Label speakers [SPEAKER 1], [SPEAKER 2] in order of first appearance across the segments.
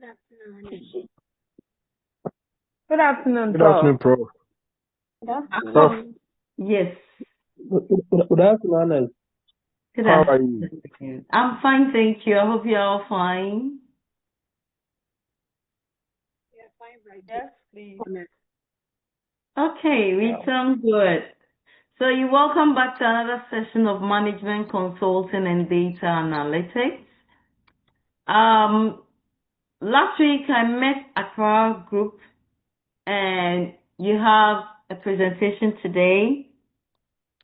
[SPEAKER 1] Good afternoon,
[SPEAKER 2] Good afternoon,
[SPEAKER 1] Prof.
[SPEAKER 2] Prof.
[SPEAKER 3] Good afternoon.
[SPEAKER 2] Prof,
[SPEAKER 4] Yes.
[SPEAKER 2] good afternoon, Alex.
[SPEAKER 4] Good
[SPEAKER 2] How are you?
[SPEAKER 4] afternoon. I'm fine, thank you. I hope you're all fine.
[SPEAKER 1] Yes, please.
[SPEAKER 4] Okay, we sound good. So you're welcome back to another session of Management Consulting and Data Analytics. Last week I met Accra Group and you have a presentation today.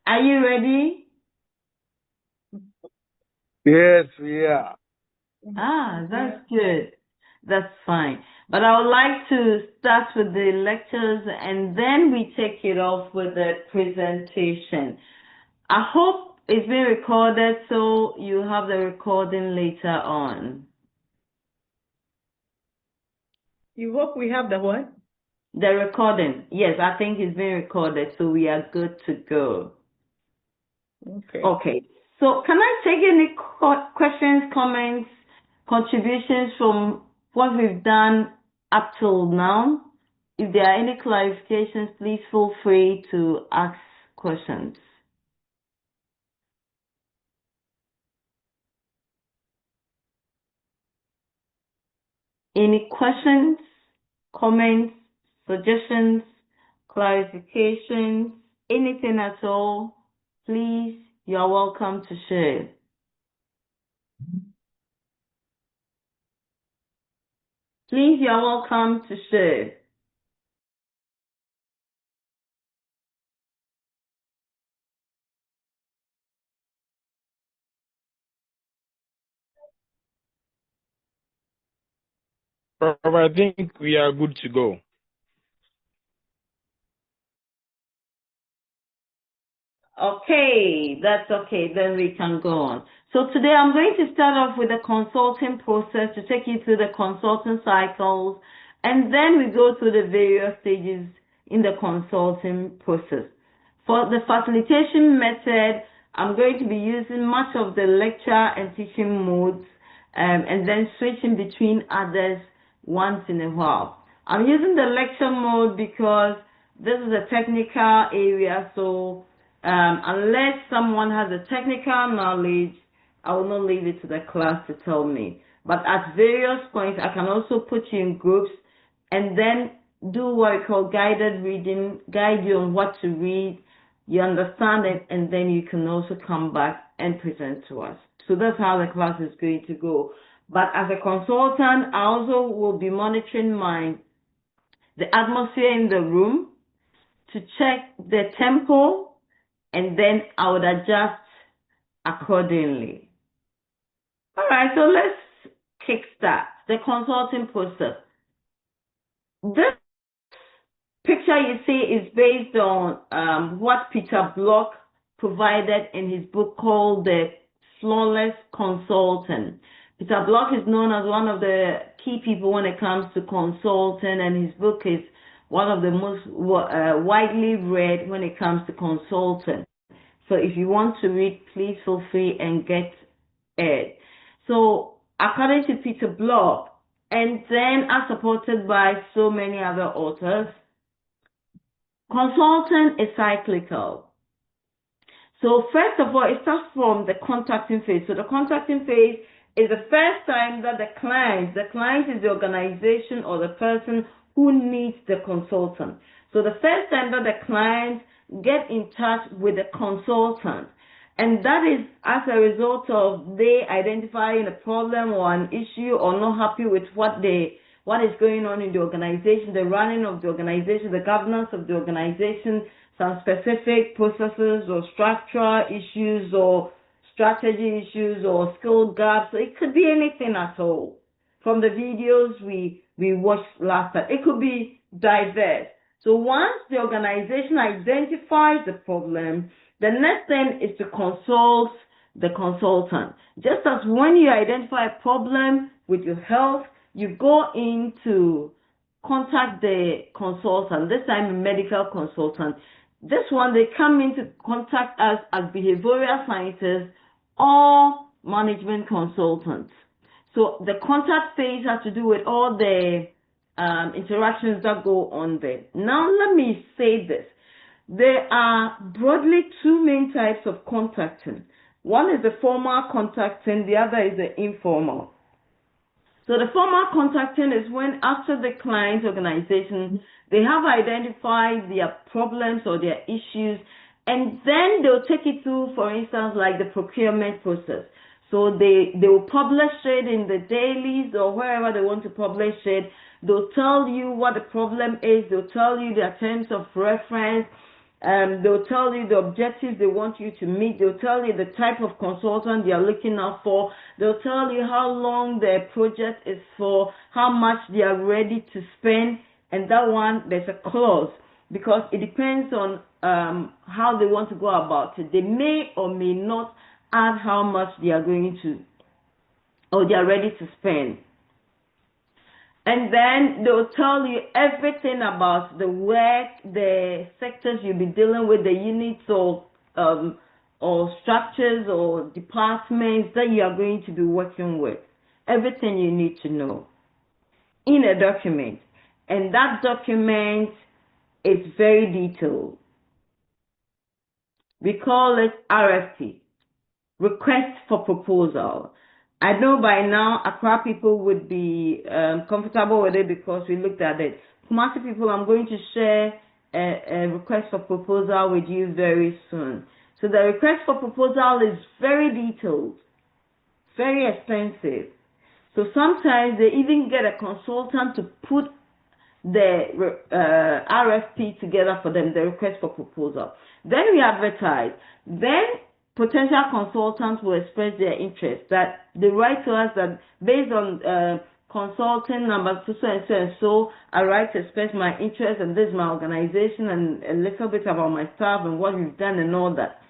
[SPEAKER 4] Are you ready?
[SPEAKER 2] Yes, we are.
[SPEAKER 4] That's good. That's fine. But I would like to start with the lectures and then we take it off with the presentation. I hope it's being recorded so you have the recording later on.
[SPEAKER 1] You hope we have the what?
[SPEAKER 4] The recording. Yes, I think it's being recorded, so we are good to go. Okay. So can I take any questions, comments, contributions from what we've done up till now? If there are any clarifications, please feel free to ask questions. Any questions, comments, suggestions, clarifications, anything at all, please, you're welcome to share. Please, you're welcome to share.
[SPEAKER 2] Prof, I think we are good to go.
[SPEAKER 4] Okay, that's okay. Then we can go on. So today I'm going to start off with the consulting process to take you through the consulting cycles, and then we go through the various stages in the consulting process. For the facilitation method, I'm going to be using much of the lecture and teaching modes, and then switching between others once in a while. I'm using the lecture mode because this is a technical area, so unless someone has a technical knowledge, I will not leave it to the class to tell me. But at various points, I can also put you in groups and then do what we call guided reading, guide you on what to read. You understand it, and then you can also come back and present to us. So that's how the class is going to go. But as a consultant, I also will be monitoring the atmosphere in the room to check the tempo, and then I would adjust accordingly. All right, so let's kickstart the consulting process. This picture you see is based on what Peter Block provided in his book called The Flawless Consultant. Peter Block is known as one of the key people when it comes to consulting, and his book is one of the most widely read when it comes to consulting. So if you want to read, please feel free and get it. So according to Peter Block, and then as supported by so many other authors, consulting is cyclical. So first of all, it starts from the contacting phase. So the contacting phase is the first time that the client is the organization or the person who needs the consultant. So the first time that the client get in touch with the consultant, and that is as a result of they identifying a problem or an issue or not happy with what is going on in the organization, the running of the organization, the governance of the organization, some specific processes or structural issues or strategy issues or skill gaps. So it could be anything at all. From the videos we watched last time, it could be diverse. So once the organization identifies the problem, the next thing is to consult the consultant. Just as when you identify a problem with your health, you go in to contact the consultant, this time a medical consultant. This one, they come in to contact us as behavioral scientists or management consultants. So the contact phase has to do with all the interactions that go on there. Now let me say this. There are broadly two main types of contacting. One is the formal contacting, the other is the informal. So the formal contacting is when after the client organization, they have identified their problems or their issues, and then they'll take it through, for instance, like the procurement process. So they will publish it in the dailies or wherever they want to publish it. They'll tell you what the problem is. They'll tell you their terms of reference. They'll tell you the objectives they want you to meet. They'll tell you the type of consultant they are looking out for. They'll tell you how long their project is for, how much they are ready to spend. And that one, there's a clause because it depends on how they want to go about it. They may or may not add how much they are going to, or they are ready to spend. And then they'll tell you everything about the work, the sectors you'll be dealing with, the units or structures or departments that you are going to be working with. Everything you need to know in a document. And that document is very detailed. We call it RFP. Request for proposal. I know by now Accra people would be comfortable with it because we looked at it. Kumasi people, I'm going to share a request for proposal with you very soon. So the request for proposal is very detailed, very expensive. So sometimes they even get a consultant to put the RFP together for them, the request for proposal. Then we advertise. Then potential consultants will express their interest, that they write to us that based on consulting number so and so, I write to express my interest, and this is my organization and a little bit about my staff and what we've done and all that.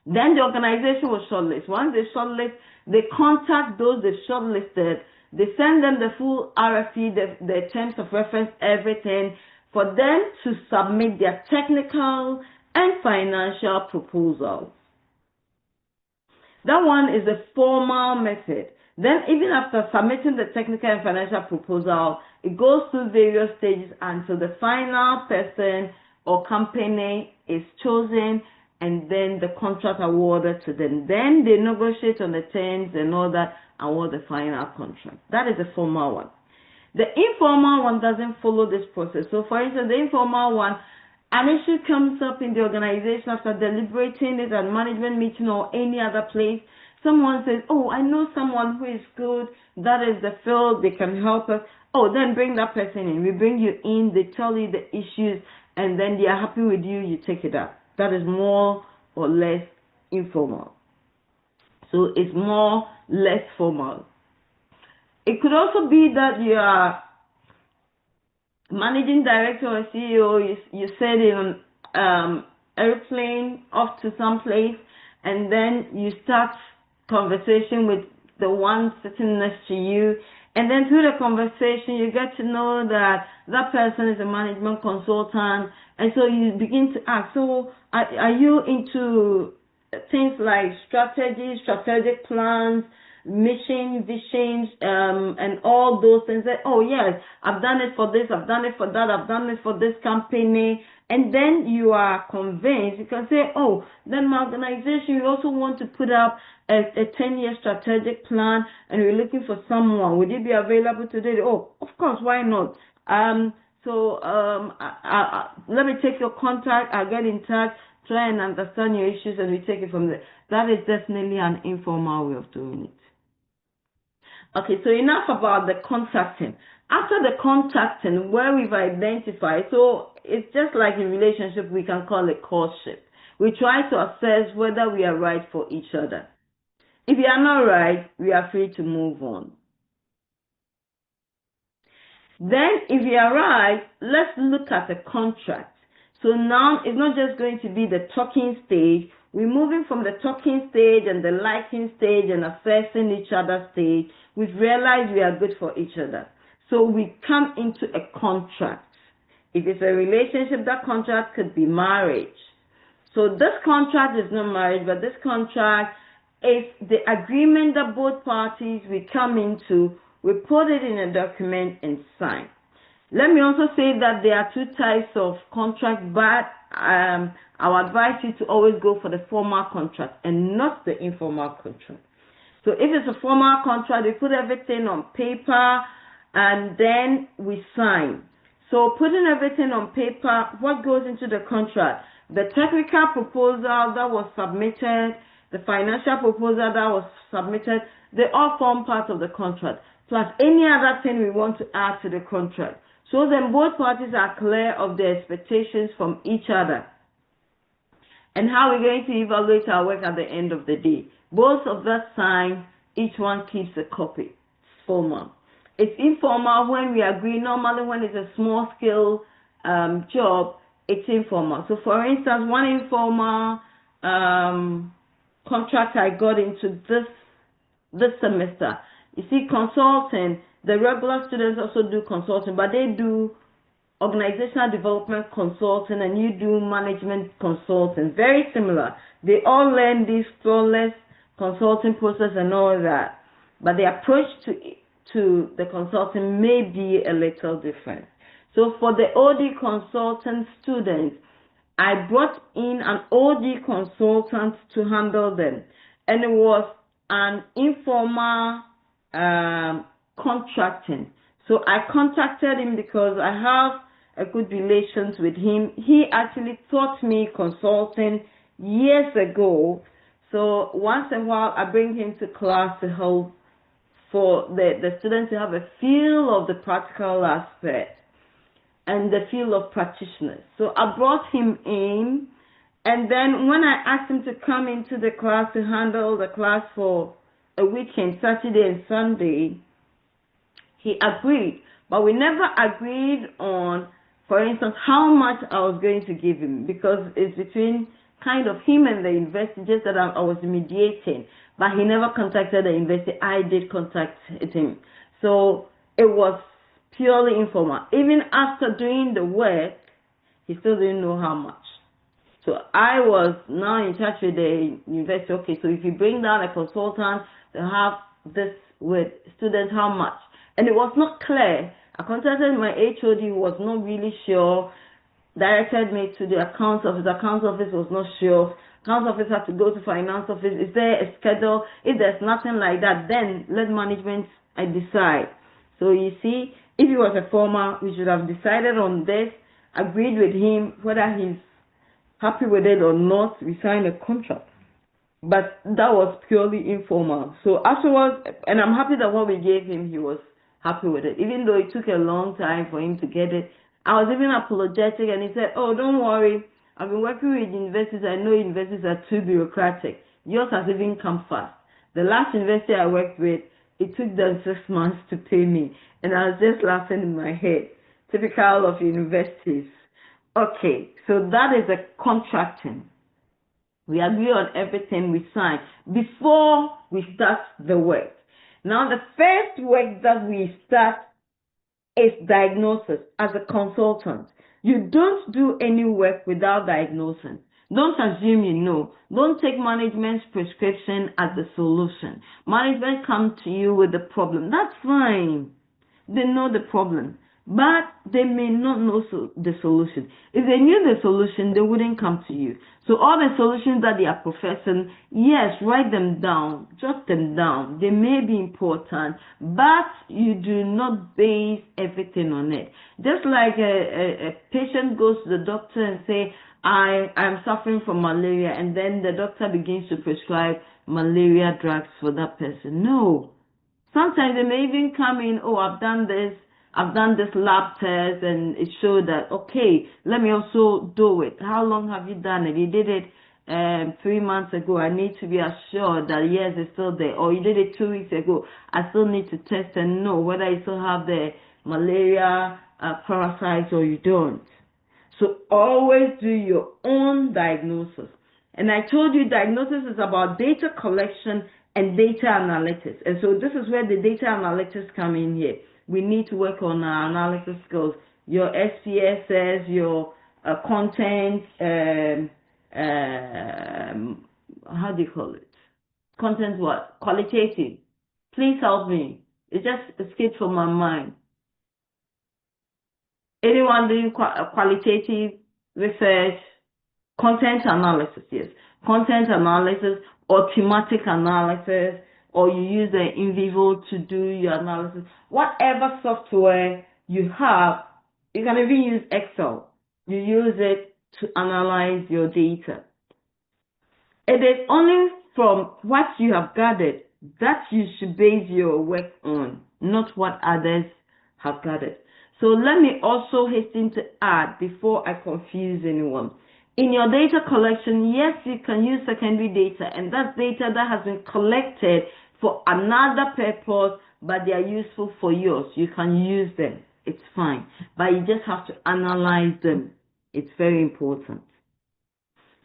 [SPEAKER 4] Then the organization will shortlist. Once they shortlist, they contact those they've shortlisted. They send them the full RFP, the terms of reference, everything, for them to submit their technical and financial proposals. That one is the formal method. Then even after submitting the technical and financial proposal, it goes through various stages until the final person or company is chosen and then the contract awarded to them. Then they negotiate on the terms and all that, award the final contract. That is the formal one. The informal one doesn't follow this process. So for instance, the informal one, an issue comes up in the organization after deliberating it at management meeting or any other place. Someone says, oh, I know someone who is good. That is the field. They can help us. Oh, then bring that person in. We bring you in. They tell you the issues, and then they are happy with you. You take it up. That is more or less informal. So it's more less formal. It could also be that you are managing director or CEO, you said in airplane off to some place, and then you start conversation with the one sitting next to you, and then through the conversation you get to know that that person is a management consultant, and so you begin to ask, so are you into things like strategy, strategic plans, mission, visions, and all those things. That, oh yes, I've done it for this, I've done it for that, I've done it for this company. And then you are convinced, you can say, oh, then my organization, you also want to put up a 10-year strategic plan, and we're looking for someone. Would you be available today? Oh, of course, why not? Let me take your contact, I'll get in touch, try and understand your issues, and we take it from there. That is definitely an informal way of doing it. Okay, so enough about the contacting. After the contacting, where we've identified, so it's just like in relationship, we can call it courtship. We try to assess whether we are right for each other. If you are not right, we are free to move on. Then, if you are right, let's look at the contract. So now, it's not just going to be the talking stage. We're moving from the talking stage and the liking stage and assessing each other's stage. We've realized we are good for each other. So we come into a contract. If it's a relationship, that contract could be marriage. So this contract is not marriage, but this contract is the agreement that both parties will come into, we put it in a document and sign. Let me also say that there are two types of contract, but I would advise you to always go for the formal contract and not the informal contract. So if it's a formal contract, we put everything on paper and then we sign. So putting everything on paper, what goes into the contract? The technical proposal that was submitted, the financial proposal that was submitted, they all form part of the contract, plus any other thing we want to add to the contract. So then both parties are clear of their expectations from each other and how we're going to evaluate our work at the end of the day. Both of us sign, each one keeps a copy. It's formal. It's informal when we agree. Normally when it's a small scale job, it's informal. So for instance, one informal contract I got into this semester. You see, consulting, the regular students also do consulting, but they do organizational development consulting and you do management consulting. Very similar. They all learn this flawless consulting process and all that, but the approach to the consulting may be a little different. So for the OD consultant students, I brought in an OD consultant to handle them, and it was an informal contracting. So I contacted him because I have a good relations with him. He actually taught me consulting years ago. So once in a while, I bring him to class to help for the students to have a feel of the practical aspect and the feel of practitioners. So I brought him in, and then when I asked him to come into the class to handle the class for a weekend, Saturday and Sunday, he agreed. But we never agreed on, for instance, how much I was going to give him, because it's between kind of him and the university, just that I was mediating. But he never contacted the university. I did contact him. So it was purely informal. Even after doing the work, he still didn't know how much. So I was now in touch with the university. Okay, so if you bring down a consultant to have this with students, how much? And it was not clear. I contacted my HOD, who was not really sure, directed me to the accounts office. The accounts office was not sure. Accounts office had to go to finance office. Is there a schedule? If there's nothing like that, then let management decide. So you see, if it was a formal, we should have decided on this, agreed with him, whether he's happy with it or not, we signed a contract. But that was purely informal. So afterwards, and I'm happy that what we gave him, he was happy with it. Even though it took a long time for him to get it, I was even apologetic, and he said, oh, don't worry, I've been working with universities. I know universities are too bureaucratic. Yours has even come fast. The last university I worked with, it took them 6 months to pay me, and I was just laughing in my head. Typical of universities. Okay, so that is a contracting. We agree on everything, we sign before we start the work. Now, the first work that we start is diagnosis as a consultant. You don't do any work without diagnosing. Don't assume you know. Don't take management's prescription as the solution. Management come to you with the problem. That's fine. They know the problem, but they may not know the solution. If they knew the solution, they wouldn't come to you. So all the solutions that they are professing, yes, write them down, jot them down. They may be important, but you do not base everything on it. Just like a patient goes to the doctor and say, I am suffering from malaria, and then the doctor begins to prescribe malaria drugs for that person. No. Sometimes they may even come in, oh, I've done this lab test, and it showed that, okay, let me also do it. How long have you done it? You did it 3 months ago. I need to be assured that, yes, it's still there. Or you did it 2 weeks ago. I still need to test and know whether you still have the malaria parasites or you don't. So always do your own diagnosis. And I told you diagnosis is about data collection and data analytics. And so this is where the data analytics come in here. We need to work on our analysis skills, your SPSS, your content, how do you call it? content what? Qualitative. Please help me. It just escaped from my mind. Anyone doing qualitative research? Content analysis, yes. Content analysis or thematic analysis, or you use the in vivo to do your analysis. Whatever software you have, you can even use Excel. You use it to analyze your data. It is only from what you have gathered that you should base your work on, not what others have gathered. So let me also hasten to add before I confuse anyone. In your data collection, yes, you can use secondary data, and that's data that has been collected for another purpose, but they are useful for yours. You can use them. It's fine. But you just have to analyze them. It's very important.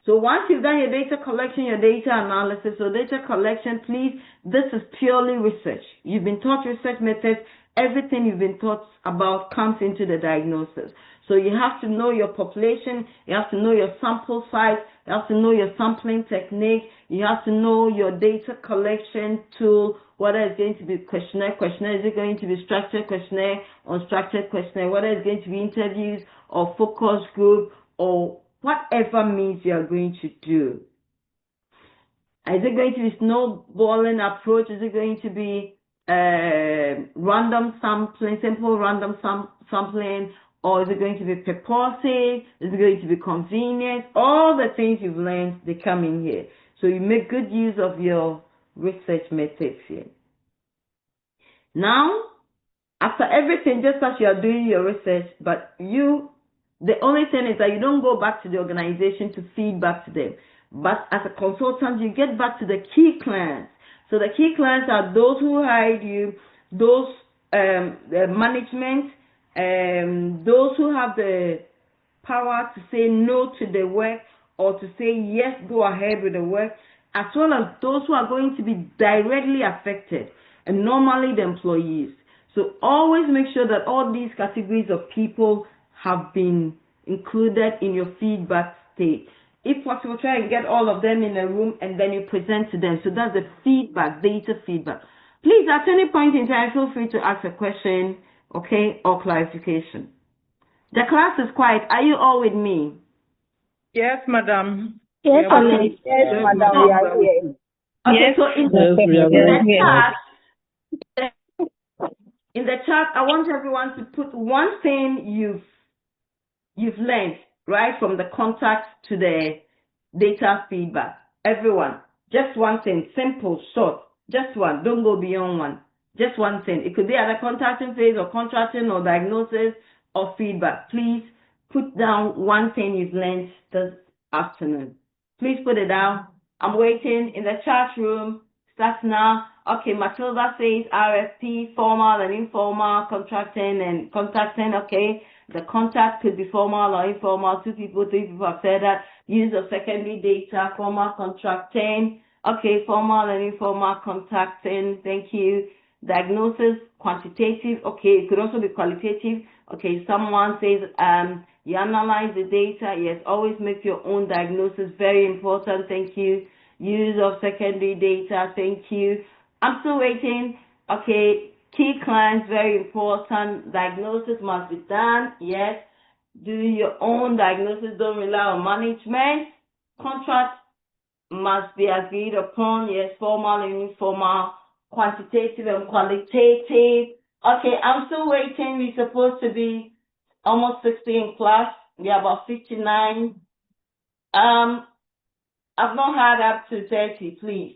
[SPEAKER 4] So once you've done your data collection, your data analysis, so data collection, please, this is purely research. You've been taught research methods. Everything you've been taught about comes into the diagnosis. So you have to know your population, you have to know your sample size, you have to know your sampling technique, you have to know your data collection tool, whether it's going to be questionnaire, is it going to be structured questionnaire, unstructured questionnaire, whether it's going to be interviews or focus group or whatever means you are going to do. Is it going to be snowballing approach? Is it going to be random sampling, simple random sampling, or is it going to be purposive? Is it going to be convenient? All the things you've learned, they come in here. So you make good use of your research methods here. Now, after everything, just as you are doing your research, but the only thing is that you don't go back to the organization to feed back to them. But as a consultant, you get back to the key clients. So the key clients are those who hired you, those the management, those who have the power to say no to the work or to say yes, go ahead with the work, as well as those who are going to be directly affected, and normally the employees. So always make sure that all these categories of people have been included in your feedback stage. If possible, try and get all of them in a room and then you present to them. So that's the feedback, data feedback. Please, at any point in time, feel free to ask a question, okay, or clarification. The class is quiet. Are you all with me?
[SPEAKER 1] Yes, madam.
[SPEAKER 3] Yes,
[SPEAKER 4] Okay.
[SPEAKER 3] yes, madam, we are here.
[SPEAKER 4] Okay,
[SPEAKER 1] Yes.
[SPEAKER 4] so in the chat, I want everyone to put one thing you've learned, right, from the contact to the data feedback. Everyone, just one thing, simple, short, just one. Don't go beyond one. Just one thing. It could be at the contacting phase or contracting or diagnosis or feedback. Please put down one thing you've learned this afternoon. Please put it down. I'm waiting in the chat room. Start now. Okay, Matilda says RFP, formal and informal, contracting and contacting. Okay, the contact could be formal or informal. 2 people, 3 people have said that. Use of secondary data, formal contracting. Okay, formal and informal contacting. Thank you. Diagnosis, quantitative. Okay, it could also be qualitative. Okay, someone says you analyze the data. Yes, always make your own diagnosis. Very important. Thank you. Use of secondary data. Thank you. I'm still waiting. Okay, key clients, very important. Diagnosis must be done. Yes. Do your own diagnosis. Don't rely on management. Contract must be agreed upon. Yes, formal and informal, quantitative and qualitative. Okay, I'm still waiting. We're supposed to be almost 60 in class. We are about 59. I've not had up to 30, please.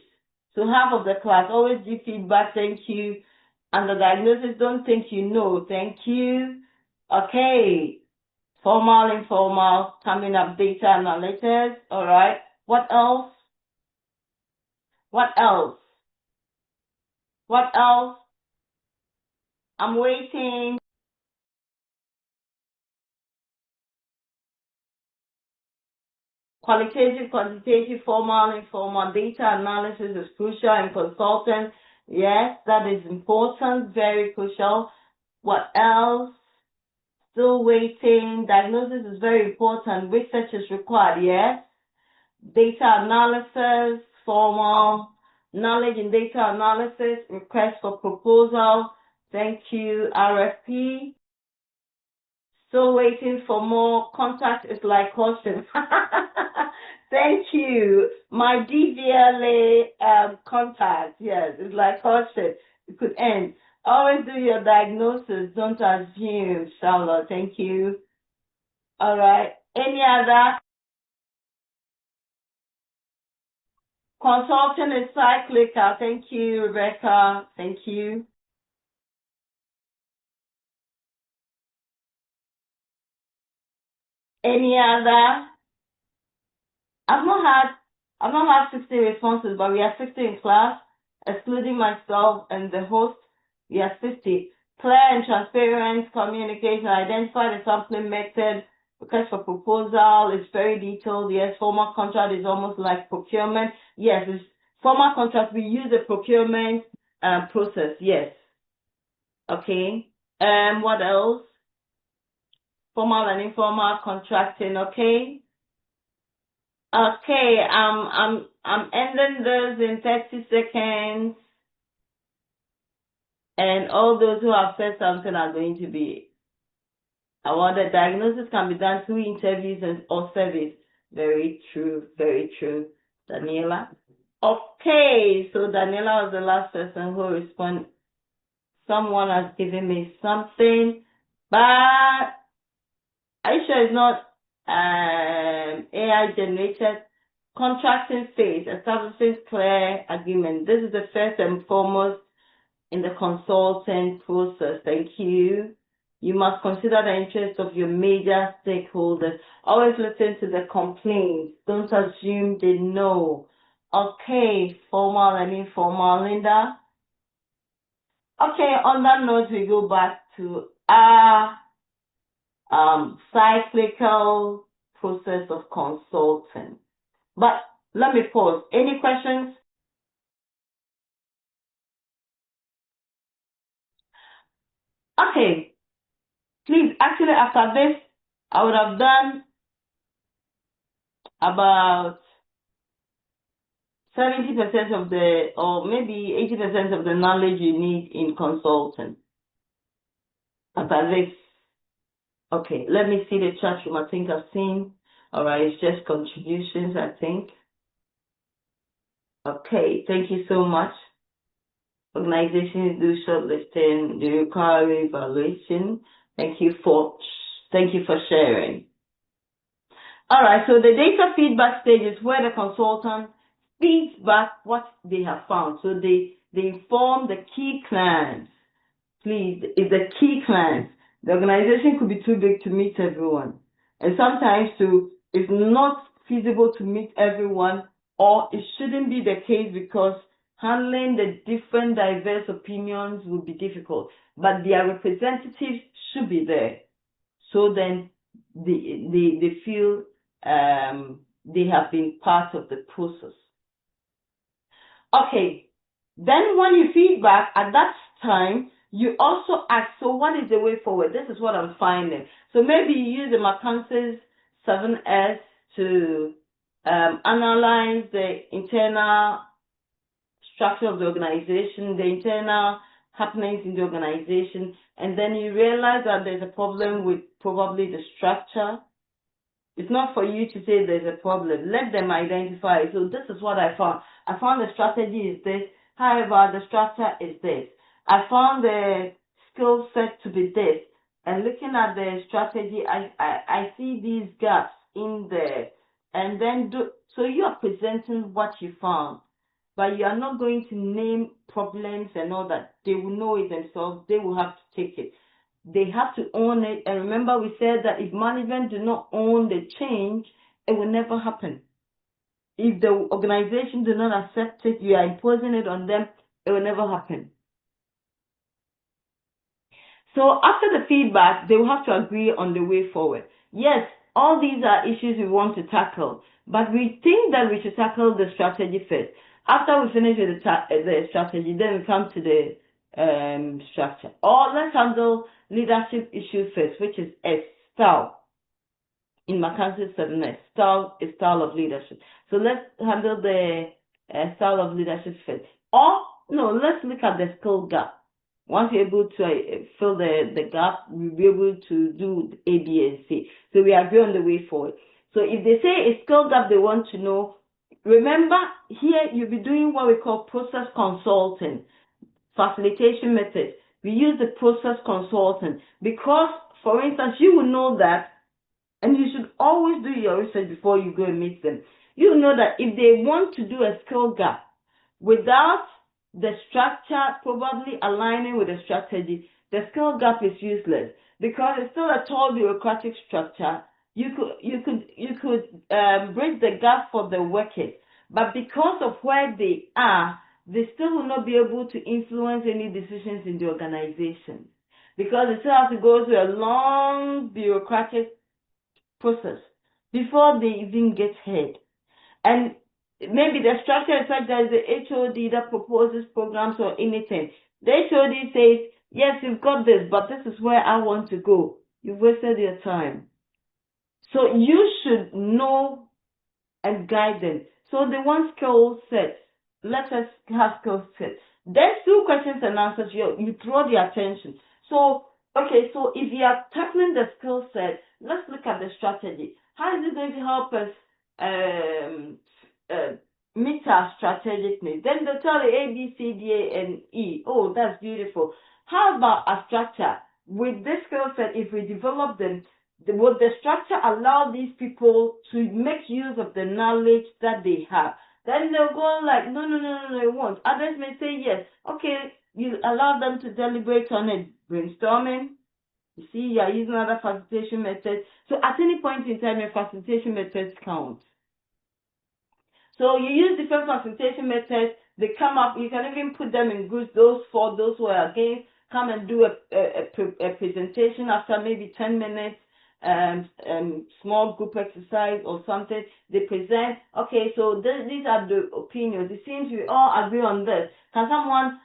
[SPEAKER 4] So half of the class, always give feedback, thank you. And the diagnosis, don't think you know, thank you. Okay, formal, informal, coming up, data analytics, all right. What else? What else? What else? I'm waiting. Qualitative, quantitative, formal, informal, data analysis is crucial in consulting. Yes, that is important, very crucial. What else? Still waiting. Diagnosis is very important. Research is required, yes. Data analysis, formal. knowledge in data analysis, request for proposal. Thank you, RFP. Still waiting for more. Contact is like caution. Thank you. My DVLA contact, yes, it's like caution. It could end. Always do your diagnosis. Don't assume, Charlotte. Thank you. All right. Any other? Consulting is cyclical. Thank you, Rebecca. Thank you. Any other? I've not had 60 responses, but we are 60 in class, excluding myself and the host. We are 60. Clear and transparent communication. Identify the sampling method. Request for proposal is very detailed. Yes, formal contract is almost like procurement. Yes, it's formal contract. We use the procurement process. Yes. Okay. What else? Formal and informal contracting. Okay. Okay, I'm ending this in 30 seconds, and all those who have said something are going to be awarded. Diagnosis can be done through interviews or surveys. Very true, Daniela. Okay, so Daniela was the last person who responded. Someone has given me something, but are you sure it's not AI generated? Contracting phase, establishing clear agreement. This is the first and foremost in the consulting process. Thank you. You must consider the interest of your major stakeholders. Always listen to the complaints. Don't assume they know. Okay, formal and informal, Linda. Okay, on that note, we go back to our cyclical process of consulting. But let me pause. Any questions? Okay. Please, actually, after this, I would have done about 70% of the, or maybe 80% of the knowledge you need in consulting. After this. Okay, let me see the chat room. I think I've seen. All right, it's just contributions, I think. Okay, thank you so much. Organizations do shortlisting, they require evaluation. Thank you for sharing. All right, so the data feedback stage is where the consultant feeds back what they have found. So they inform the key clients. Please, if the key clients, the organization could be too big to meet everyone. And sometimes too, it's not feasible to meet everyone, or it shouldn't be the case because handling the different diverse opinions will be difficult. But their representatives should be there. So then they feel they have been part of the process. Okay, then when you feedback at that time, you also ask, so what is the way forward? This is what I'm finding. So maybe you use the McKinsey's 7S to analyze the internal structure of the organization, the internal happenings in the organization, and then you realize that there's a problem with probably the structure. It's not for you to say there's a problem. Let them identify. So this is what I found. I found the strategy is this. However, the structure is this. I found the skill set to be this. And looking at the strategy, I see these gaps in there. And then so you are presenting what you found. But you are not going to name problems and all that. They will know it themselves. They will have to take it. They have to own it. And remember, we said that if management do not own the change, it will never happen. If the organization do not accept it, you are imposing it on them, it will never happen. So after the feedback, they will have to agree on the way forward. Yes, all these are issues we want to tackle, but we think that we should tackle the strategy first. After we finish with the strategy, then we come to the structure. Or let's handle leadership issues first, which is S, style. In McKinsey 7S, style is style of leadership. So let's handle the style of leadership fit. Or, no, let's look at the skill gap. Once you're able to fill the gap, we'll be able to do A, B, and C. So we agree on the way forward. So if they say a skill gap they want to know, remember here you'll be doing what we call process consulting, facilitation methods. We use the process consulting because, for instance, you will know that, and you should always do your research before you go and meet them. You know that if they want to do a skill gap without the structure probably aligning with the strategy, the skill gap is useless because it's still a tall bureaucratic structure. You could bridge the gap for the workers, but because of where they are, they still will not be able to influence any decisions in the organization because they still have to go through a long bureaucratic process before they even get heard. And maybe the structure is such that the HOD that proposes programs or anything. The HOD says, yes, you've got this, but this is where I want to go. You've wasted your time. So you should know and guide them. So they want skill sets. Let us have skill sets. There's 2 questions and answers. You draw the attention. So, okay, so if you are tackling the skill set, let's look at the strategy. How is it going to help us meet our strategic needs? Then they tell you A, B, C, D, A, and E. Oh, that's beautiful. How about a structure? With this skill set, if we develop them, would the structure allow these people to make use of the knowledge that they have? Then they'll go like, no, it won't. Others may say yes. Okay, you allow them to deliberate on it. Brainstorming. You see, you are using other facilitation methods. So at any point in time, your facilitation methods count. So you use different facilitation methods. They come up. You can even put them in groups. Those who are against, come and do a presentation after maybe 10 minutes. Small group exercise or something. They present. Okay, so these are the opinions. It seems we all agree on this. Can someone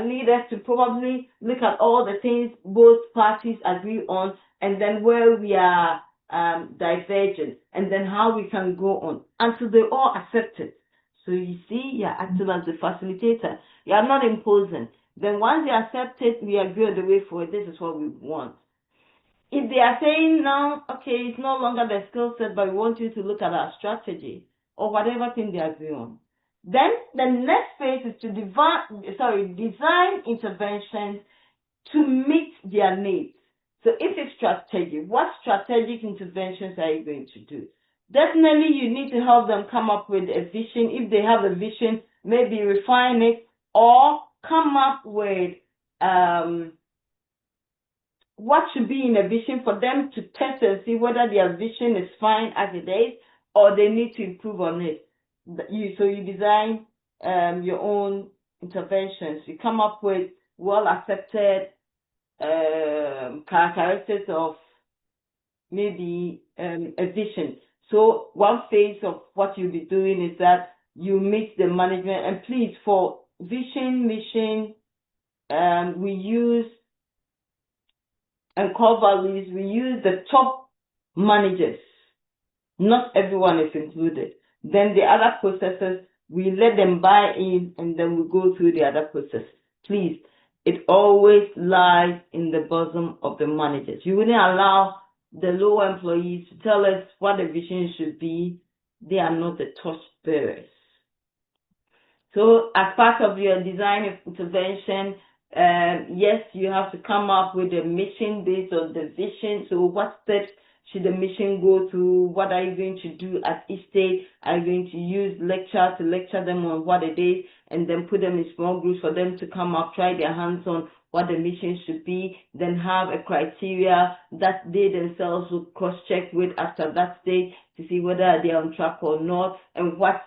[SPEAKER 4] lead us to probably look at all the things both parties agree on, and then where we are divergent, and then how we can go on until they all accept it. So you see, you're acting as the facilitator. You are not imposing. Then once they accept it, we agree on the way forward. This is what we want. If they are saying now, okay, it's no longer the skill set, but we want you to look at our strategy or whatever thing they agree on, then the next phase is to design interventions to meet their needs. So if it's strategy, what strategic interventions are you going to do? Definitely you need to help them come up with a vision. If they have a vision, maybe refine it or come up with what should be in a vision for them to test and see whether their vision is fine as it is or they need to improve on it. So you design your own interventions. You come up with well-accepted characteristics of maybe a vision. So one phase of what you'll be doing is that you meet the management, and please, for vision, mission, we use and core values, we use the top managers. Not everyone is included. Then the other processes, we let them buy in, and then we go through the other process. Please, it always lies in the bosom of the managers. You wouldn't allow the lower employees to tell us what the vision should be. They are not the torch bearers. So as part of your design intervention, yes, you have to come up with a mission based on the vision. So what steps should the mission go through? What are you going to do at each stage? Are you going to use lecture to lecture them on what it is, and then put them in small groups for them to come up, try their hands on what the mission should be, then have a criteria that they themselves will cross-check with after that stage to see whether they are on track or not, and what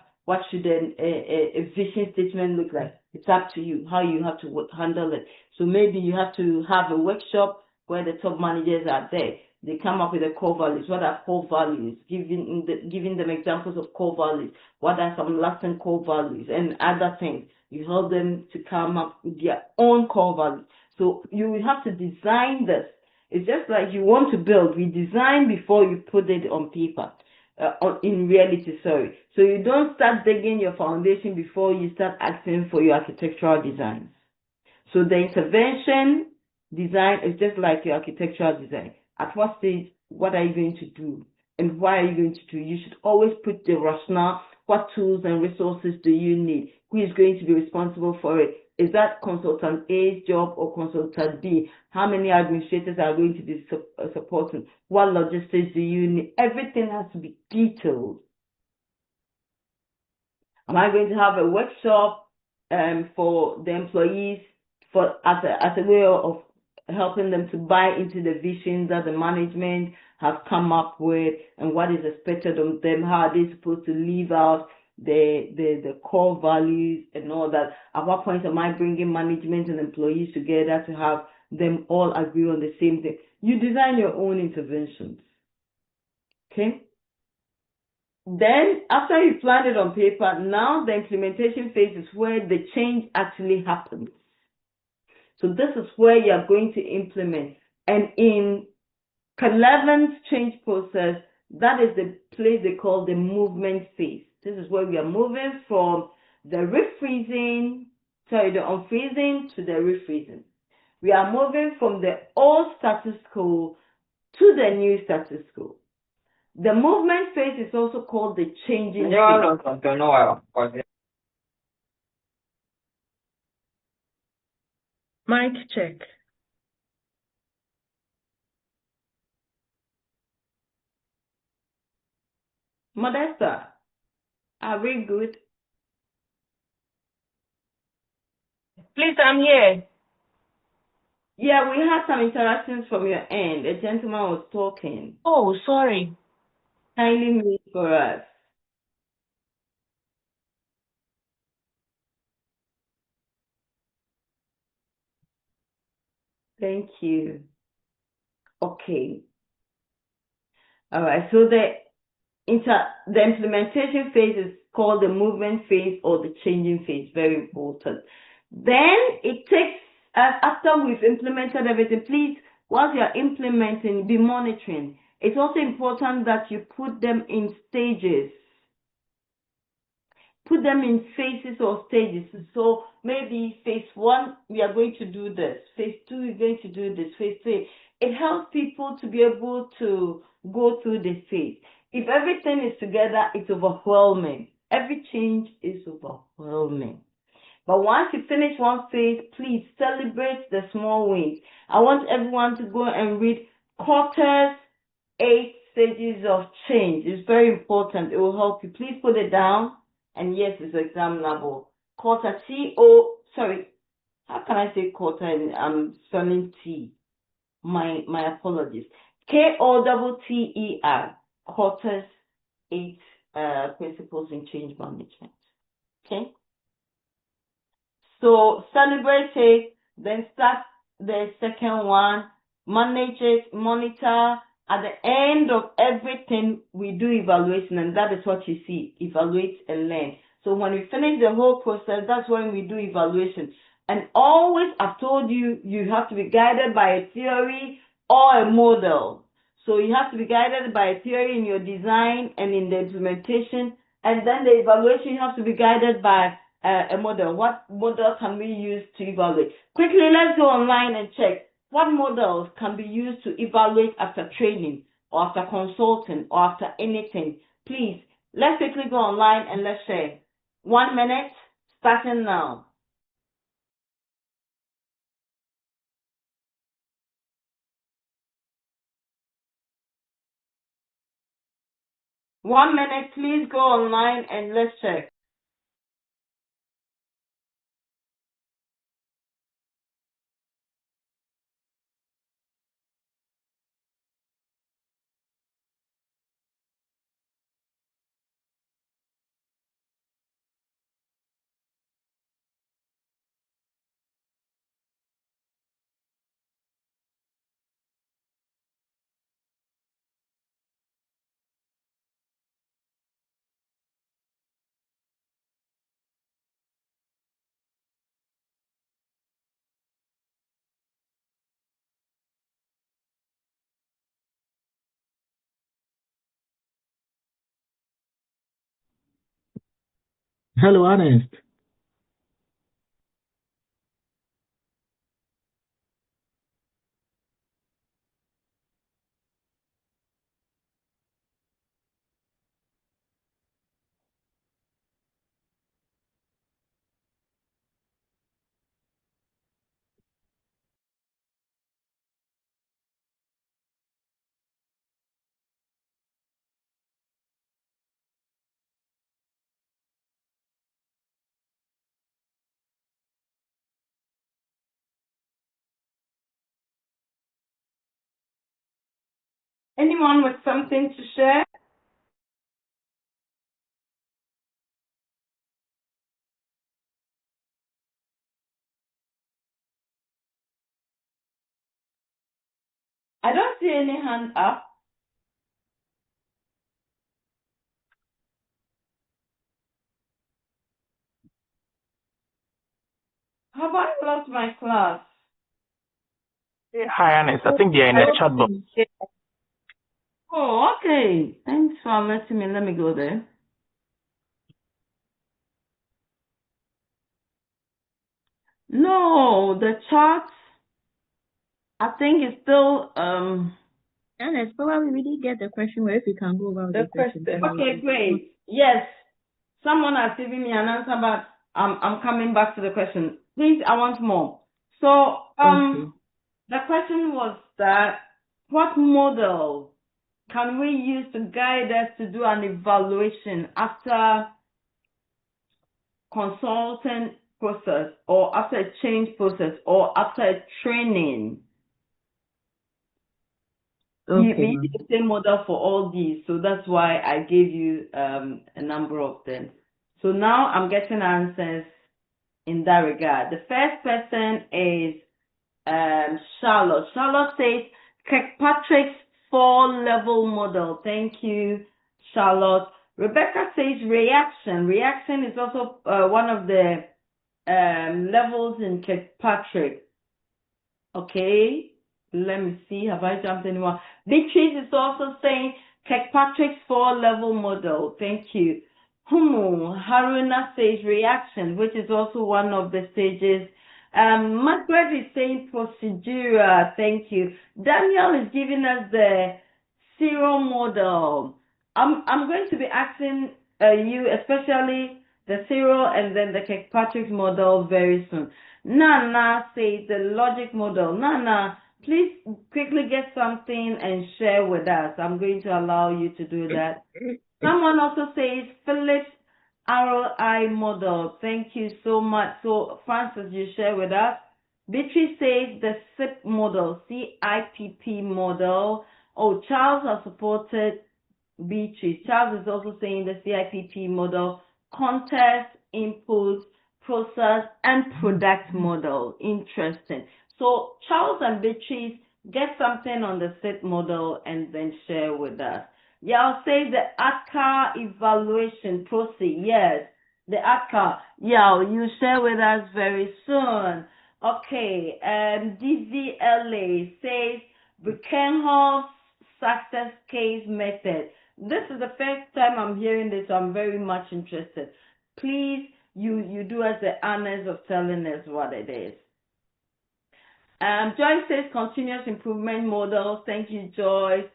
[SPEAKER 4] should a vision statement look like. It's up to you how you have to handle it. So maybe you have to have a workshop where the top managers are there. They come up with the core values. What are core values? Giving them examples of core values. What are some lasting core values and other things? You help them to come up with their own core values. So you will have to design this. It's just like you want to build. We design before you put it on paper. in reality, sorry. So you don't start digging your foundation before you start asking for your architectural designs. So the intervention design is just like your architectural design. At what stage, what are you going to do? And why are you going to do? You should always put the rationale. What tools and resources do you need? Who is going to be responsible for it? Is that consultant A's job or consultant B? How many administrators are going to be supporting? What logistics do you need? Everything has to be detailed. Am I going to have a workshop for the employees as a way of helping them to buy into the vision that the management has come up with and what is expected of them? How are they supposed to live out the core values and all that? At what point am I bringing management and employees together to have them all agree on the same thing? You design your own interventions. Okay? Then, after you plan it on paper, now the implementation phase is where the change actually happens. So this is where you are going to implement. And in K11's change process, that is the place they call the movement phase. This is where we are moving from the unfreezing to the refreezing. We are moving from the old status quo to the new status quo. The movement phase is also called the changing phase.
[SPEAKER 1] Mic check.
[SPEAKER 4] Modesta, are we good?
[SPEAKER 1] Please, I'm here.
[SPEAKER 4] Yeah, we had some interactions from your end. A gentleman was talking.
[SPEAKER 1] Oh, sorry.
[SPEAKER 4] Kindly mute for us. Thank you. Okay. All right. So the implementation phase is called the movement phase or the changing phase. Very important. Then it takes after we've implemented everything. Please, while you're implementing, be monitoring. It's also important that you put them in stages. Put them in phases or stages. So maybe phase 1, we are going to do this. Phase 2, we're going to do this. Phase 3. It helps people to be able to go through the phase. If everything is together, it's overwhelming. Every change is overwhelming. But once you finish one phase, please celebrate the small wins. I want everyone to go and read Quarter's 8 stages of change. It's very important. It will help you. Please put it down. And yes, it's examinable. Quarter how can I say quarter? I'm spelling T. My apologies. KOTTER. Quarters 8 principles in change management. Okay. So celebrate it, then start the second one, manage it, monitor. At the end of everything, we do evaluation, and that is what you see, evaluate and learn. So when we finish the whole process, that's when we do evaluation. And always, I've told you, you have to be guided by a theory or a model. So you have to be guided by a theory in your design and in the implementation, and then the evaluation, you have to be guided by a model. What model can we use to evaluate? Quickly, let's go online and check what models can be used to evaluate after training or after consulting or after anything. Please, let's quickly go online and let's share. 1 minute, starting now. One minute, please go online and let's check.
[SPEAKER 2] Hello, Ernest.
[SPEAKER 4] Anyone with something to share? I don't see any hand up. Have I lost my class?
[SPEAKER 5] Hi, Ernest. I think they are in a chat box.
[SPEAKER 4] Oh, okay. Thanks for letting me. Let me go there. No, the chat, I think it's still
[SPEAKER 3] Ernest, probably we didn't get the question where if you can go over the question.
[SPEAKER 4] okay, great. Yes. Someone has given me an answer, but I'm coming back to the question. Please, I want more. So
[SPEAKER 3] Okay.
[SPEAKER 4] the question was that what model can we use to guide us to do an evaluation after consultant process or after a change process or after a training? We use the same model for all these, so that's why I gave you a number of them. So now I'm getting answers in that regard. The first person is Charlotte. Charlotte says Kirkpatrick's 4-level model. Thank you, Charlotte. Rebecca says reaction. Reaction is also one of the levels in Kirkpatrick. Okay, let me see. Have I jumped anyone? Beatrice is also saying Kirkpatrick's 4-level model. Thank you. Haruna says reaction, which is also one of the stages. Margaret is saying procedural. Thank you. Daniel is giving us the serial model. I'm going to be asking you, especially the serial and then the Kirkpatrick model very soon. Nana says the logic model. Nana, please quickly get something and share with us. I'm going to allow you to do that. Someone also says Phillips ROI model. Thank you so much. So, Francis, you share with us. Beatrice says the CIP model, CIPP model. Oh, Charles has supported Beatrice. Charles is also saying the CIPP model, context, input, process, and product model. Interesting. So Charles and Beatrice, get something on the CIP model and then share with us. Yeah, I'll say the ACA evaluation process. Yes, the ACA. Yeah, you share with us very soon. Okay, DVLA says Birkenhoff's success case method. This is the first time I'm hearing this, so I'm very much interested. Please, you do us the honors of telling us what it is. Joyce says continuous improvement models. Thank you, Joyce.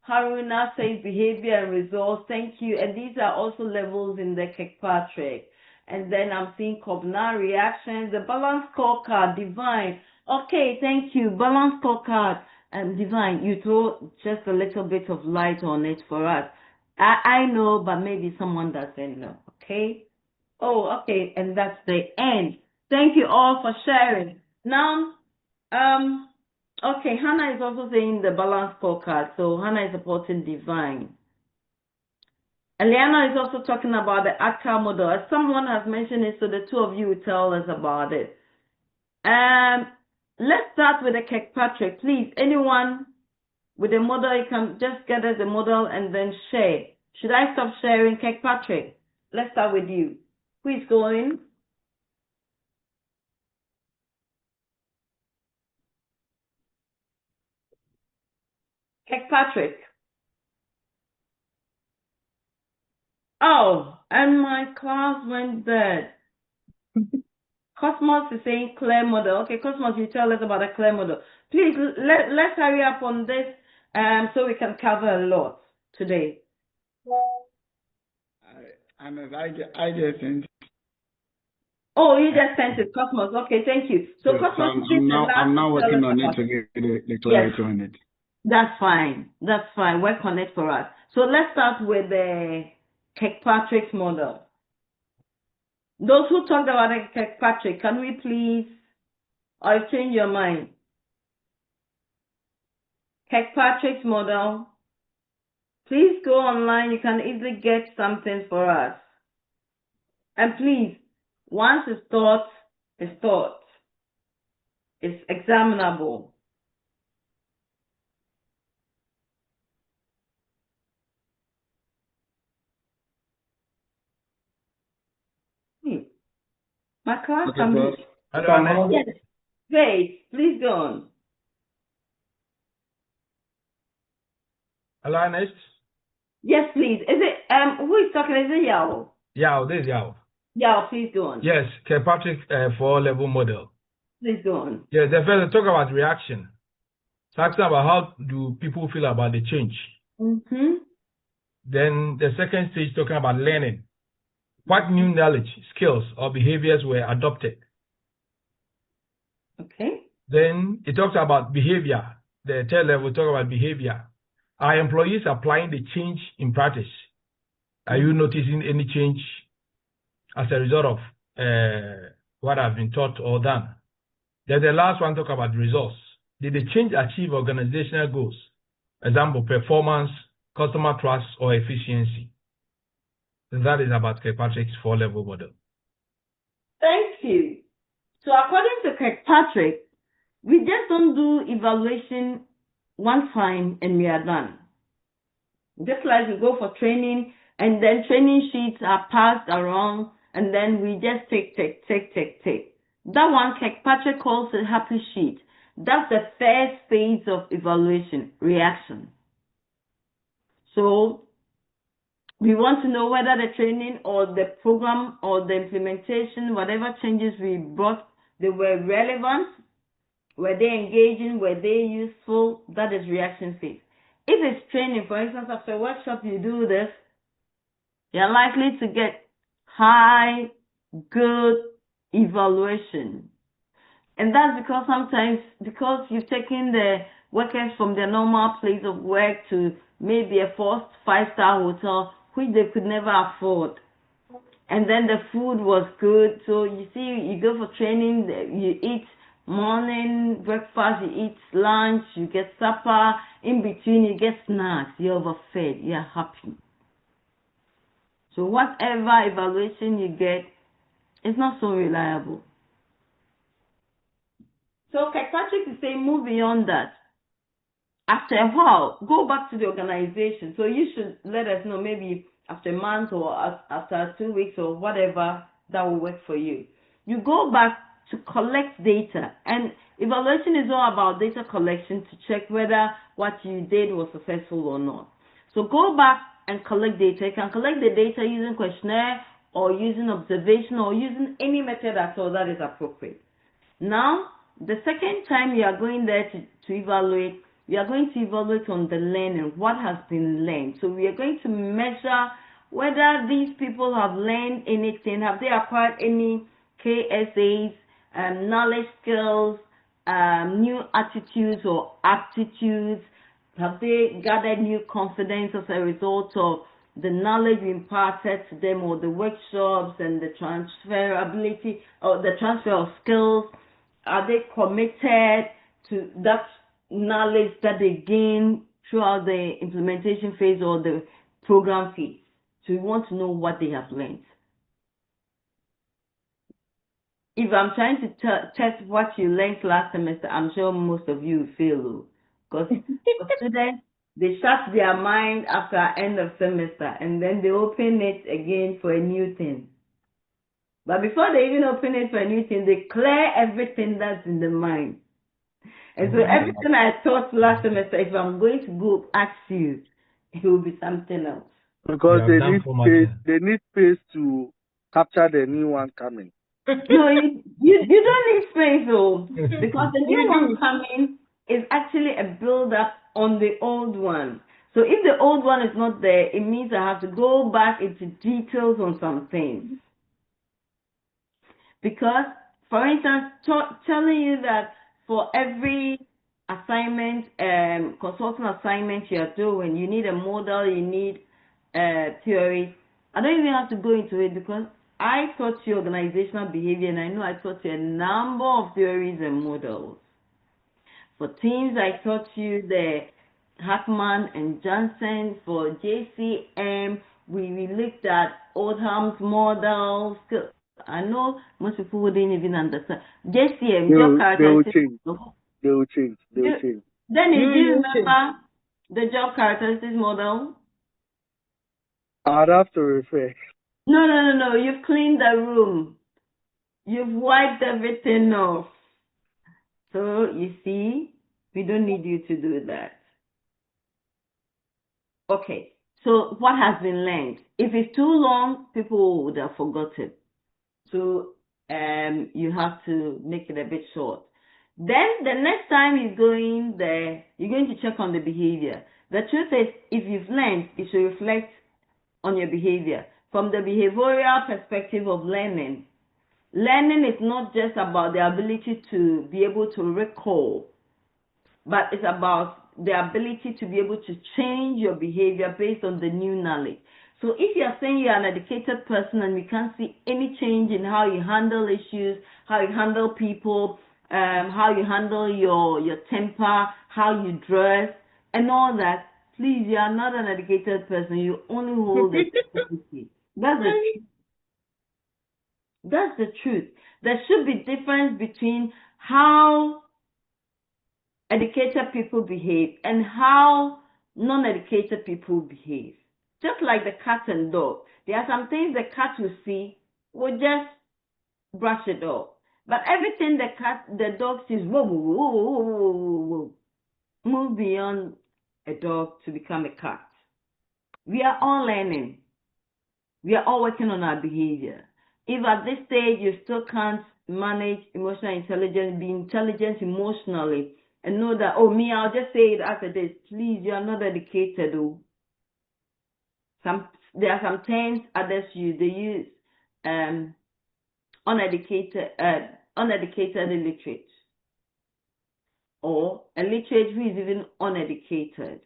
[SPEAKER 4] Haruna says behavior and results. Thank you. And these are also levels in the Kirkpatrick. And then I'm seeing Kobna reactions, the balance scorecard, Divine. Okay, thank you. Balance scorecard and Divine, you throw just a little bit of light on it for us. I know, but maybe someone doesn't know. Okay? Oh, okay. And that's the end. Thank you all for sharing. Now, okay, Hannah is also saying the balance scorecard. So Hannah is supporting Divine. Eliana is also talking about the ACA model. As someone has mentioned it, so the two of you will tell us about it. Let's start with the Kirkpatrick. Please, anyone with a model, you can just get us the model and then share. Should I stop sharing Kirkpatrick? Let's start with you. Who is going? Kirkpatrick. Oh, and my class went dead. Cosmos is saying clear model. Okay, Cosmos, you tell us about the clear model. Please, let's hurry up on this so we can cover a lot today.
[SPEAKER 6] I just sent.
[SPEAKER 4] Oh, you just sent it, Cosmos. Okay, thank you. So,
[SPEAKER 6] Yes,
[SPEAKER 4] Cosmos,
[SPEAKER 6] I'm now working on it
[SPEAKER 4] about
[SPEAKER 6] to get the clarity on it.
[SPEAKER 4] That's fine. That's fine. Work on it for us. So let's start with the Kirkpatrick's model. Those who talked about the Kirkpatrick, can we please, or change your mind? Kirkpatrick's model. Please go online. You can easily get something for us. And please, once it's taught, it's taught. It's examinable. My class
[SPEAKER 6] Okay,
[SPEAKER 4] can
[SPEAKER 6] Prof.
[SPEAKER 4] be.
[SPEAKER 2] Hello,
[SPEAKER 4] Yes. Great. Please go on.
[SPEAKER 2] hello, Ernest.
[SPEAKER 4] Yes, please. Is it who is talking? Is it Yao?
[SPEAKER 2] Yao, this is Yao.
[SPEAKER 4] Yao, please go on.
[SPEAKER 2] Yes, Kirkpatrick 4-level model.
[SPEAKER 4] Please go on.
[SPEAKER 2] Yes, the first talk about reaction. Talking about how do people feel about the change. Then the second stage talking about learning. What new knowledge, skills, or behaviors were adopted?
[SPEAKER 4] Okay.
[SPEAKER 2] Then it talks about behavior. The third level talk about behavior. Are employees applying the change in practice? Are you noticing any change as a result of what has been taught or done? Then the last one talk about results. Did the change achieve organizational goals? Example, performance, customer trust, or efficiency. That is about Kirkpatrick's 4-level model.
[SPEAKER 4] Thank you. So according to Kirkpatrick, we just don't do evaluation one time and we are done. Just like we go for training and then training sheets are passed around and then we just take. That one Kirkpatrick calls a happy sheet. That's the first phase of evaluation, reaction. So we want to know whether the training or the program or the implementation, whatever changes we brought, they were relevant, were they engaging, were they useful? That is reaction phase. If it's training, for instance, after a workshop you do this, you're likely to get high, good evaluation. And that's because sometimes, because you've taken the workers from their normal place of work to maybe a 4- 5-star hotel, which they could never afford. And then the food was good. So you see, you go for training, you eat morning breakfast, you eat lunch, you get supper, in between you get snacks, you're overfed, you're happy. So whatever evaluation you get, it's not so reliable. So Kirkpatrick is saying move beyond that. After a while, go back to the organization. So you should let us know maybe after a month or after 2 weeks or whatever that will work for you. You go back to collect data, and evaluation is all about data collection to check whether what you did was successful or not. So go back and collect data. You can collect the data using questionnaire or using observation or using any method at all that is appropriate. Now, the second time you are going there to evaluate, we are going to evaluate on the learning, what has been learned. So we are going to measure whether these people have learned anything, have they acquired any KSAs, knowledge, skills, new attitudes or aptitudes, have they gathered new confidence as a result of the knowledge we imparted to them or the workshops and the transferability or the transfer of skills. Are they committed to that knowledge that they gain throughout the implementation phase or the program phase? So we want to know what they have learned. If I'm trying to test what you learned last semester, I'm sure most of you fail. Because students, they shut their mind after end of semester and then they open it again for a new thing. But before they even open it for a new thing, they clear everything that's in the mind. And so everything I taught last semester, if I'm going to go ask you, it will be something else.
[SPEAKER 7] Because
[SPEAKER 2] have
[SPEAKER 7] they
[SPEAKER 2] done
[SPEAKER 7] need space.
[SPEAKER 2] formatting.
[SPEAKER 7] They need space to capture the new one coming.
[SPEAKER 4] No, you don't need space though, because the new one coming is actually a build up on the old one. So if the old one is not there, it means I have to go back into details on some things. Because, for instance, telling you that for every assignment, consulting assignment you're doing, you need a model, you need theory. I don't even have to go into it because I taught you organizational behavior, and I know I taught you a number of theories and models. For teams, I taught you the Hackman and Johnson. For JCM, we looked at Oldham's models. I know most people wouldn't even understand. JCM, job
[SPEAKER 7] They will
[SPEAKER 4] characteristics.
[SPEAKER 7] change. They will change. They will change.
[SPEAKER 4] Then do you remember the job characteristics model?
[SPEAKER 7] I'd have to refer.
[SPEAKER 4] No. You've cleaned the room. You've wiped everything off. So, you see, we don't need you to do that. Okay, so what has been learned? If it's too long, people would have forgotten. So, you have to make it a bit short. Then, the next time you're going there, you're going to check on the behavior. The truth is, if you've learned, it should reflect on your behavior. From the behavioral perspective of learning, learning is not just about the ability to be able to recall, but it's about the ability to be able to change your behavior based on the new knowledge. So if you're saying you're an educated person and we can't see any change in how you handle issues, how you handle people, how you handle your temper, how you dress, and all that, please, you are not an educated person. You only hold a certificate. That's the truth. There should be difference between how educated people behave and how non-educated people behave. Just like the cat and dog. There are some things the cat will see, will just brush it off. But everything the dog sees, whoa, whoa, whoa, whoa, whoa, whoa, move beyond a dog to become a cat. We are all learning. We are all working on our behavior. If at this stage you still can't manage emotional intelligence, be intelligent emotionally, and know that, oh, me, I'll just say it after this. Please, you are not educated. Oh. There are some terms others use. They use uneducated illiterate, or a literate who is even uneducated.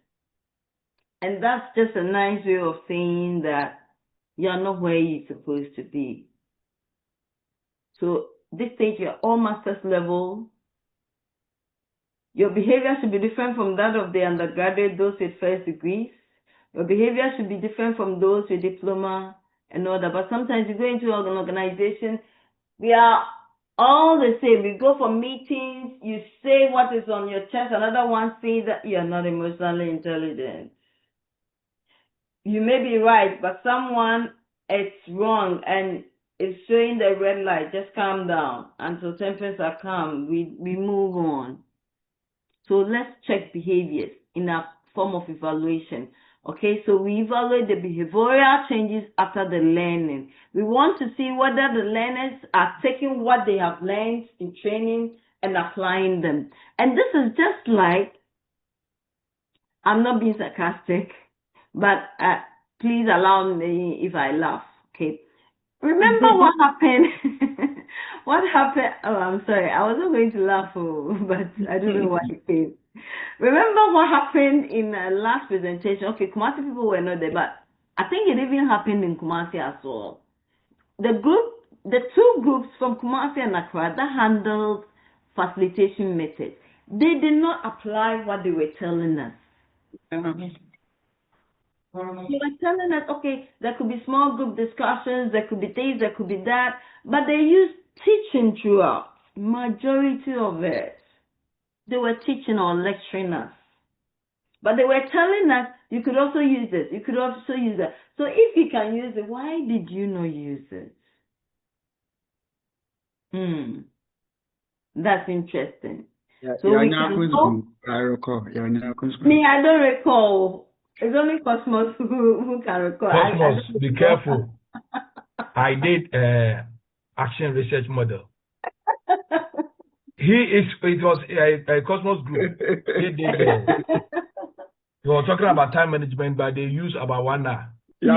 [SPEAKER 4] And that's just a nice way of saying that you are not where you're supposed to be. So this stage, you're all master's level. Your behavior should be different from that of the undergraduate, those with first degrees. Your behavior should be different from those with diploma and all that. But sometimes you go into an organization, we are all the same. We go for meetings, you say what is on your chest, another one says that you are not emotionally intelligent. You may be right, but someone is wrong and is showing the red light. Just calm down. Until temperatures are calm, we move on. So let's check behaviors in a form of evaluation. Okay, so we evaluate the behavioral changes after the learning. We want to see whether the learners are taking what they have learned in training and applying them. And this is just like, I'm not being sarcastic, but please allow me if I laugh. Okay, remember what happened? What happened? Oh, I'm sorry. I wasn't going to laugh, but I don't know why it came. Remember what happened in the last presentation? Okay, Kumasi people were not there, but I think it even happened in Kumasi as well. The two groups from Kumasi and Accra that handled facilitation methods, they did not apply what they were telling us. They were telling us, okay, there could be small group discussions, there could be this, there could be that, but they used teaching throughout. Majority of it, they were teaching or lecturing us. But they were telling us, you could also use this, you could also use that. So if you can use it, why did you not use it? That's interesting.
[SPEAKER 6] Yeah,
[SPEAKER 4] so we can
[SPEAKER 6] I recall.
[SPEAKER 4] me, I don't recall. It's only Cosmos who can record.
[SPEAKER 2] Cosmos, be careful. I did action research model. It was a Cosmos group. He did we were talking about time management, but they use about 1 hour.
[SPEAKER 4] Yes,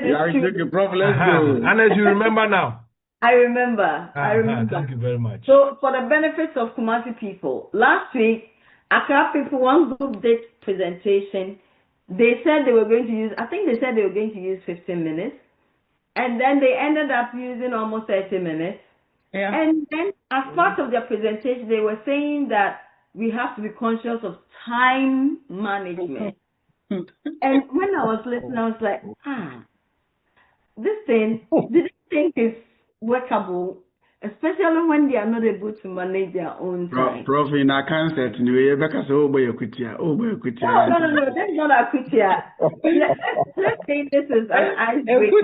[SPEAKER 4] it's true.
[SPEAKER 6] Prof, let's go.
[SPEAKER 2] And as you remember now.
[SPEAKER 4] I remember.
[SPEAKER 2] Thank you very much.
[SPEAKER 4] So, for the benefits of Kumasi people, last week, Accra people, one group did presentation. They said they were going to use, I think they said they were going to use 15 minutes. And then they ended up using almost 30 minutes.
[SPEAKER 1] Yeah.
[SPEAKER 4] And then, as part of their presentation, they were saying that we have to be conscious of time management. And when I was listening, I was like, this thing, did you think is workable, especially when they are not able to manage their own time?
[SPEAKER 6] Prof, in a concert, you because
[SPEAKER 4] No, that's not akutia. Let's say this is an icebreaker.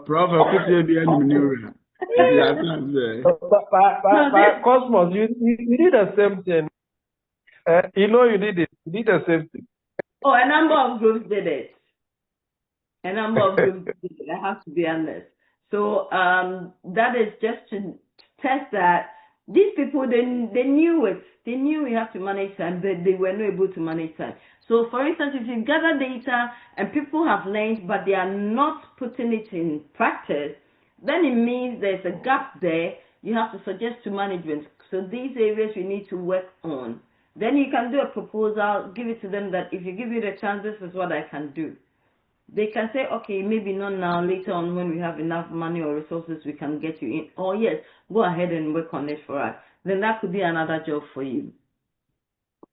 [SPEAKER 6] Prof, akutia be any
[SPEAKER 7] But Cosmos, you did the same thing. You did it. You did the same thing.
[SPEAKER 4] Oh, a number of groups did it. I have to be honest. So that is just to test that these people, they knew it. They knew we have to manage time, but they were not able to manage time. So, for instance, if you gather data and people have learned, but they are not putting it in practice, then it means there's a gap there. You have to suggest to management. So these areas you need to work on. Then you can do a proposal, give it to them that if you give me the chance, this is what I can do. They can say, okay, maybe not now, later on when we have enough money or resources, we can get you in. Or yes, go ahead and work on it for us. Then that could be another job for you.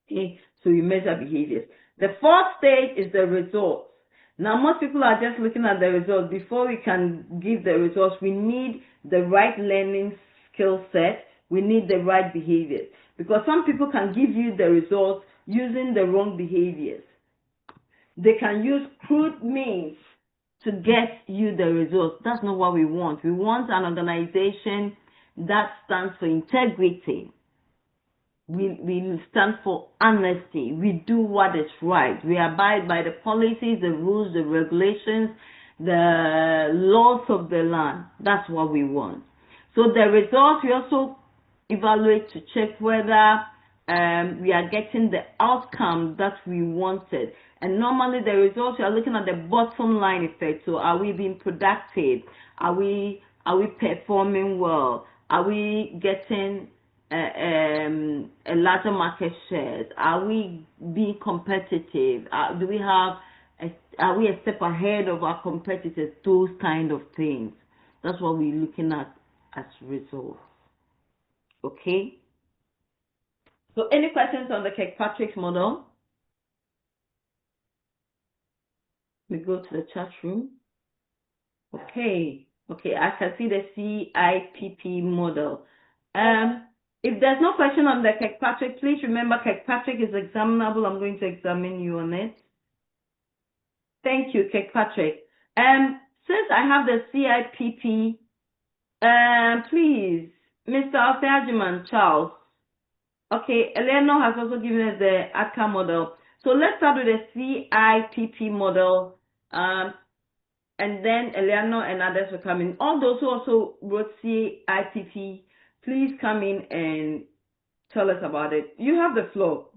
[SPEAKER 4] Okay, so you measure behaviors. The fourth stage is the results. Now, most people are just looking at the results. Before we can give the results, we need the right learning skill set. We need the right behaviors. Because some people can give you the results using the wrong behaviors. They can use crude means to get you the results. That's not what we want. We want an organization that stands for integrity. We stand for honesty. We do what is right. We abide by the policies, the rules, the regulations, the laws of the land. That's what we want. So the results, we also evaluate to check whether we are getting the outcome that we wanted. And normally the results, you are looking at the bottom line effect. So are we being productive? Are we performing well? Are we getting a larger market share? Are we being competitive? Are we a step ahead of our competitors? Those kind of things. That's what we're looking at as results. Okay. So any questions on the Kirkpatrick's model? We go to the chat room. Okay. I can see the CIPP model. If there's no question on the Kirkpatrick, please remember Kirkpatrick is examinable. I'm going to examine you on it. Thank you, Kirkpatrick. Since I have the CIPP, please, Mr. Alfeajiman Charles. Okay, Eleanor has also given us the ACA model. So let's start with the CIPP model, and then Eleanor and others will come in. All those who also wrote CIPP, please come in and tell us about it. You have the floor.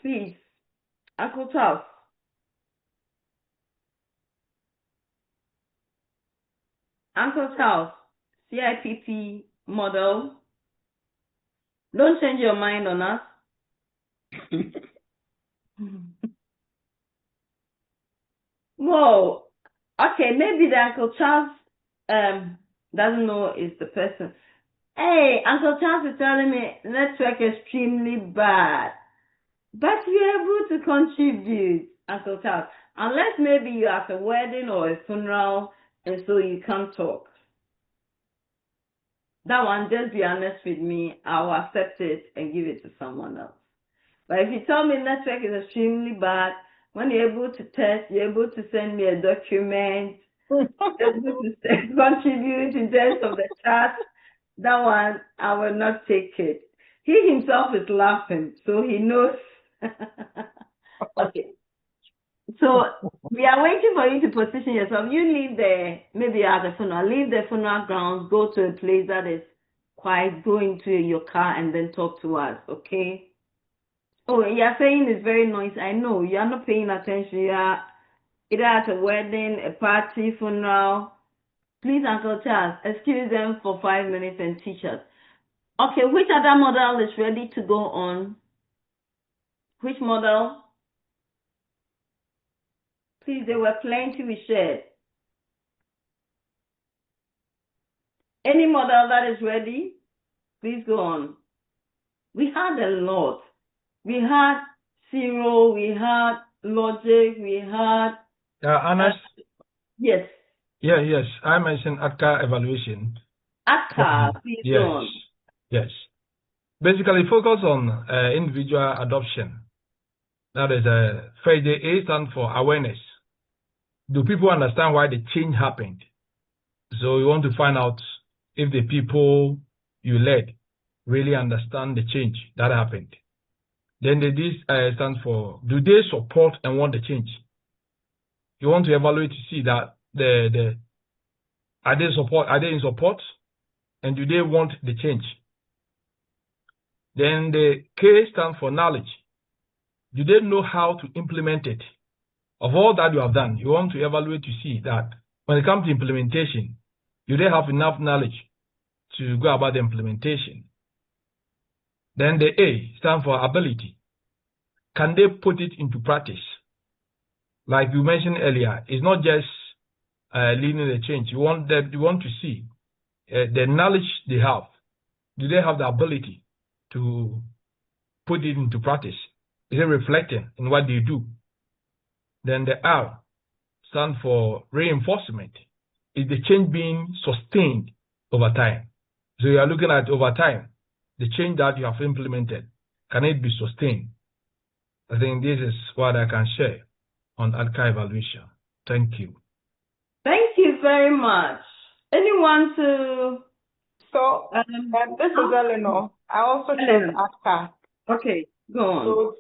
[SPEAKER 4] Please, Uncle Charles. Uncle Charles, CIPP model. Don't change your mind on us. Whoa. Okay, maybe the Uncle Charles doesn't know is the person. Hey, Uncle Charles is telling me network is extremely bad. But you're able to contribute, Uncle Charles. Unless maybe you're at a wedding or a funeral and so you can't talk. That one, just be honest with me. I'll accept it and give it to someone else. But if you tell me network is extremely bad, when you're able to test, you're able to send me a document, you're able to contribute in terms of the chat, that one, I will not take it. He himself is laughing, so he knows. Okay. So we are waiting for you to position yourself. You leave maybe at the funeral, leave the funeral grounds, go to a place that is quiet, go into your car and then talk to us, okay? Oh, you are saying it's very noisy. I know, you are not paying attention. You are either at a wedding, a party, funeral. Please, Uncle Charles, excuse them for 5 minutes and teach us. Okay, which other model is ready to go on? Which model? Please, there were plenty we shared. Any model that is ready, please go on. We had a lot. We had zero, we had logic, we had...
[SPEAKER 2] Anas?
[SPEAKER 4] Yes.
[SPEAKER 2] Yes. I mentioned ATCA evaluation.
[SPEAKER 4] ATCA, please
[SPEAKER 2] yes.
[SPEAKER 4] go on.
[SPEAKER 2] Yes. Basically, focus on individual adoption. That is, phase A stands for awareness. Do people understand why the change happened? So you want to find out if the people you led really understand the change that happened. Then the D stands for, do they support and want the change? You want to evaluate to see that are they in support, and do they want the change? Then the K stands for knowledge. Do they know how to implement it? Of all that you have done, you want to evaluate to see that when it comes to implementation, do they have enough knowledge to go about the implementation? Then the A stands for ability. Can they put it into practice? Like you mentioned earlier, it's not just leading the change. You want to see the knowledge they have. Do they have the ability to put it into practice? Is it reflecting in what they do? Then the R stands for reinforcement. Is the change being sustained over time? So you are looking at over time, the change that you have implemented, can it be sustained? I think this is what I can share on ATCA evaluation. Thank you.
[SPEAKER 4] Thank you very much. Anyone to...
[SPEAKER 8] So, this is Eleanor. I also chose ATCA.
[SPEAKER 4] Okay, go on.
[SPEAKER 8] So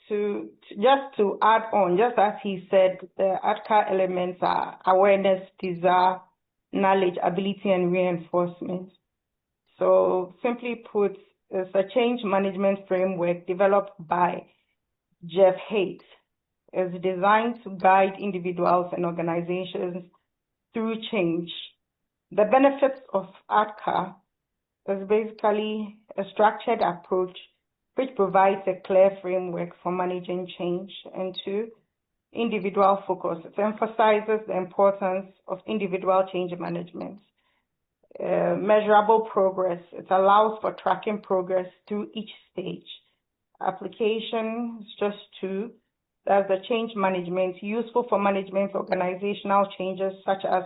[SPEAKER 8] to just to add on, just as he said, the ATCA elements are awareness, desire, knowledge, ability, and reinforcement. So simply put, it's a change management framework developed by Jeff Haight. It's designed to guide individuals and organizations through change. The benefits of ATCA is basically a structured approach which provides a clear framework for managing change, and 2, individual focus. It emphasizes the importance of individual change management. Measurable progress. It allows for tracking progress through each stage. Application is just 2. That's the change management, useful for management organizational changes such as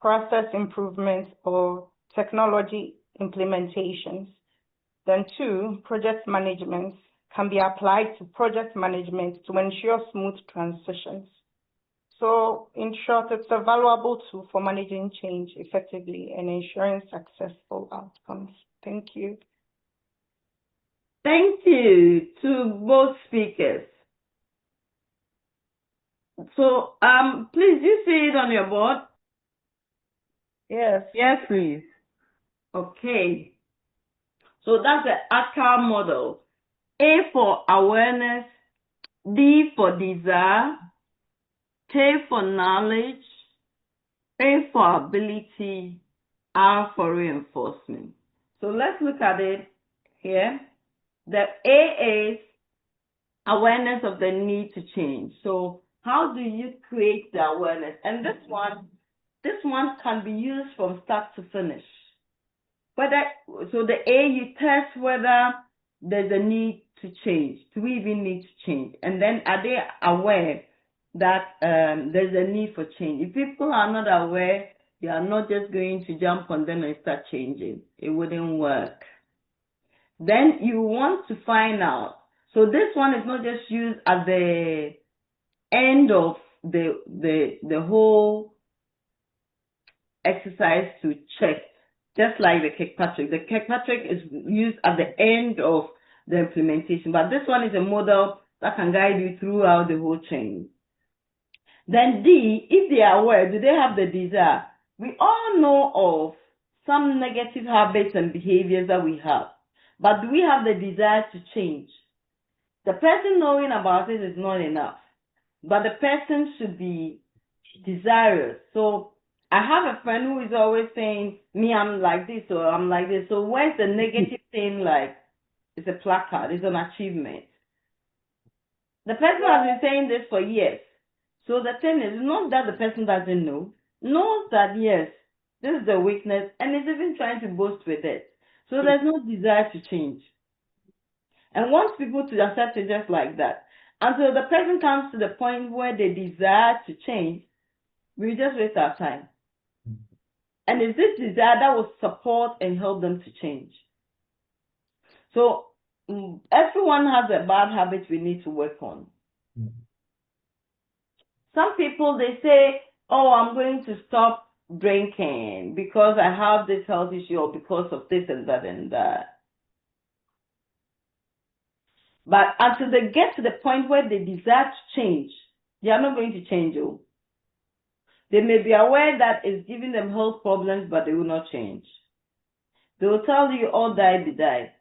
[SPEAKER 8] process improvements or technology implementations. Then 2, project management can be applied to project management to ensure smooth transitions. So in short, it's a valuable tool for managing change effectively and ensuring successful outcomes. Thank you.
[SPEAKER 4] Thank you to both speakers. So, please, you see it on your board?
[SPEAKER 8] Yes.
[SPEAKER 4] Yes, please. Okay. So that's the ATCA model. A for awareness, D for desire, K for knowledge, A for ability, R for reinforcement. So let's look at it here. The A is awareness of the need to change. So how do you create the awareness? And this one can be used from start to finish. So the A, you test whether there's a need to change. Do we even need to change? And then are they aware that there's a need for change? If people are not aware, you are not just going to jump on them and start changing. It wouldn't work. Then you want to find out. So this one is not just used at the end of the whole exercise to check just like the Kirkpatrick. The Kirkpatrick is used at the end of the implementation, but this one is a model that can guide you throughout the whole chain. Then D, if they are aware, do they have the desire? We all know of some negative habits and behaviors that we have, but do we have the desire to change? The person knowing about it is not enough, but the person should be desirous. So I have a friend who is always saying, me, I'm like this, or I'm like this. So where's the negative thing like? It's a placard, it's an achievement. The person has been saying this for years. So the thing is not that the person doesn't know, knows that yes, this is the weakness, and is even trying to boast with it. So there's no desire to change. And wants people to accept it just like that. Until the person comes to the point where they desire to change, we just waste our time. And it's this desire that will support and help them to change. So everyone has a bad habit we need to work on. Some people, they say, oh, I'm going to stop drinking because I have this health issue or because of this and that and that. But until they get to the point where they desire to change, they are not going to change. Oh. They may be aware that it's giving them health problems, but they will not change. They will tell you, all die, be die.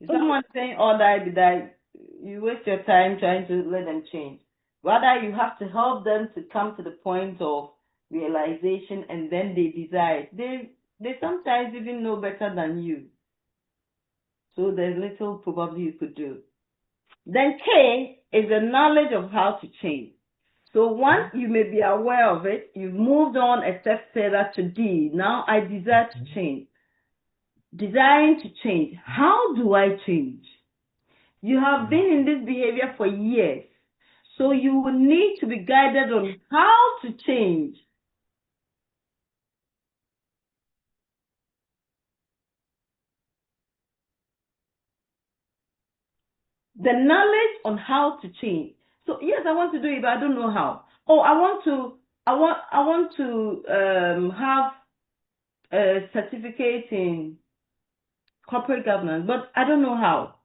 [SPEAKER 4] If someone's saying, all die, be die, you waste your time trying to let them change. Rather, you have to help them to come to the point of realization, and then they desire. They sometimes even know better than you. So there's little probably you could do. Then K is the knowledge of how to change. So once you may be aware of it, you've moved on a step further to D. Now I desire to change. Desiring to change. How do I change? You have been in this behavior for years. So you will need to be guided on how to change. The knowledge on how to change. So yes, I want to do it, but I don't know how. Oh, I want to have a certificate in corporate governance, but I don't know how.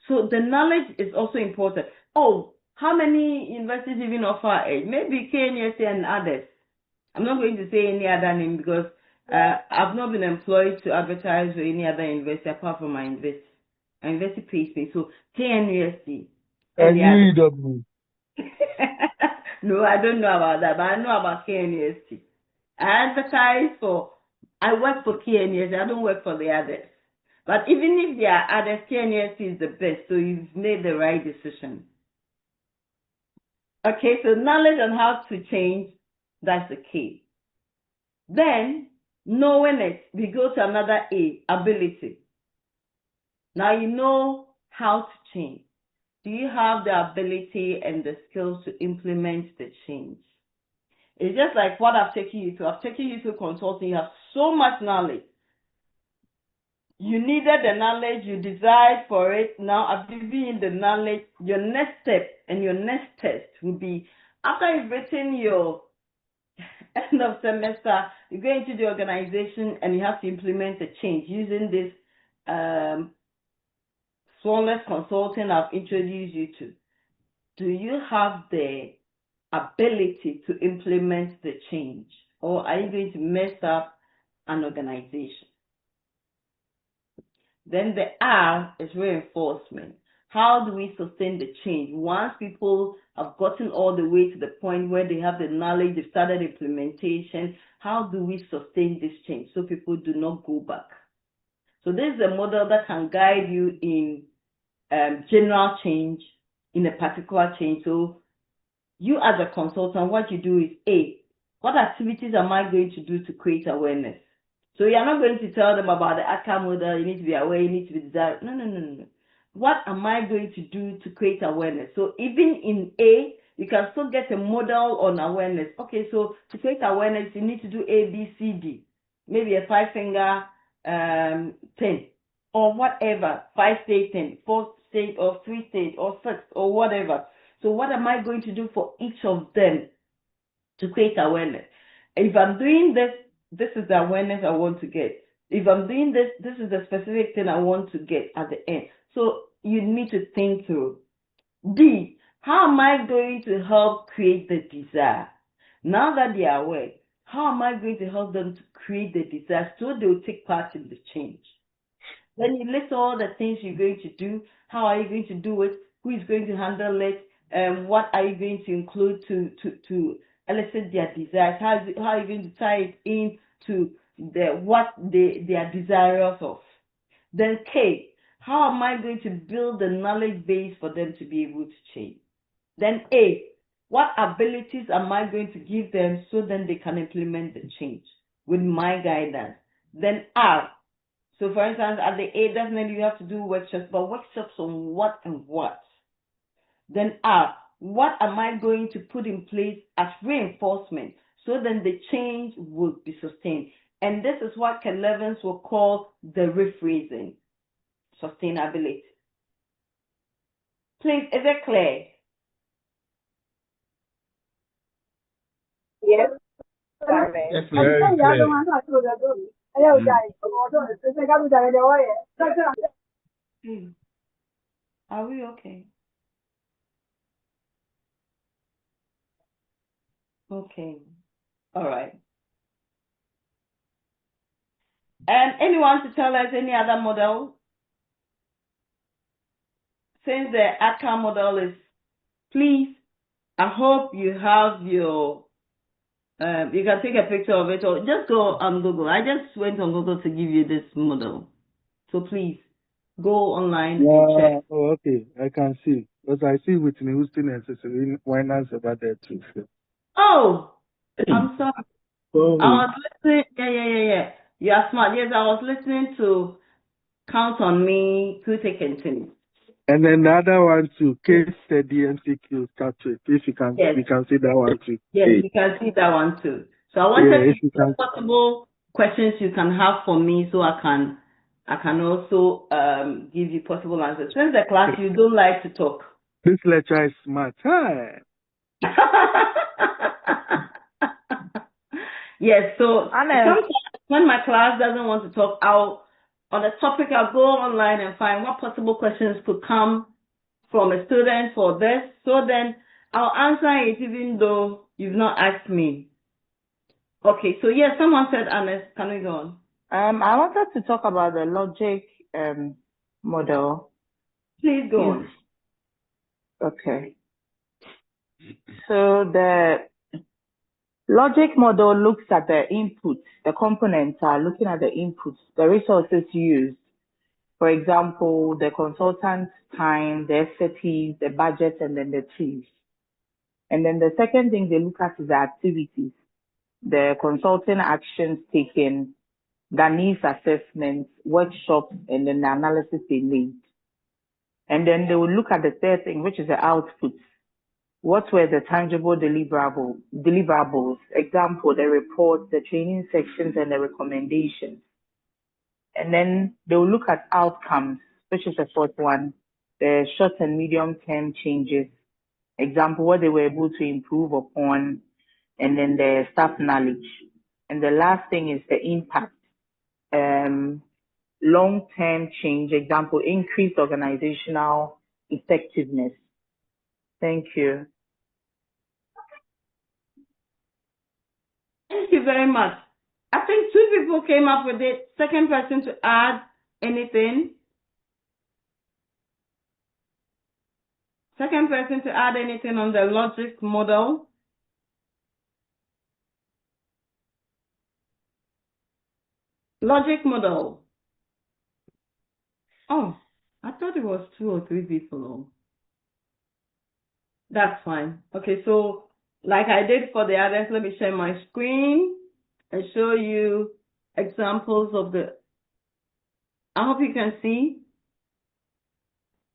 [SPEAKER 4] So the knowledge is also important. Oh, how many universities even offer it? Maybe KNUST and others. I'm not going to say any other name because I've not been employed to advertise for any other university apart from my university. My university pays me. So KNUST.
[SPEAKER 7] And UW.
[SPEAKER 4] No, I don't know about that, but I know about KNUST. I work for KNUST. I don't work for the others. But even if there are others, KNUST is the best. So you've made the right decision. Okay, so knowledge on how to change, that's the key. Then, knowing it, we go to another A, ability. Now you know how to change. Do you have the ability and the skills to implement the change? It's just like what I've taken you to. I've taken you to consulting. You have so much knowledge. You needed the knowledge. You desired for it. Now, I've given you the knowledge. Your next step and your next test will be, after you've written your end of semester, you go into the organization and you have to implement a change using this flawless consulting I've introduced you to. Do you have the ability to implement the change, or are you going to mess up an organization? Then the R is reinforcement. How do we sustain the change? Once people have gotten all the way to the point where they have the knowledge, they've started implementation, how do we sustain this change so people do not go back? So this is a model that can guide you in general change, in a particular change. So you as a consultant, what you do is A, what activities am I going to do to create awareness? So you're not going to tell them about the ACA model, you need to be aware, you need to be desired. No. What am I going to do to create awareness? So even in A, you can still get a model on awareness. Okay, so to create awareness, you need to do A, B, C, D. Maybe a 5-finger 10 or whatever, 5-stage 10, 4-stage or 3-stage or 6 or whatever. So what am I going to do for each of them to create awareness? If I'm doing this, this is the awareness I want to get. If I'm doing this, this is the specific thing I want to get at the end. So you need to think through. D, how am I going to help create the desire? Now that they are aware, how am I going to help them to create the desire so they will take part in the change? Then you list all the things you're going to do. How are you going to do it? Who is going to handle it? What are you going to include to elicit their desires? How are you going to tie it into what they are desirous of? Then K, how am I going to build the knowledge base for them to be able to change? Then A, what abilities am I going to give them so then they can implement the change with my guidance? Then R, so for instance, at the A, definitely you have to do workshops, but workshops on what and what? Then R, what am I going to put in place as reinforcement so then the change will be sustained? And this is what Ken Levins will call the rephrasing, sustainability. Please, is it clear?
[SPEAKER 8] Yes.
[SPEAKER 6] Yes,
[SPEAKER 2] Very
[SPEAKER 6] ma'am.
[SPEAKER 4] Are we okay? Okay. All right. And anyone to tell us any other model? Since the ACA model is, please, I hope you have your, you can take a picture of it or just go on Google. I just went on Google to give you this model. So please, go online and check.
[SPEAKER 7] Oh, okay. I can see. Because I see Whitney Houston and Cecily Winans about that too.
[SPEAKER 4] Oh, I'm sorry.
[SPEAKER 6] Oh,
[SPEAKER 4] I was listening. Yeah. You are smart. Yes, I was listening to Count on Me, Who Take Continue.
[SPEAKER 7] And then the other one too, case study MCQ statute. If you can,
[SPEAKER 4] Yes.
[SPEAKER 7] we can see that one too.
[SPEAKER 4] Yes, you can see that one too. So I wanted
[SPEAKER 7] Yeah,
[SPEAKER 4] to
[SPEAKER 7] if you
[SPEAKER 4] see
[SPEAKER 7] can.
[SPEAKER 4] possible questions you can have for me so I can also give you possible answers. Since the class you don't like to talk.
[SPEAKER 7] This lecture is smart. Hi.
[SPEAKER 4] Yes, so
[SPEAKER 8] Anna.
[SPEAKER 4] sometimes when my class doesn't want to talk, I'll go online and find what possible questions could come from a student for this. So then I'll answer it even though you've not asked me. Okay, so yes, someone said, Anna, can we go on?
[SPEAKER 8] I wanted to talk about the logic model.
[SPEAKER 4] Please go on.
[SPEAKER 8] Okay. So the logic model looks at the inputs. The components are looking at the inputs, the resources used. For example, the consultant's time, the expertise, the budget, and then the tools. And then the second thing they look at is the activities, the consulting actions taken, the needs assessments, workshops, and then the analysis they made. And then they will look at the third thing, which is the outputs. What were the tangible deliverables? Example, the reports, the training sections, and the recommendations. And then they will look at outcomes, which is the fourth one, the short and medium term changes. Example, what they were able to improve upon, and then the staff knowledge. And the last thing is the impact. Long-term change, example, increased organizational effectiveness. Thank you.
[SPEAKER 4] Thank you very much. I think 2 people came up with it. Second person to add anything? Second person to add anything on the logic model? Logic model. Oh, I thought it was 2 or 3 people. That's fine. Okay, so like I did for the others, let me share my screen and show you examples of the. I hope you can see.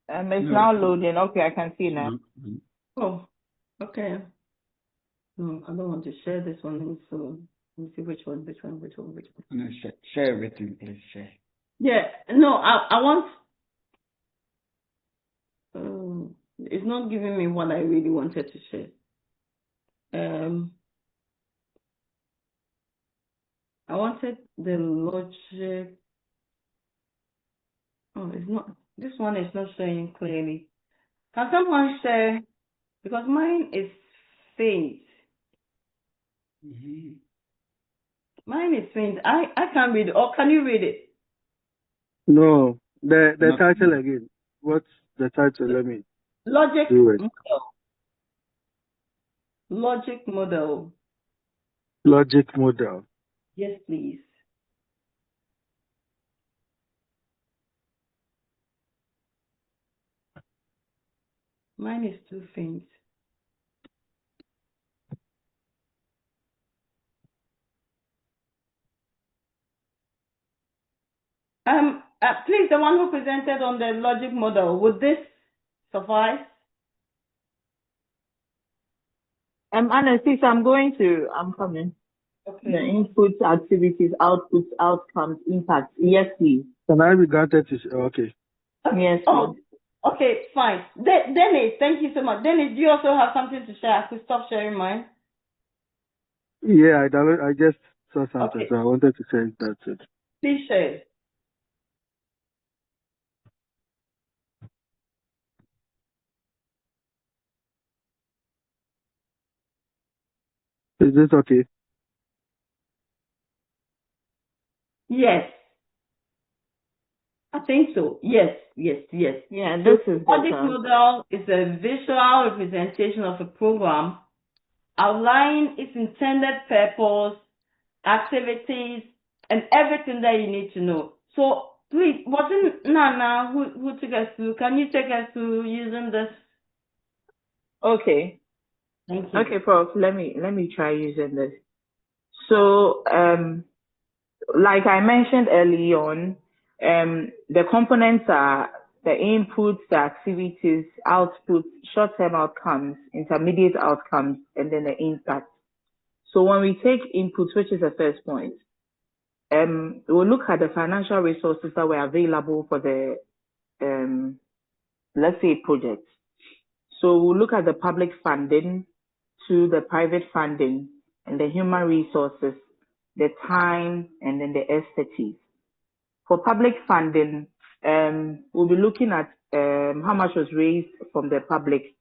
[SPEAKER 8] It's now loading. Okay, I can see now.
[SPEAKER 4] Oh, okay. No, I don't want to share this one. So let me see which one.
[SPEAKER 6] No, share everything, please. Share.
[SPEAKER 4] Yeah, no, I want. It's not giving me what I really wanted to share. I wanted the logic. Oh, it's not. This one is not showing clearly. Can someone share? Because mine is faint.
[SPEAKER 6] Mhm.
[SPEAKER 4] Mine is faint. I can't read it. Or can you read it?
[SPEAKER 9] No, the
[SPEAKER 6] Not
[SPEAKER 9] title again. What's the title? Let me
[SPEAKER 4] Logic
[SPEAKER 9] do it.
[SPEAKER 4] model. Logic model.
[SPEAKER 9] Logic model.
[SPEAKER 4] Yes, please. Mine is too faint. Please, the one who presented on the logic model, would this suffice?
[SPEAKER 1] Anna, sis, I'm coming. The
[SPEAKER 4] Okay.
[SPEAKER 1] inputs, activities, outputs, outcomes, impacts. Yes, please.
[SPEAKER 9] Can I be granted to okay?
[SPEAKER 1] Yes,
[SPEAKER 4] Oh,
[SPEAKER 1] please.
[SPEAKER 4] okay, fine. Dennis, thank you so much. Dennis, do you also have something to share? I could stop sharing mine.
[SPEAKER 9] Yeah, I just saw something,
[SPEAKER 4] Okay,
[SPEAKER 9] so I wanted to say that's it.
[SPEAKER 4] please share.
[SPEAKER 9] Is this okay?
[SPEAKER 4] Yes, I think so. Yes.
[SPEAKER 1] Yeah,
[SPEAKER 4] So
[SPEAKER 1] this is
[SPEAKER 4] logic
[SPEAKER 1] better.
[SPEAKER 4] model is a visual representation of a program outlining its intended purpose, activities, and everything that you need to know. So please, wasn't Nana who took us through? Can you take us through using this?
[SPEAKER 1] Okay.
[SPEAKER 4] Thank you.
[SPEAKER 1] Okay, Prof. Let me try using this. So, like I mentioned early on, the components are the inputs, the activities, outputs, short-term outcomes, intermediate outcomes, and then the impact. So when we take inputs, which is the first point, we'll look at the financial resources that were available for the, let's say, project. So we'll look at the public funding to the private funding and the human resources, the time, and then the expertise. For public funding, we'll be looking at how much was raised from the public,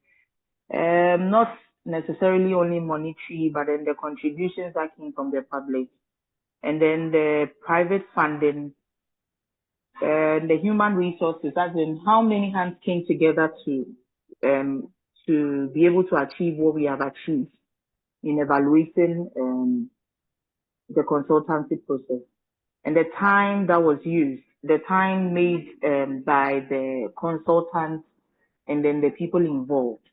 [SPEAKER 1] not necessarily only monetary, but then the contributions that came from the public, and then the private funding, the human resources, as in how many hands came together to be able to achieve what we have achieved in evaluating the consultancy process, and the time that was used, the time made by the consultants and then the people involved,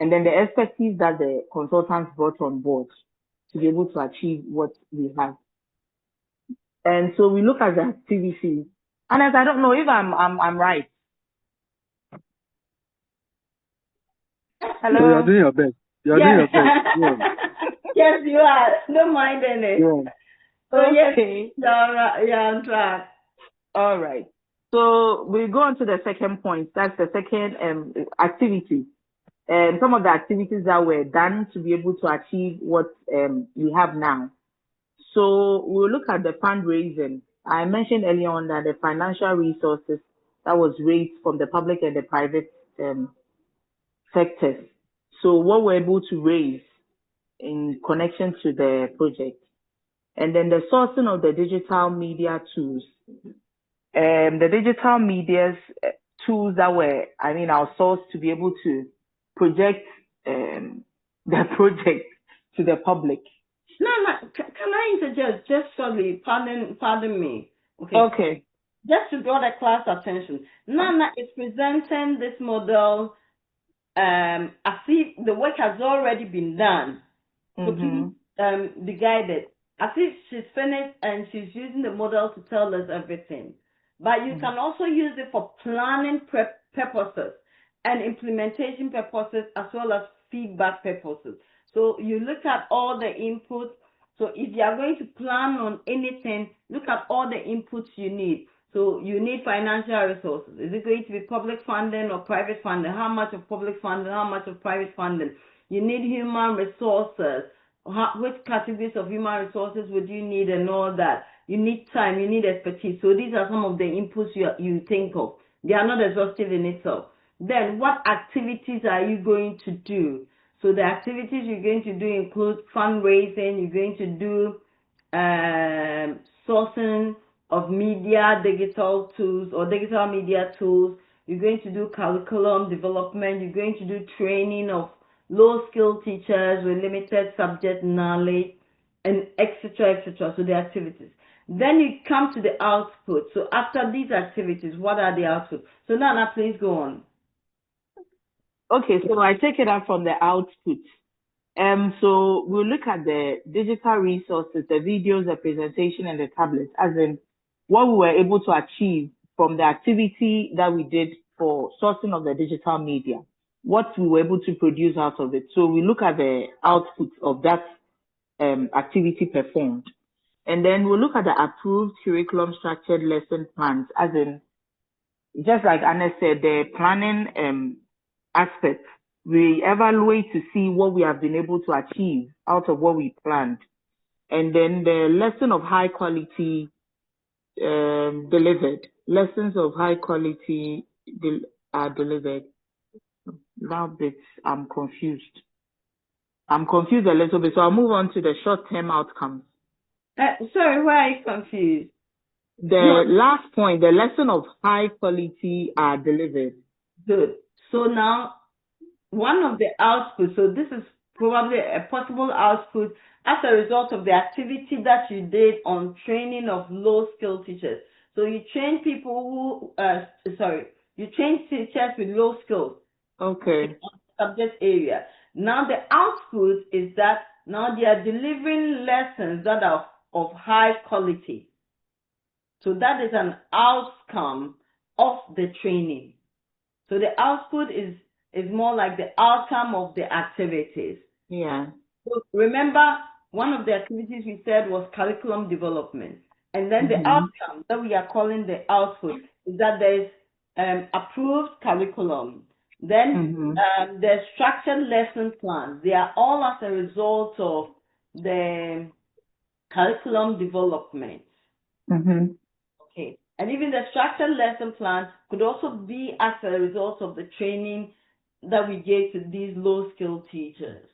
[SPEAKER 1] and then the expertise that the consultants brought on board to be able to achieve what we have. And so we look at the activities. And as I don't know if I'm right.
[SPEAKER 9] So you're
[SPEAKER 1] Hello.
[SPEAKER 9] doing your best. You're doing your best. Go on.
[SPEAKER 4] Yes, you are. Don't mind any.
[SPEAKER 9] Go on.
[SPEAKER 4] So yes,
[SPEAKER 1] Okay.
[SPEAKER 4] you're on track.
[SPEAKER 1] All right. So we go on to the second point. That's the second activity. Some of the activities that were done to be able to achieve what we have now. So we'll look at the fundraising. I mentioned earlier on that the financial resources that was raised from the public and the private sectors. So what we're able to raise in connection to the project. And then the sourcing of the digital media tools. The digital media's tools that were, outsourced to be able to project the project to the public.
[SPEAKER 4] No, can I interject just shortly? Pardon me. Okay.
[SPEAKER 1] Okay.
[SPEAKER 4] Just to draw the class attention, Nana is presenting this model as if the work has already been done. So please be guided. As if she's finished and she's using the model to tell us everything. But you can also use it for planning purposes and implementation purposes as well as feedback purposes. So you look at all the inputs. So if you are going to plan on anything, look at all the inputs you need. So you need financial resources. Is it going to be public funding or private funding? How much of public funding? How much of private funding? You need human resources. which categories of human resources would you need and all that. You need time, you need expertise. So these are some of the inputs you think of. They are not exhaustive in itself. Then what activities are you going to do? So the activities you're going to do include fundraising, you're going to do sourcing of media, digital tools or digital media tools. You're going to do curriculum development. You're going to do training of low-skilled teachers with limited subject knowledge, and etc., etc. So the activities. Then you come to the output. So after these activities, what are the outputs? So Nana, please go on.
[SPEAKER 1] Okay, so I take it up from the output. So we'll look at the digital resources, the videos, the presentation, and the tablets, as in what we were able to achieve from the activity that we did for sourcing of the digital media, what we were able to produce out of it. So we look at the output of that activity performed. And then we'll look at the approved curriculum structured lesson plans, as in, just like Anna said, the planning aspect. We evaluate to see what we have been able to achieve out of what we planned. And then the lesson of high quality delivered. Lessons of high quality are delivered. Now bit, I'm confused. I'm confused a little bit, so I'll move on to the short-term outcomes.
[SPEAKER 4] Sorry, why are you confused?
[SPEAKER 1] The last point, the lesson of high quality are delivered.
[SPEAKER 4] Good. So now, one of the outputs, so this is probably a possible output as a result of the activity that you did on training of low-skilled teachers. So you train people who, you train teachers with low skills.
[SPEAKER 1] Okay.
[SPEAKER 4] In subject area. Now the output is that now they are delivering lessons that are of high quality. So that is an outcome of the training. So the output is more like the outcome of the activities.
[SPEAKER 1] Yeah.
[SPEAKER 4] So remember, one of the activities we said was curriculum development. And then the outcome that we are calling the output is that there is approved curriculum. Then the structured lesson plans. They are all as a result of the curriculum development. Okay. And even the structured lesson plans could also be as a result of the training that we gave to these low-skilled teachers.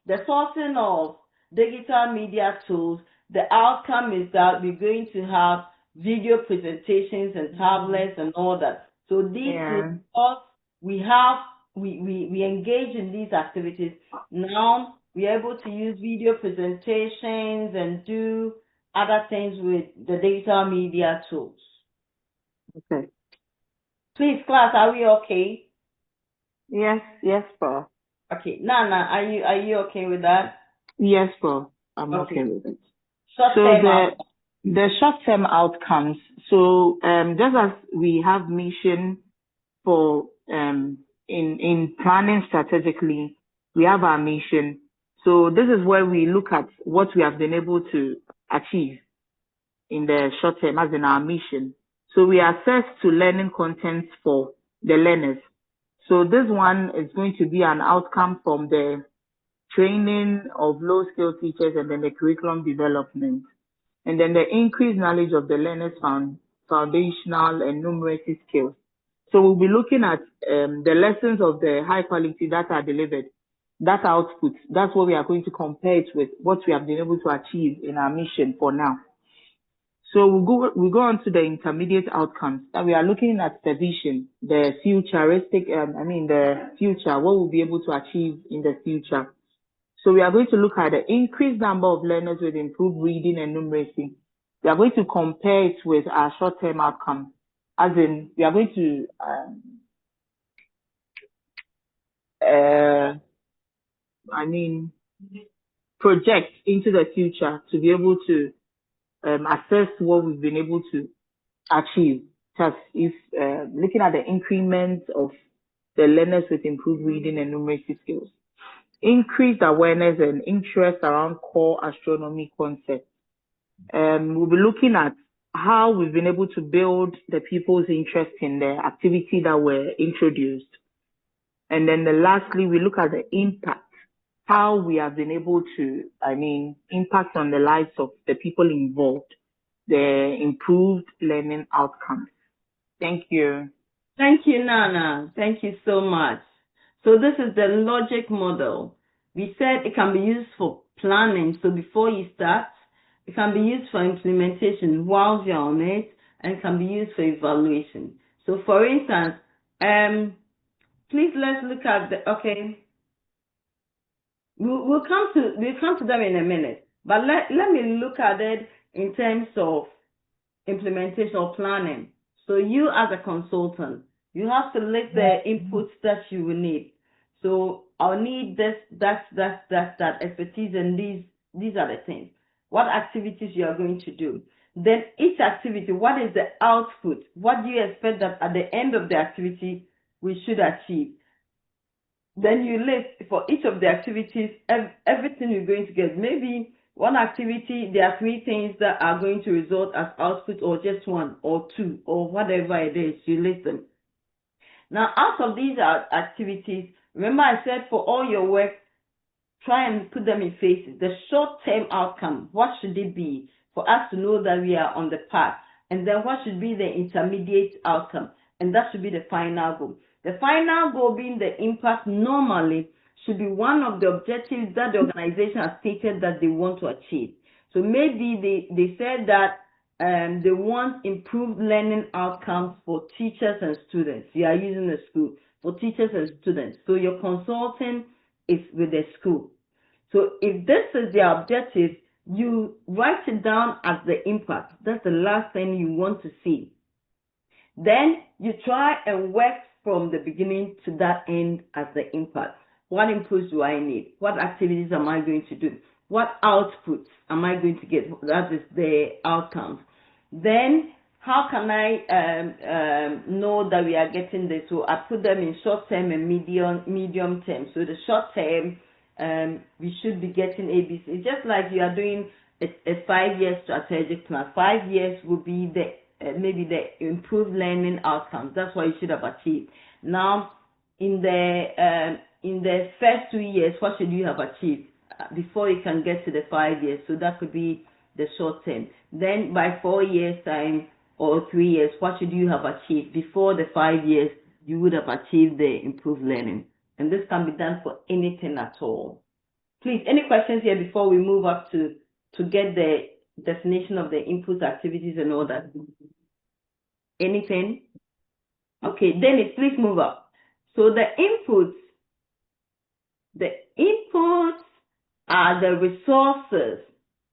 [SPEAKER 4] The sourcing of digital media tools, the outcome is that we're going to have video presentations and tablets and all that. So these because we engage in these activities, now we're able to use video presentations and do other things with the digital media tools.
[SPEAKER 1] Okay.
[SPEAKER 4] Please, class, are we okay?
[SPEAKER 1] Yes, Paul.
[SPEAKER 4] Okay, Nana, are you okay with that?
[SPEAKER 1] Yes, Paul. I'm okay with it.
[SPEAKER 4] The
[SPEAKER 1] short-term outcomes. So just as we have mission for in planning strategically, we have our mission. So this is where we look at what we have been able to achieve in the short term, as in our mission. So we assess to learning contents for the learners. So this one is going to be an outcome from the training of low-skilled teachers and then the curriculum development. And then the increased knowledge of the learners' foundational and numeracy skills. So we'll be looking at the lessons of the high quality that are delivered. That output, that's what we are going to compare it with what we have been able to achieve in our mission for now. So we'll go on to the intermediate outcomes. That we are looking at the vision, the futuristic, the future, what we'll be able to achieve in the future. So we are going to look at the increased number of learners with improved reading and numeracy. We are going to compare it with our short-term outcome. As in, we are going to project into the future to be able to assess what we've been able to achieve. Just if looking at the increment of the learners with improved reading and numeracy skills, increased awareness and interest around core astronomy concepts. We'll be looking at how we've been able to build the people's interest in the activity that were introduced. And then lastly, we look at the impact how we have been able to, impact on the lives of the people involved, the improved learning outcomes. Thank you.
[SPEAKER 4] Thank you, Nana. Thank you so much. So this is the logic model. We said it can be used for planning. So before you start, it can be used for implementation while you're on it, and it can be used for evaluation. So for instance, please let's look at okay. We'll come to them in a minute, but let me look at it in terms of implementation or planning. So you as a consultant, you have to list the inputs that you will need. So I'll need this, that expertise, and these are the things. What activities you are going to do. Then each activity, what is the output? What do you expect that at the end of the activity we should achieve? Then you list for each of the activities everything you're going to get. Maybe one activity, there are 3 things that are going to result as output, or just 1 or 2 or whatever it is, you list them. Now, out of these activities, remember I said for all your work, try and put them in phases. The short-term outcome, what should it be for us to know that we are on the path? And then what should be the intermediate outcome? And that should be the final goal. The final goal being the impact normally should be one of the objectives that the organization has stated that they want to achieve. So maybe they said that they want improved learning outcomes for teachers and students. You are using the school for teachers and students. So your consulting is with the school. So if this is the objective, you write it down as the impact. That's the last thing you want to see. Then you try and work from the beginning to that end as the impact. What inputs do I need? What activities am I going to do? What outputs am I going to get? That is the outcomes. Then how can I know that we are getting this? So I put them in short term and medium term. So the short term, we should be getting ABC. Just like you are doing a 5-year strategic plan. 5 years will be the maybe the improved learning outcomes. That's what you should have achieved. Now, in the first 2 years, what should you have achieved before you can get to the 5 years? So that could be the short term. Then by 4 years time or 3 years, what should you have achieved before the 5 years? You would have achieved the improved learning, and this can be done for anything at all. Please, any questions here before we move up to get the definition of the input activities and all that? Anything? Okay, Dennis, please move up. So the inputs are the resources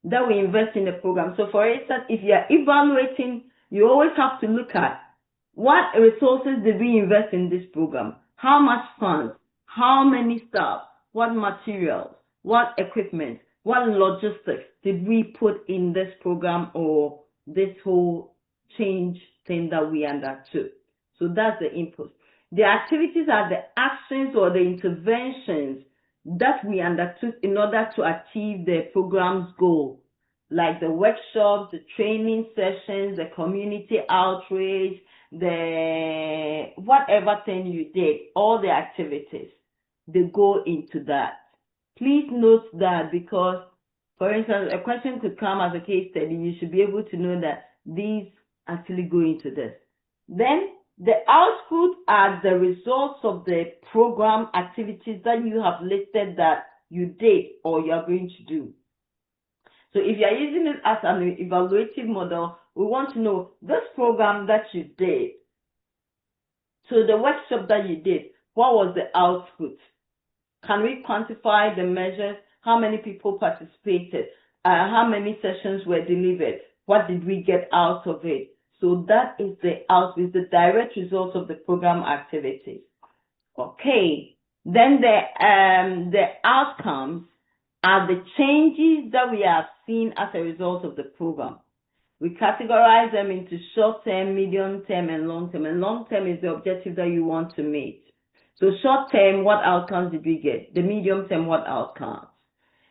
[SPEAKER 4] that we invest in the program. So for instance, if you are evaluating, you always have to look at what resources did we invest in this program? How much funds? How many staff? What materials? What equipment? What logistics did we put in this program or this whole change thing that we undertook? So that's the input. The activities are the actions or the interventions that we undertook in order to achieve the program's goal, like the workshops, the training sessions, the community outreach, the whatever thing you did, all the activities, they go into that. Please note that, because, for instance, a question could come as a case study. You should be able to know that these actually go into this. Then the output are the results of the program activities that you have listed that you did or you are going to do. So if you are using it as an evaluative model, we want to know this program that you did. So the workshop that you did, what was the output? Can we quantify the measures? How many people participated? How many sessions were delivered? What did we get out of it? So that is the output, the direct result of the program activities. Okay. Then the outcomes are the changes that we have seen as a result of the program. We categorize them into short-term, medium-term, and long-term. And long-term is the objective that you want to meet. So short-term, what outcomes did we get? The medium-term, what outcomes?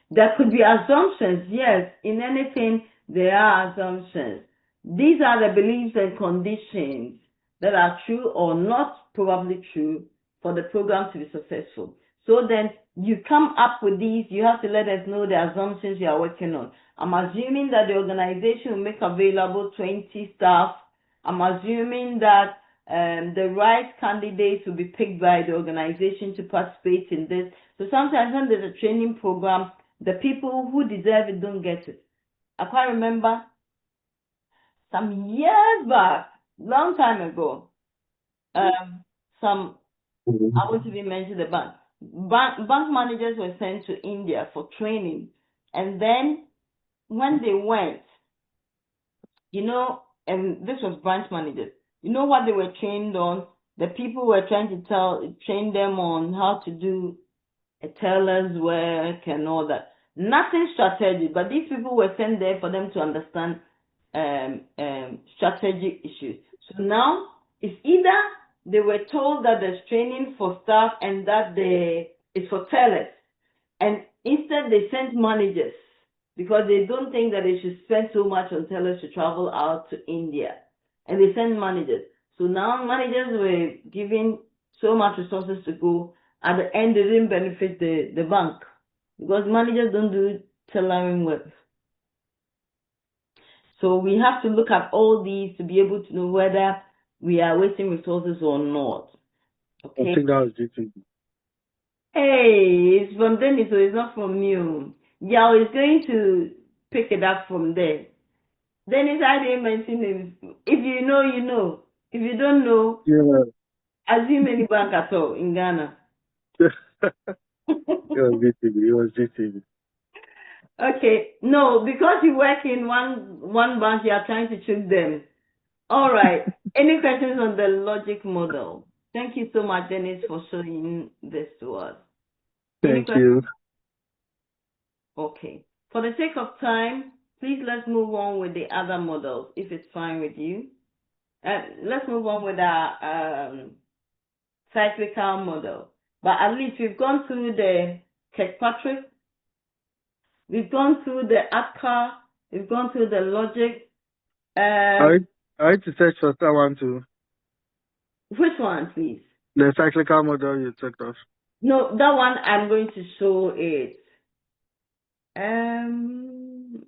[SPEAKER 4] There could be assumptions. Yes, in anything, there are assumptions. These are the beliefs and conditions that are true or not probably true for the program to be successful. So then you come up with these, you have to let us know the assumptions you are working on. I'm assuming that the organization will make available 20 staff. I'm assuming that the right candidates will be picked by the organization to participate in this. So sometimes when there's a training program, the people who deserve it don't get it. I quite remember some years back, long time ago, I won't even mention the bank. Bank managers were sent to India for training. And then when they went, and this was branch managers, you know what they were trained on? The people were trying to train them on how to do a teller's work and all that. Nothing strategic, but these people were sent there for them to understand strategic issues. So now it's either they were told that there's training for staff and that it's for tellers, and instead they sent managers because they don't think that they should spend so much on tellers to travel out to India, and they sent managers. So now managers were given so much resources to go. At the end, they didn't benefit the bank because managers don't do tailoring work. So we have to look at all these to be able to know whether we are wasting resources or not. Okay.
[SPEAKER 9] I think that was GTV.
[SPEAKER 4] Hey, it's from Dennis, so it's not from you. Yao is going to pick it up from there. Dennis, I didn't mention him. If you know, you know. If you don't know, assume any bank at all in Ghana.
[SPEAKER 9] It was GTV.
[SPEAKER 4] Okay, no, because you work in one bank, you are trying to choose them. All right. Any questions on the logic model? Thank you so much, Dennis, for showing this to us.
[SPEAKER 9] Thank you.
[SPEAKER 4] Okay. For the sake of time, please let's move on with the other models, if it's fine with you. Let's move on with our cyclical model. But at least we've gone through the Kirkpatrick, we've gone through the APCA, we've gone through the logic.
[SPEAKER 9] I had to search for that one too.
[SPEAKER 4] Which one, please?
[SPEAKER 9] The cyclical model you took off.
[SPEAKER 4] No, that one I'm going to show it. I'm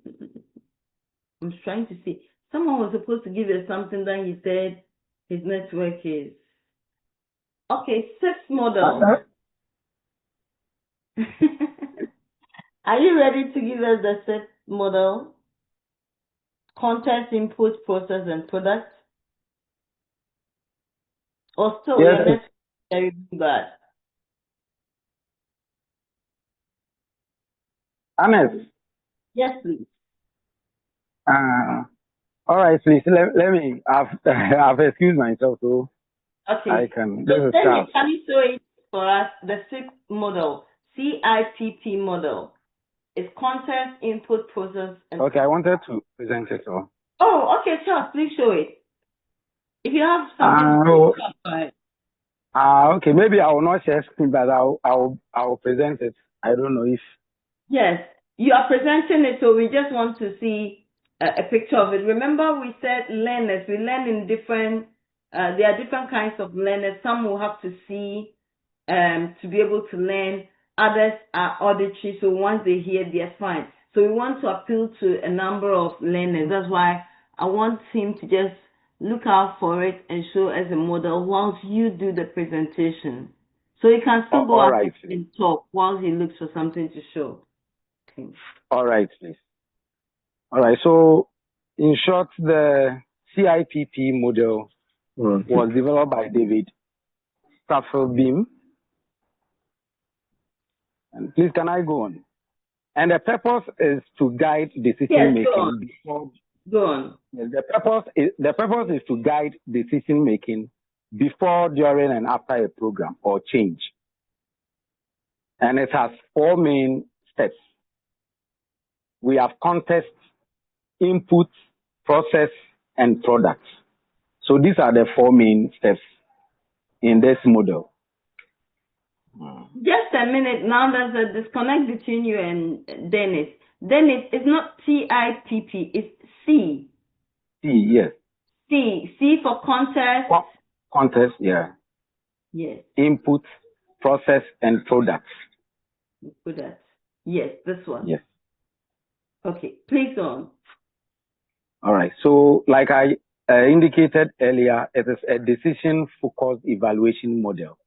[SPEAKER 4] trying to see. Someone was supposed to give us something that he said his network is. Okay, sixth model. Are you ready to give us the sixth model? Context, input, process, and product? Or still,
[SPEAKER 6] Yes.
[SPEAKER 4] your network is very bad?
[SPEAKER 6] Anes.
[SPEAKER 4] Yes, please.
[SPEAKER 6] All right, please. Let me. I've excused myself, so
[SPEAKER 4] Okay.
[SPEAKER 6] I can.
[SPEAKER 4] So then can you show it for us? The sixth model, CIPP model. It's context, input, process, and.
[SPEAKER 6] Okay, I wanted to present it all.
[SPEAKER 4] Oh, okay, sure. Please show it. If you have something to say,
[SPEAKER 6] okay. Maybe I will not share screen, but I'll present it. I don't know if.
[SPEAKER 4] Yes, you are presenting it, so we just want to see a picture of it. Remember, we said learners. We learn in different. There are different kinds of learners. Some will have to see to be able to learn. Others are auditory, so once they hear, they're fine. So we want to appeal to a number of learners. That's why I want him to just look out for it and show as a model whilst you do the presentation. So you can still go out and talk while he looks for something to show. Okay.
[SPEAKER 6] All right, please. All right. So, in short, the CIPP model was developed by David Staffelbeam. And please, can I go on? And the purpose is to guide decision making.
[SPEAKER 4] Go on.
[SPEAKER 6] The purpose is to guide decision making before, during, and after a program or change. And it has 4 main steps. We have context, input, process, and products. So these are the 4 main steps in this model.
[SPEAKER 4] Just a minute. Now there's a disconnect between you and Dennis. Dennis, it's not CIPP, it's C.
[SPEAKER 6] C, yes.
[SPEAKER 4] C for context.
[SPEAKER 6] Context, yeah.
[SPEAKER 4] Yes.
[SPEAKER 6] Input, process, and products.
[SPEAKER 4] Products. Yes, this one.
[SPEAKER 6] Yes.
[SPEAKER 4] Okay, please go on.
[SPEAKER 6] All right. So, like I indicated earlier, it is a decision-focused evaluation model.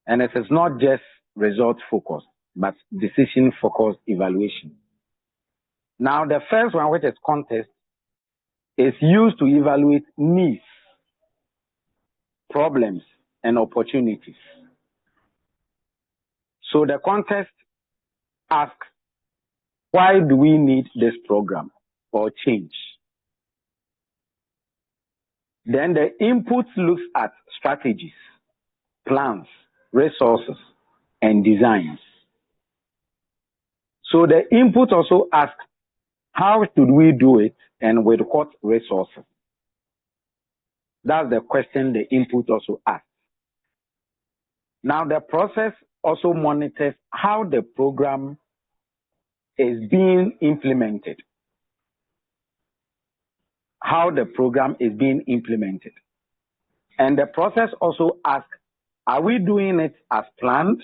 [SPEAKER 6] And it is not just result-focused, but decision-focused evaluation. Now, the first one, which is contest, is used to evaluate needs, problems, and opportunities. So the contest asks, why do we need this program or change? Then the input looks at strategies, plans, resources, and designs. So the input also asks, how should we do it and with what resources? That's the question the input also asks. Now the process also monitors how the program is being implemented. How the program is being implemented. And the process also asks, are we doing it as planned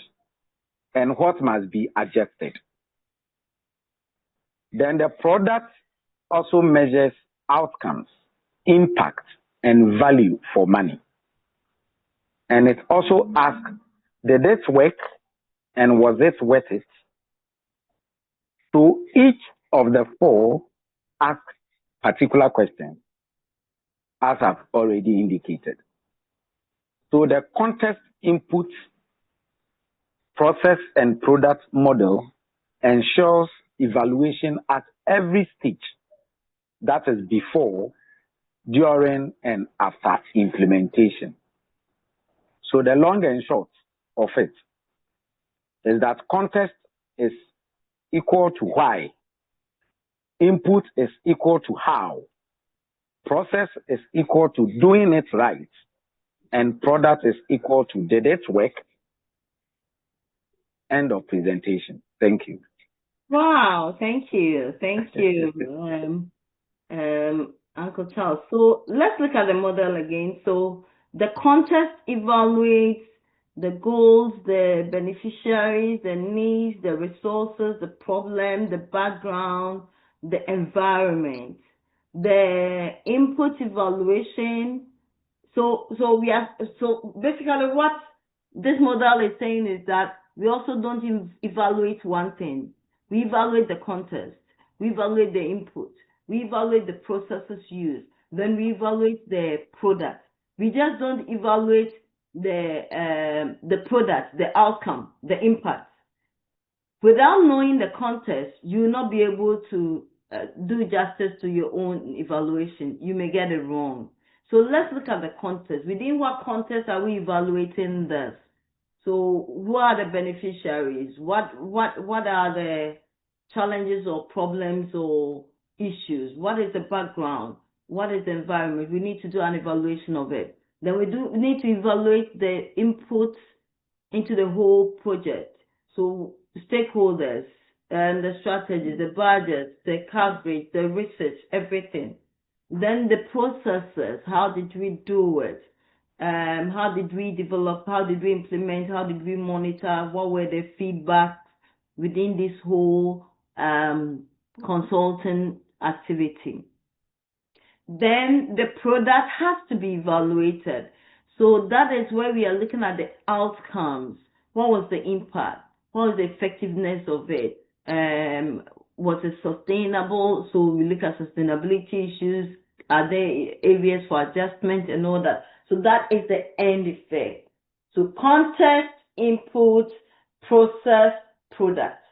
[SPEAKER 6] and what must be adjusted? Then the product also measures outcomes, impact, and value for money. And it also asks, did it work and was it worth it? So each of the four asks particular questions, as I've already indicated. So the contest input, process, and product model ensures evaluation at every stage, that is before, during, and after implementation. So the long and short of it is that contest is equal to why, input is equal to how, process is equal to doing it right, and product is equal to did it work? End of presentation. Thank you.
[SPEAKER 4] Wow, thank you. Thank you, Uncle Charles. So let's look at the model again. So the contest evaluates the goals, the beneficiaries, the needs, the resources, the problem, the background, the environment. The input evaluation. So basically what this model is saying is that we also don't evaluate one thing. We evaluate the context, we evaluate the input, we evaluate the processes used, then we evaluate the product. We just don't evaluate the product, the outcome, the impact. Without knowing the context, you will not be able to do justice to your own evaluation. You may get it wrong. So let's look at the context. Within what context are we evaluating this? So who are the beneficiaries? What are the challenges or problems or issues? What is the background? What is the environment? We need to do an evaluation of it. Then we need to evaluate the inputs into the whole project. So stakeholders and the strategies, the budgets, the coverage, the research, everything. Then the processes, how did we do it? How did we develop? How did we implement? How did we monitor? What were the feedback within this whole consulting activity? Then the product has to be evaluated. So that is where we are looking at the outcomes. What was the impact? What was the effectiveness of it? Was it sustainable? So we look at sustainability issues. Are there areas for adjustment and all that? So that is the end effect. So context, input, process, product.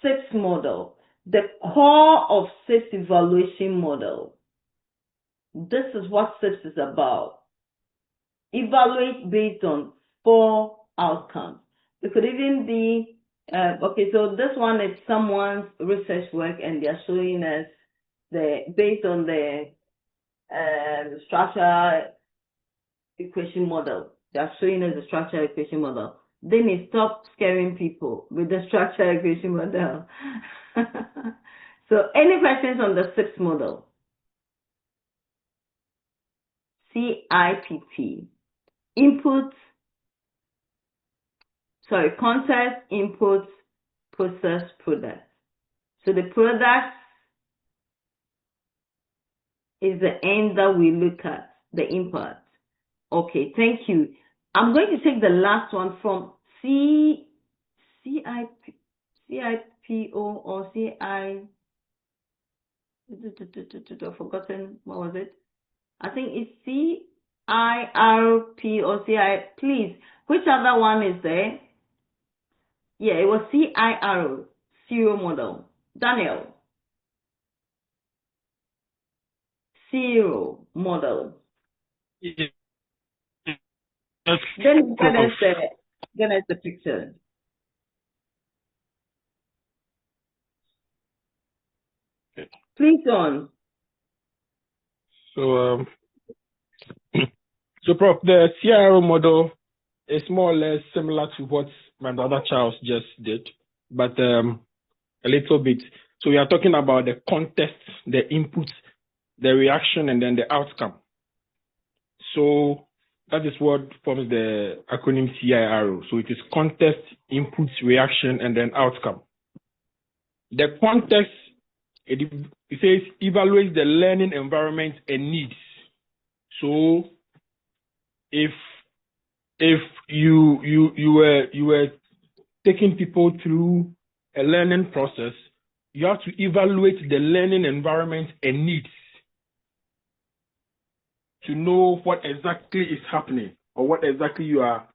[SPEAKER 4] SIPS model. The core of SIPS evaluation model. This is what SIPS is about. Evaluate based on 4 outcomes. It could even be, okay, so this one is someone's research work and they are showing us based on the structure equation model. They are showing us the structure equation model. Then they stop scaring people with the structure equation model. So any questions on the SIPS model? CIPT. Input, Context, inputs, process, product. So the product is the end that we look at, the input. Okay, thank you. I'm going to take the last one from CIPO or CI. I've forgotten, what was it? I think it's CIRP or CI. Please, which other one is there? Yeah, it was CIR, serial model. Daniel, serial model.
[SPEAKER 2] Yes.
[SPEAKER 4] Then get us the picture.
[SPEAKER 2] Okay.
[SPEAKER 4] Please on.
[SPEAKER 2] So, so Prof, the CRO model is more or less similar to what my brother Charles just did, but a little bit. So we are talking about the context, the input, the reaction, and then the outcome. So that is what forms the acronym CIRO. So it is context, input, reaction, and then outcome. The context, it says evaluate the learning environment and needs. So if you were taking people through a learning process, you have to evaluate the learning environment and needs to know what exactly is happening or what exactly you are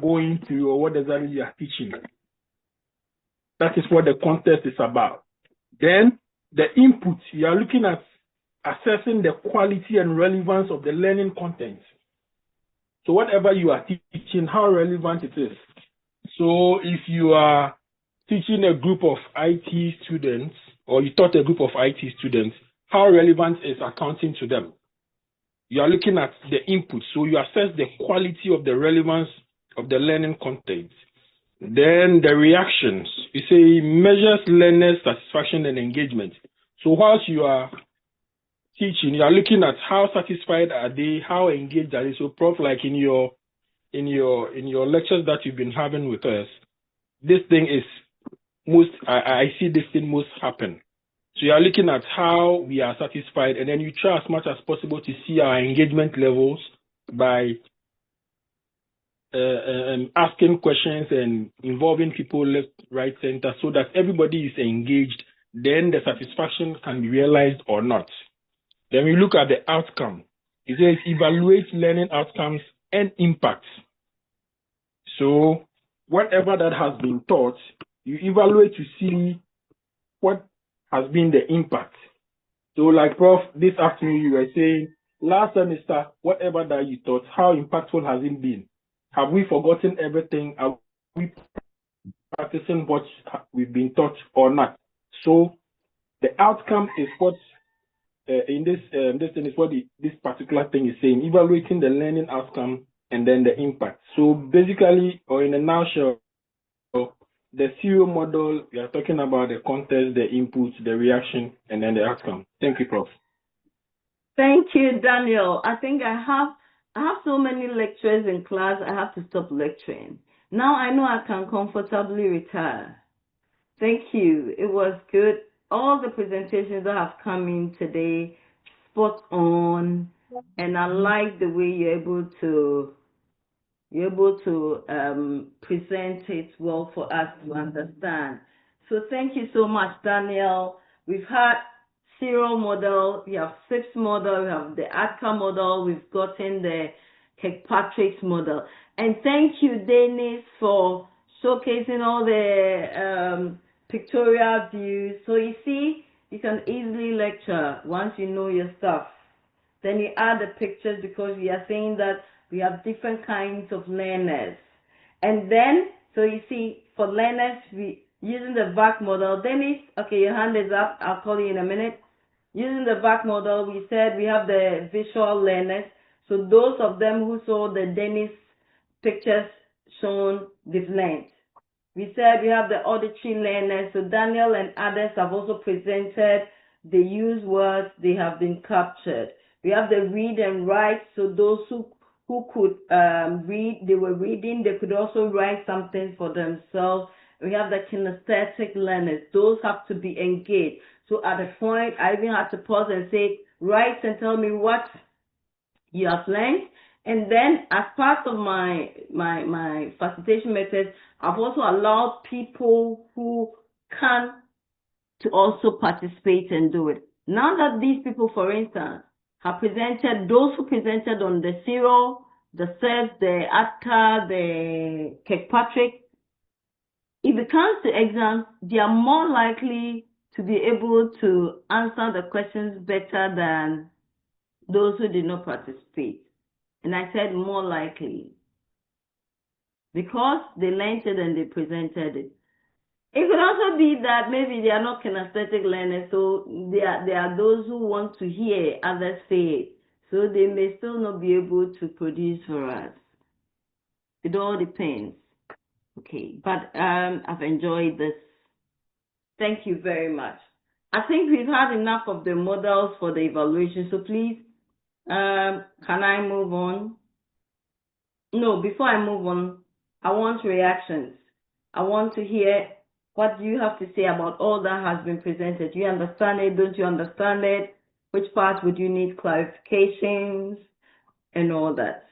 [SPEAKER 2] going through or what exactly you are teaching. That is what the context is about. Then the input, you are looking at assessing the quality and relevance of the learning content. So whatever you are teaching, how relevant it is. So if you are teaching a group of IT students, or you taught a group of IT students, how relevant is accounting to them? You are looking at the input, so you assess the quality of the relevance of the learning content. Then the reactions, you say measures learner satisfaction and engagement. So whilst you are teaching, you are looking at how satisfied are they, how engaged are they. So Prof, like in your lectures that you've been having with us, this thing is I see this thing most happen. So you are looking at how we are satisfied, and then you try as much as possible to see our engagement levels by asking questions and involving people left, right, center, so that everybody is engaged. Then the satisfaction can be realized or not. Then we look at the outcome. It says evaluate learning outcomes and impacts. So whatever that has been taught, you evaluate to see what has been the impact. So like Prof, this afternoon you were saying, last semester, whatever that you taught, how impactful has it been? Have we forgotten everything? Are we practicing what we've been taught or not? So the outcome is what in this thing is what this particular thing is saying, evaluating the learning outcome and then the impact. So basically, or in a nutshell, the serial model, we are talking about the context, the input, the reaction, and then the outcome. Thank you, Prof.
[SPEAKER 4] Thank you, Daniel. I think I have so many lectures in class, I have to stop lecturing. Now I know I can comfortably retire. Thank you. It was good. All the presentations that have come in today, spot on, and I like the way you're able to present it well for us to understand. So thank you so much, Daniel. We've had serial model, we have SIPS model, we have the ADCA model, we've gotten the Kirkpatrick's model. And thank you, Dennis, for showcasing all the pictorial views. So you see, you can easily lecture once you know your stuff. Then you add the pictures because we are saying that we have different kinds of learners. And then, so you see, for learners, we using the VAC model. Dennis, okay, your hand is up. I'll call you in a minute. Using the VAC model, we said we have the visual learners. So those of them who saw the Dennis pictures shown, they've learned. We said we have the auditory learners. So Daniel and others have also presented. They use words, they have been captured. We have the read and write. So those who who could read. They were reading. They could also write something for themselves. We have the kinesthetic learners. Those have to be engaged. So at a point, I even had to pause and say, write and tell me what you have learned. And then as part of my facilitation methods, I've also allowed people who can to also participate and do it. Now that these people, for instance, have presented, those who presented on the Cyril, the SERS, the ATCA, the Kirkpatrick, if it comes to exams, they are more likely to be able to answer the questions better than those who did not participate. And I said more likely because they learned it and they presented it. It could also be that maybe they are not kinesthetic learners, so there are those who want to hear others say it. So they may still not be able to produce for us. It all depends. Okay, but I've enjoyed this. Thank you very much. I think we've had enough of the models for the evaluation, so please, can I move on? No, before I move on, I want reactions. I want to hear what you have to say about all that has been presented. Do you understand it? Don't you understand it? Which part would you need clarifications and all that?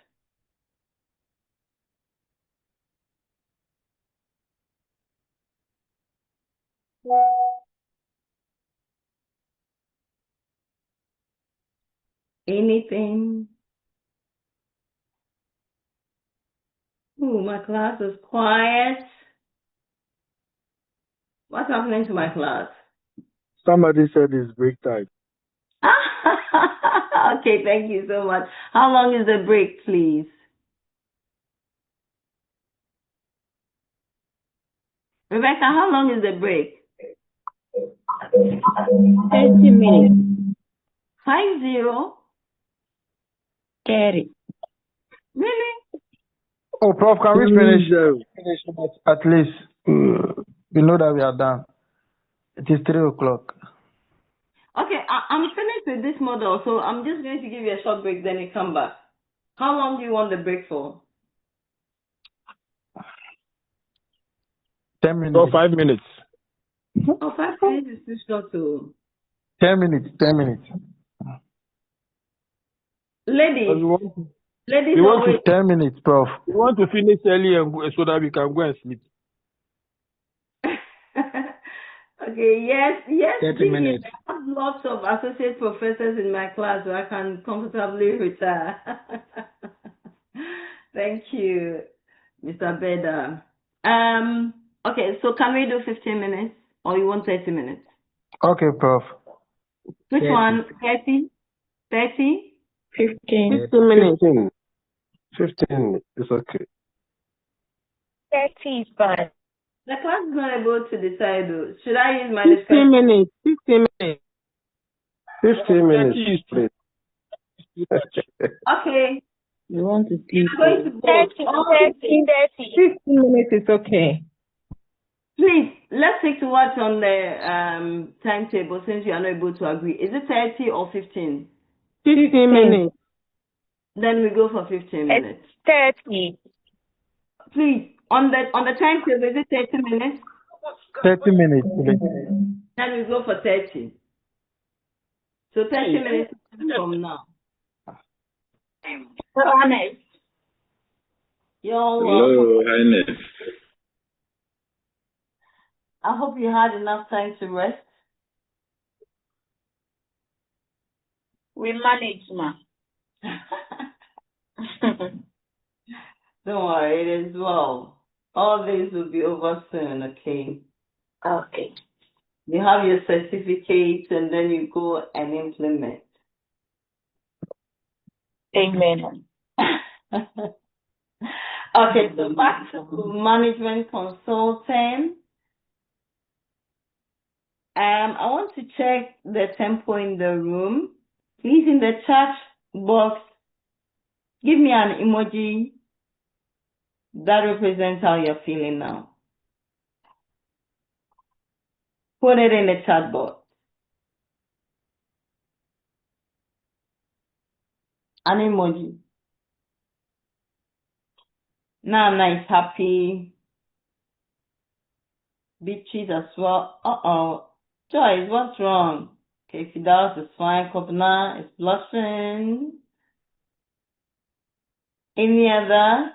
[SPEAKER 4] Anything? Ooh, my class is quiet. What's happening to my class?
[SPEAKER 9] Somebody said it's break time.
[SPEAKER 4] Okay, thank you so much. How long is the break, please? Rebecca, how long is the break?
[SPEAKER 3] 30 minutes.
[SPEAKER 4] 50?
[SPEAKER 3] 30.
[SPEAKER 4] Really?
[SPEAKER 7] Oh, Prof, can we finish at least? We know that we are done. It is 3 o'clock.
[SPEAKER 4] Okay, I'm finished with this model, so I'm just going to give you a short break, then you come back. How long do you want the break for?
[SPEAKER 7] 10 minutes.
[SPEAKER 2] So 5 minutes.
[SPEAKER 4] Oh, 5 minutes is too short too.
[SPEAKER 7] 10 minutes. 10 minutes.
[SPEAKER 4] Ladies,
[SPEAKER 2] We
[SPEAKER 4] ladies,
[SPEAKER 2] want
[SPEAKER 4] always.
[SPEAKER 7] 10 minutes, Prof.
[SPEAKER 2] We want to finish early so that we can go and sleep.
[SPEAKER 4] Okay, yes,
[SPEAKER 7] 30 minutes.
[SPEAKER 4] I have lots of associate professors in my class, so I can comfortably retire. Thank you, Mr. Beda. Okay, so can we do 15 minutes, or you want 30 minutes?
[SPEAKER 7] Okay, Prof.
[SPEAKER 4] Which one? 30? 30?
[SPEAKER 3] 15.
[SPEAKER 9] 15 minutes. 15 is okay.
[SPEAKER 3] 30 is fine.
[SPEAKER 4] The class is not able to decide. Though. Should I use my
[SPEAKER 9] 15
[SPEAKER 4] discretion?
[SPEAKER 9] minutes. 15 minutes. 15 minutes, please.
[SPEAKER 4] Okay.
[SPEAKER 3] You want to sleep?
[SPEAKER 4] I'm going to vote.
[SPEAKER 3] 15 minutes is okay.
[SPEAKER 4] Please, let's stick to what's on the timetable since you are not able to agree. Is it 30 or 15?
[SPEAKER 9] 15 minutes.
[SPEAKER 4] Then we go for 15 minutes.
[SPEAKER 3] It's 30.
[SPEAKER 4] Please, on the timetable, is it 30 minutes?
[SPEAKER 7] 30 minutes, please.
[SPEAKER 4] Then we go for 30. So 30 minutes from now.
[SPEAKER 3] Honest.
[SPEAKER 4] You're welcome.
[SPEAKER 10] Hello, Highness.
[SPEAKER 4] I hope you had enough time to rest.
[SPEAKER 3] We manage, ma.
[SPEAKER 4] Don't worry, it is well. All this will be over soon, okay?
[SPEAKER 3] Okay.
[SPEAKER 4] You have your certificate and then you go and implement.
[SPEAKER 3] Amen.
[SPEAKER 4] Okay, so back to management consulting. I want to check the tempo in the room. Please, in the chat box, give me an emoji that represents how you're feeling now. Put it in the chat box. An emoji. Nana is happy. Beaches as well. Joyce, what's wrong? Okay, Fidaus is fine. Kobna is blushing. Any other?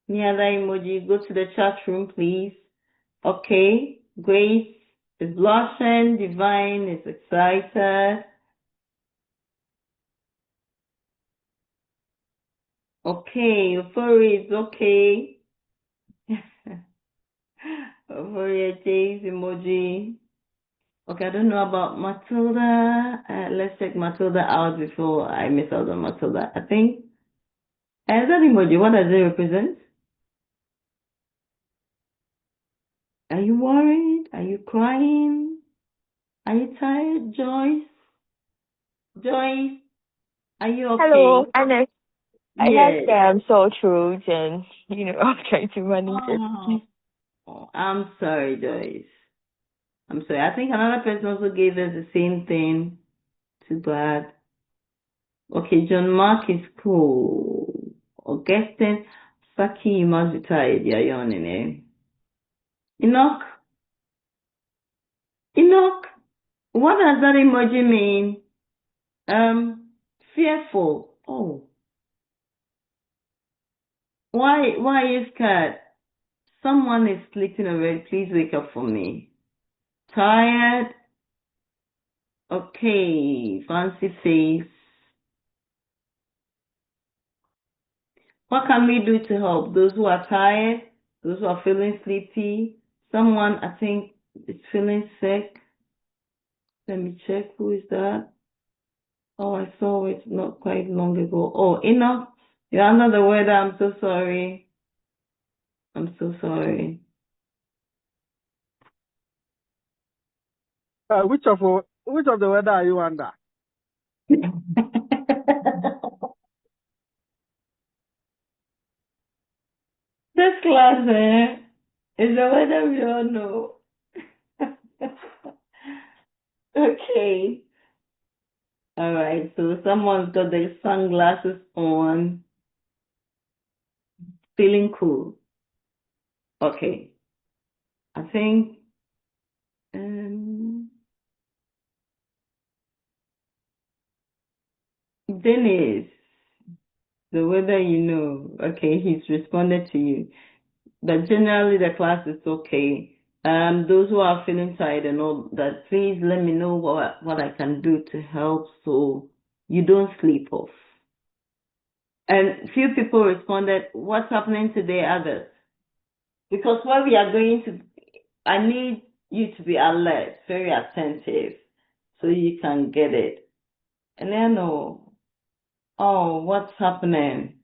[SPEAKER 4] Any other emoji? Go to the chat room, please. Okay. Grace is blushing. Divine is excited. Okay. Euphoria is okay. Euphoria J's emoji. Okay, I don't know about Matilda. Let's check Matilda out before I miss out on Matilda. I think. That emoji, what does it represent? Are you worried? Are you crying? Are you tired, Joyce? Joyce, are you okay?
[SPEAKER 10] Hello, Ernest. I
[SPEAKER 4] Yes.
[SPEAKER 10] have sore throat and, I'm trying to manage it.
[SPEAKER 4] Oh, I'm sorry, Joyce. I'm sorry. I think another person also gave us the same thing. Too bad. Okay, John Mark is cool. Augustine, Saki, you must be tired. You're yawning, eh? Enoch, what does that emoji mean? Fearful. Oh. Why are you scared? Someone is sleeping already. Please wake up for me. Tired? Okay. Fancy face. What can we do to help those who are tired? Those who are feeling sleepy? Someone, I think, is feeling sick. Let me check. Who is that? Oh, I saw it not quite long ago. Oh, Enoch, you're under the weather. I'm so sorry. I'm so sorry.
[SPEAKER 9] Which of the weather are you under?
[SPEAKER 4] This class, is the weather we all know. Okay. All right. So someone's got their sunglasses on, feeling cool. Okay. I think Dennis, the weather you know. Okay, he's responded to you. But generally the class is okay. Those who are feeling tired and all that, please let me know what I can do to help so you don't sleep off. And few people responded, what's happening today, others? Because what we are going to, I need you to be alert, very attentive, so you can get it. And Leonor, oh, what's happening?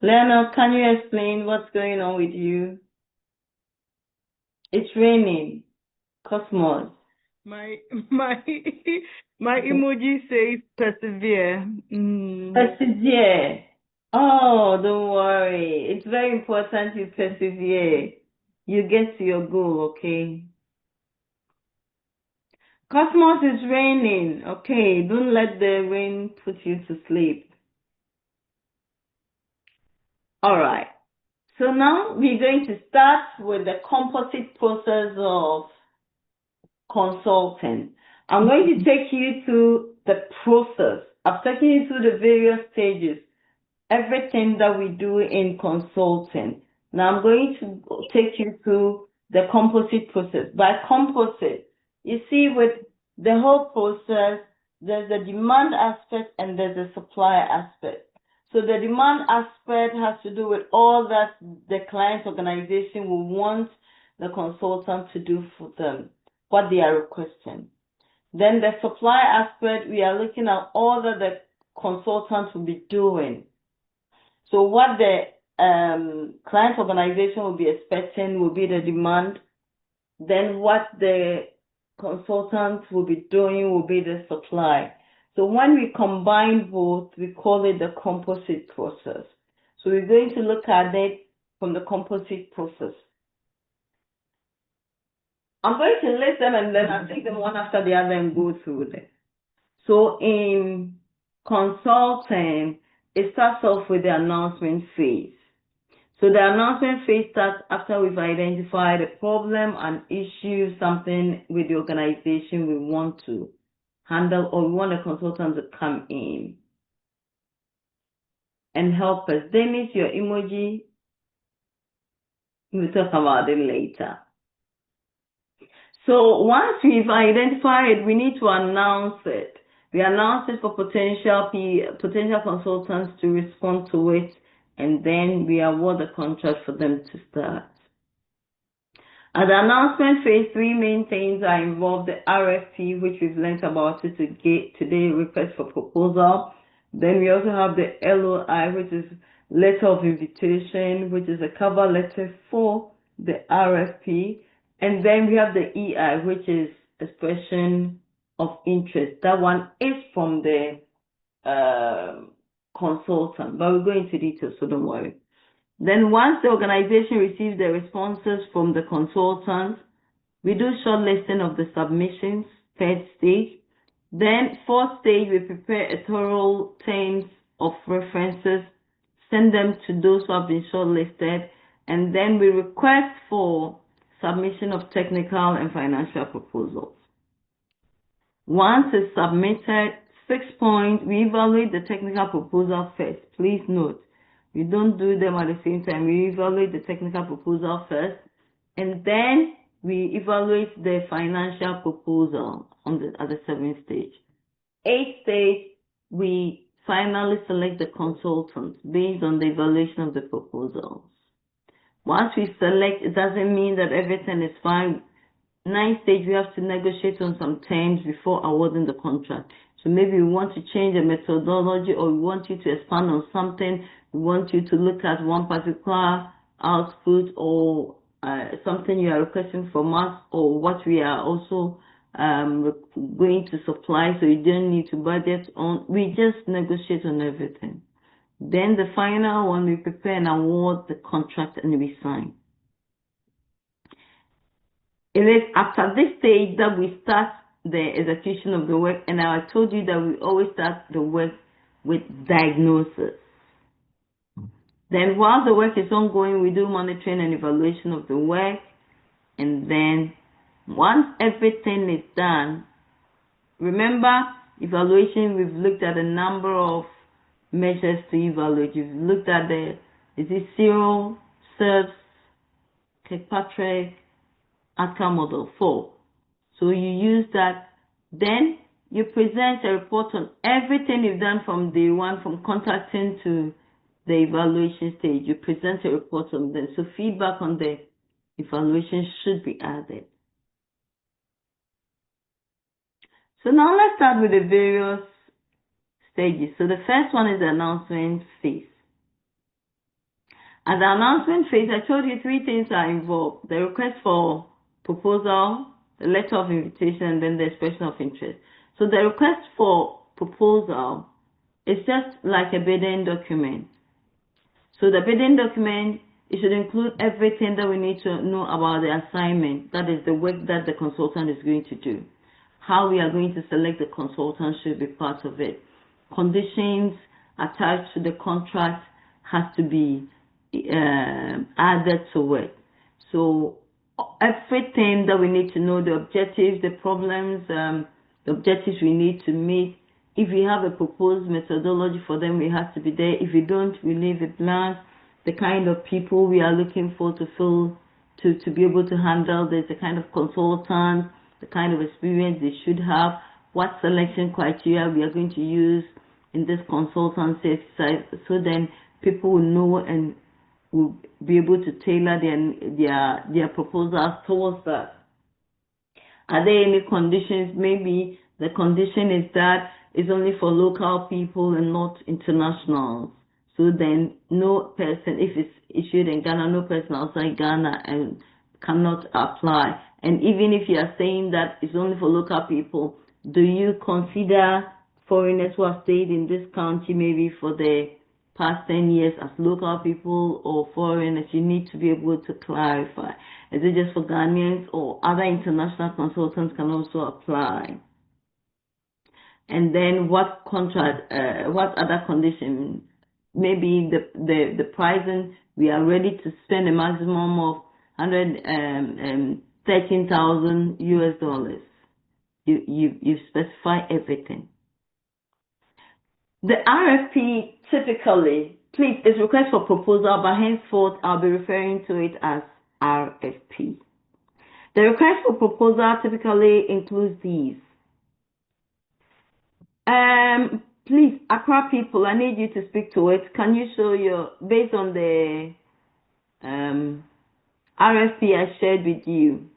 [SPEAKER 4] Leonor, can you explain what's going on with you? It's raining. Cosmos.
[SPEAKER 8] My emoji says persevere.
[SPEAKER 4] Persevere. Oh, don't worry. It's very important you persevere. You get to your goal, okay? Cosmos is raining. Okay, don't let the rain put you to sleep. All right. So now we're going to start with the composite process of consulting. I'm going to take you through the process. I've taken you through the various stages, everything that we do in consulting. Now I'm going to take you through the composite process. By composite, you see with the whole process, there's the demand aspect and there's the supply aspect. So the demand aspect has to do with all that the client organization will want the consultant to do for them, what they are requesting. Then the supply aspect, we are looking at all that the consultant will be doing. So what the client organization will be expecting will be the demand. Then what the consultants will be doing will be the supply. So when we combine both, we call it the composite process. So we're going to look at it from the composite process. I'm going to list them and then I'll take them one after the other and go through them. So in consulting, it starts off with the announcement phase. So the announcement phase starts after we've identified a problem, an issue, something with the organization we want to handle, or we want a consultant to come in and help us. Dennis, your emoji, we'll talk about it later. So once we've identified, we need to announce it. We announce it for potential consultants to respond to it, and then we award the contract for them to start. At the announcement phase, 3 main things are involved: the RFP, which we've learned about it today, request for proposal. Then we also have the LOI, which is letter of invitation, which is a cover letter for the RFP. And then we have the EI, which is expression of interest. That one is from the consultant, but we'll go into details, so don't worry. Then once the organization receives the responses from the consultants, we do shortlisting of the submissions, 3rd stage. Then 4th stage, we prepare a thorough terms of references, send them to those who have been shortlisted, and then we request for submission of technical and financial proposals. Once it's submitted, 6th point, we evaluate the technical proposal first. Please note, we don't do them at the same time. We evaluate the technical proposal first, and then we evaluate the financial proposal at the 7th stage. 8th stage, we finally select the consultants based on the evaluation of the proposals. Once we select, it doesn't mean that everything is fine. 9th stage, we have to negotiate on some terms before awarding the contract. So maybe we want to change the methodology, or we want you to expand on something. We want you to look at one particular output, or something you are requesting from us, or what we are also going to supply, so you don't need to budget on. We just negotiate on everything. Then the final one, we prepare and award the contract and we sign. It is after this stage that we start the execution of the work, and I told you that we always start the work with diagnosis. Then while the work is ongoing, we do monitoring and evaluation of the work, and then once everything is done, remember, evaluation, we've looked at a number of measures to evaluate. You've looked at is it Zero, SERVS, Kirkpatrick, outcome model 4. So you use that. Then you present a report on everything you've done from day one, from contacting to the evaluation stage. You present a report on them. So feedback on the evaluation should be added. So now let's start with the various stages. So the first one is the announcement phase. At the announcement phase, I told you 3 things are involved: the request for proposal, the letter of invitation, and then the expression of interest. So the request for proposal is just like a bidding document. So the bidding document, it should include everything that we need to know about the assignment, that is the work that the consultant is going to do. How we are going to select the consultant should be part of it. Conditions attached to the contract has to be added to it. So everything that we need to know, the objectives, the problems, the objectives we need to meet. If we have a proposed methodology for them, it has to be there. If we don't, we leave it blank. The kind of people we are looking for to fill, to be able to handle this, the kind of consultant, the kind of experience they should have, what selection criteria we are going to use in this consultancy exercise, so then people will know and will be able to tailor their proposals towards that. Are there any conditions? Maybe the condition is that it's only for local people and not internationals. So then no person, if it's issued in Ghana, no person outside Ghana and cannot apply. And even if you are saying that it's only for local people, do you consider foreigners who have stayed in this country maybe for the past 10 years as local people or foreigners? You need to be able to clarify. Is it just for Ghanaians, or other international consultants can also apply? And then what other conditions maybe the pricing, we are ready to spend a maximum of 113,000 US dollars. You specify everything. The RFP typically, please, is request for proposal, but henceforth I'll be referring to it as RFP. The request for proposal typically includes these. Please, Accra people, I need you to speak to it. Can you show based on the RFP I shared with you?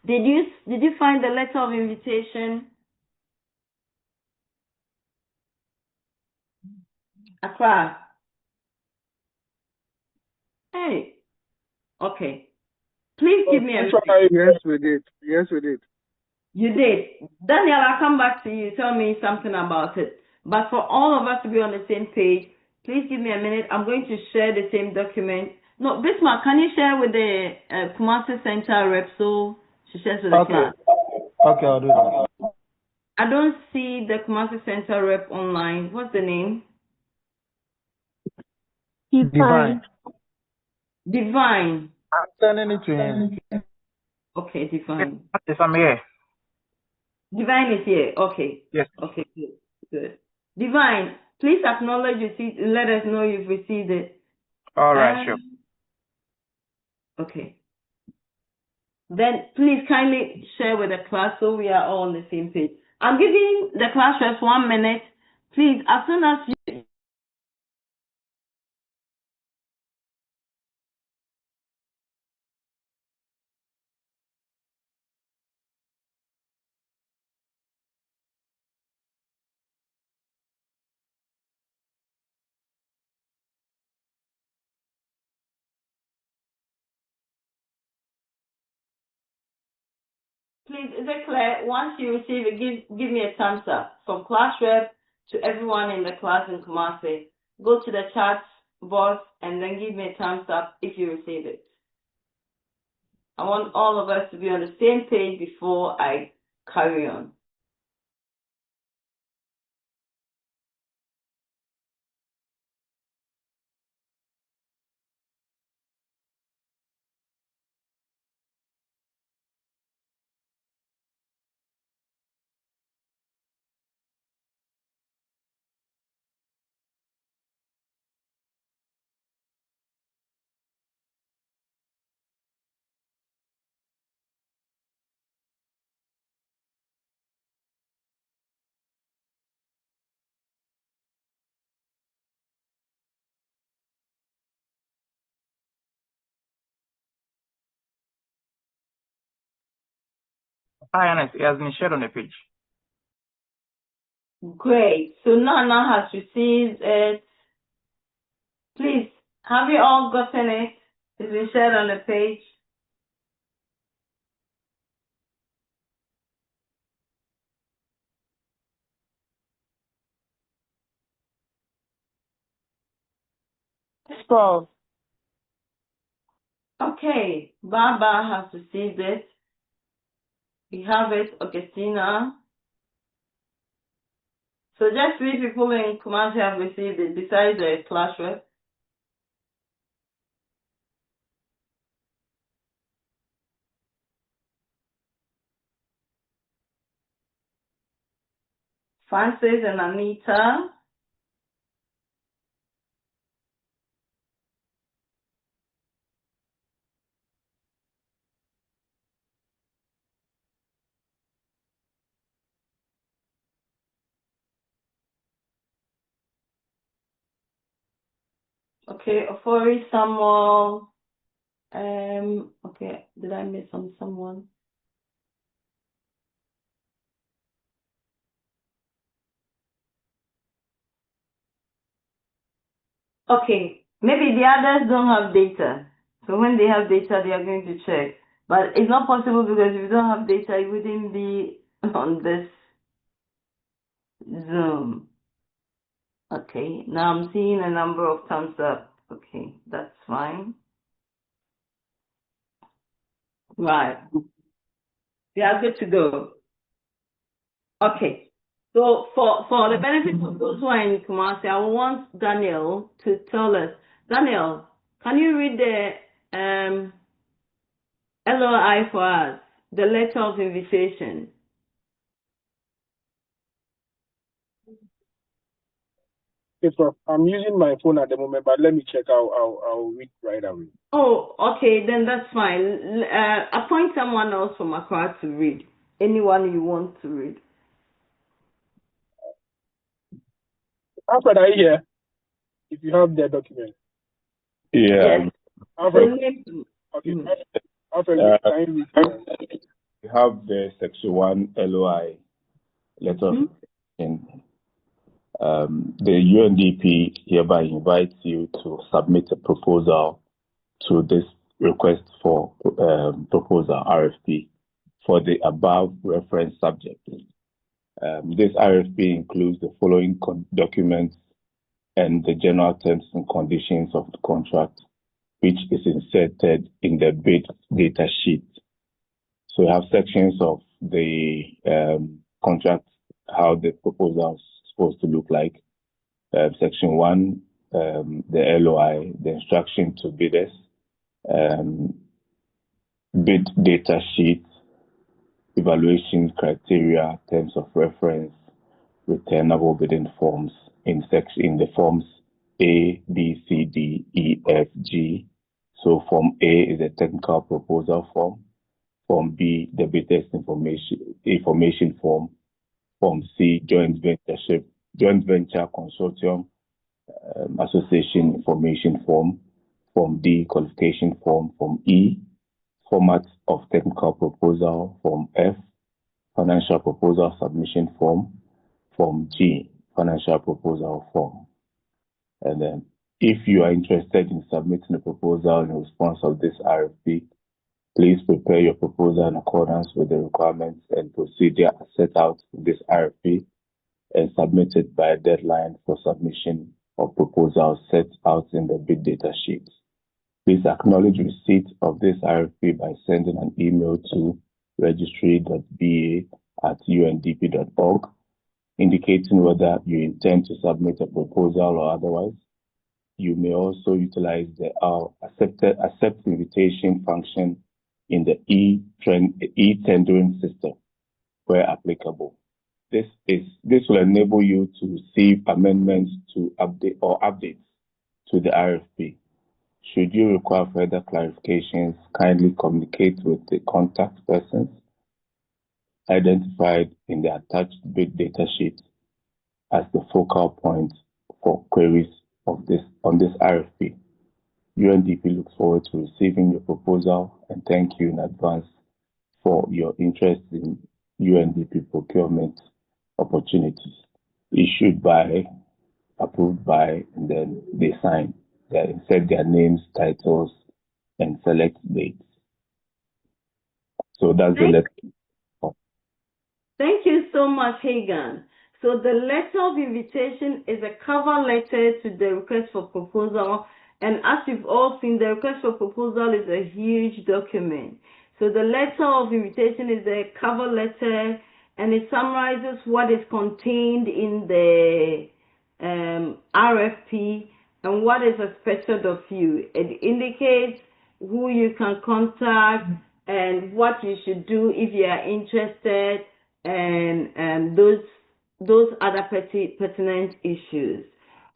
[SPEAKER 4] Did you find the letter of invitation? Accra. Hey. Okay. Please give me a minute.
[SPEAKER 9] Yes, we did. Yes, we did.
[SPEAKER 4] You did. Daniel, I'll come back to you. Tell me something about it. But for all of us to be on the same page, please give me a minute. I'm going to share the same document. No, Bismarck, can you share with the Kumasi Center rep so she shares with the class?
[SPEAKER 7] Okay, I'll do that.
[SPEAKER 4] I don't see the Kumasi Center rep online. What's the name?
[SPEAKER 7] Divine.
[SPEAKER 4] Divine.
[SPEAKER 7] I'm sending it to him.
[SPEAKER 4] Okay, Divine.
[SPEAKER 5] Yes, I'm here.
[SPEAKER 4] Divine is here. Okay.
[SPEAKER 5] Yes.
[SPEAKER 4] Okay, good. Divine, please acknowledge let us know you've received it.
[SPEAKER 5] All right, sure.
[SPEAKER 4] Okay. Then please kindly share with the class so we are all on the same page. I'm giving the class reps 1 minute. Please, as soon as you please, is it clear? Once you receive it, give me a thumbs up. From class rep to everyone in the class in Kumasi. Go to the chat box and then give me a thumbs up if you receive it. I want all of us to be on the same page before I carry on.
[SPEAKER 5] Hi, Ernest. It has been shared on the page.
[SPEAKER 4] Great. So Nana has received it. Please, have you all gotten it? It's been shared on the page.
[SPEAKER 10] Prof.
[SPEAKER 4] Okay, Baba has received it. We have it, Augustina. So just 3 people in Kumasi have received it besides the class rep. Francis and Anita. Okay, Ofori, Samuel. Okay, did I miss on someone? Okay, maybe the others don't have data. So when they have data, they are going to check. But it's not possible because if you don't have data, you wouldn't be on this Zoom. Okay, now I'm seeing a number of thumbs up. Okay, that's fine. Right. We are good to go. Okay. So for the benefit of those who are in Kumasi, I want Daniel to tell us. Daniel, can you read the LOI for us, the letter of invitation?
[SPEAKER 9] Yes, Prof. I'm using my phone at the moment, but let me check. I'll read right away.
[SPEAKER 4] Oh, okay, then that's fine. Appoint someone else from Accra to read. Anyone you want to read.
[SPEAKER 9] Alfred, are you here? If you have the document.
[SPEAKER 11] Yeah.
[SPEAKER 4] Yes.
[SPEAKER 9] Alfred. Okay. Alfred, can you read?
[SPEAKER 11] We have the Section 1 LOI letter of invitation. The UNDP hereby invites you to submit a proposal to this request for proposal RFP for the above reference subject. This RFP includes the following documents and the general terms and conditions of the contract, which is inserted in the bid data sheet. So we have sections of the contract, how the proposal is supposed to look like. Section 1, the LOI, the instruction to bidders, bid data sheet, evaluation criteria, terms of reference, returnable bidding forms in the forms A, B, C, D, E, F, G. So Form A is a technical proposal form. Form B, the bidders information form. Form C, joint venture consortium association information form. Form D, qualification form. Form E, format of technical proposal. Form F, financial proposal submission form. Form G, financial proposal form. And then if you are interested in submitting a proposal in response of this RFP, please prepare your proposal in accordance with the requirements and procedure set out in this RFP and submit it by a deadline for submission of proposals set out in the bid data sheet. Please acknowledge receipt of this RFP by sending an email to registry.ba@undp.org indicating whether you intend to submit a proposal or otherwise. You may also utilize the accept invitation function in the e-tendering system where applicable. This will enable you to receive amendments to updates to the RFP. Should you require further clarifications, kindly communicate with the contact persons identified in the attached bid data sheet as the focal point for queries on this RFP. UNDP looks forward to receiving your proposal and thank you in advance for your interest in UNDP procurement opportunities. Issued by, approved by, and then they sign. They insert their names, titles, and select dates. So that's the letter.
[SPEAKER 4] Thank you so much, Hagan. So the letter of invitation is a cover letter to the request for proposal. And as you've all seen, the request for proposal is a huge document. So the letter of invitation is a cover letter and it summarizes what is contained in the RFP and what is expected of you. It indicates who you can contact and what you should do if you are interested and those other pertinent issues.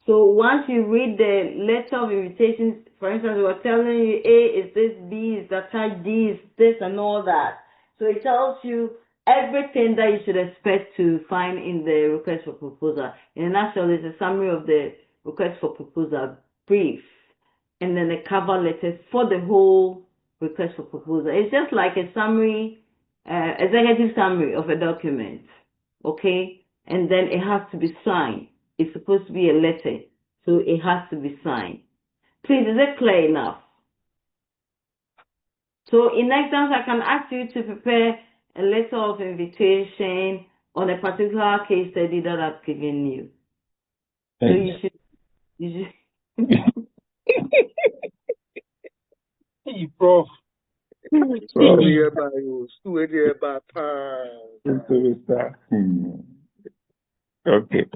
[SPEAKER 4] So once you read the letter of invitation, for instance, we were telling you A is this, B is that, D is this, and all that. So it tells you everything that you should expect to find in the request for proposal. In a nutshell, it's a summary of the request for proposal brief, and then a cover letter for the whole request for proposal. It's just like a summary, executive summary of a document, okay? And then it has to be signed. It's supposed to be a letter, so it has to be signed. Please, is it clear enough? So in next time, I can ask you to prepare a letter of invitation on a particular case study that I've given you. So you should
[SPEAKER 9] Hey, Prof.
[SPEAKER 11] Okay.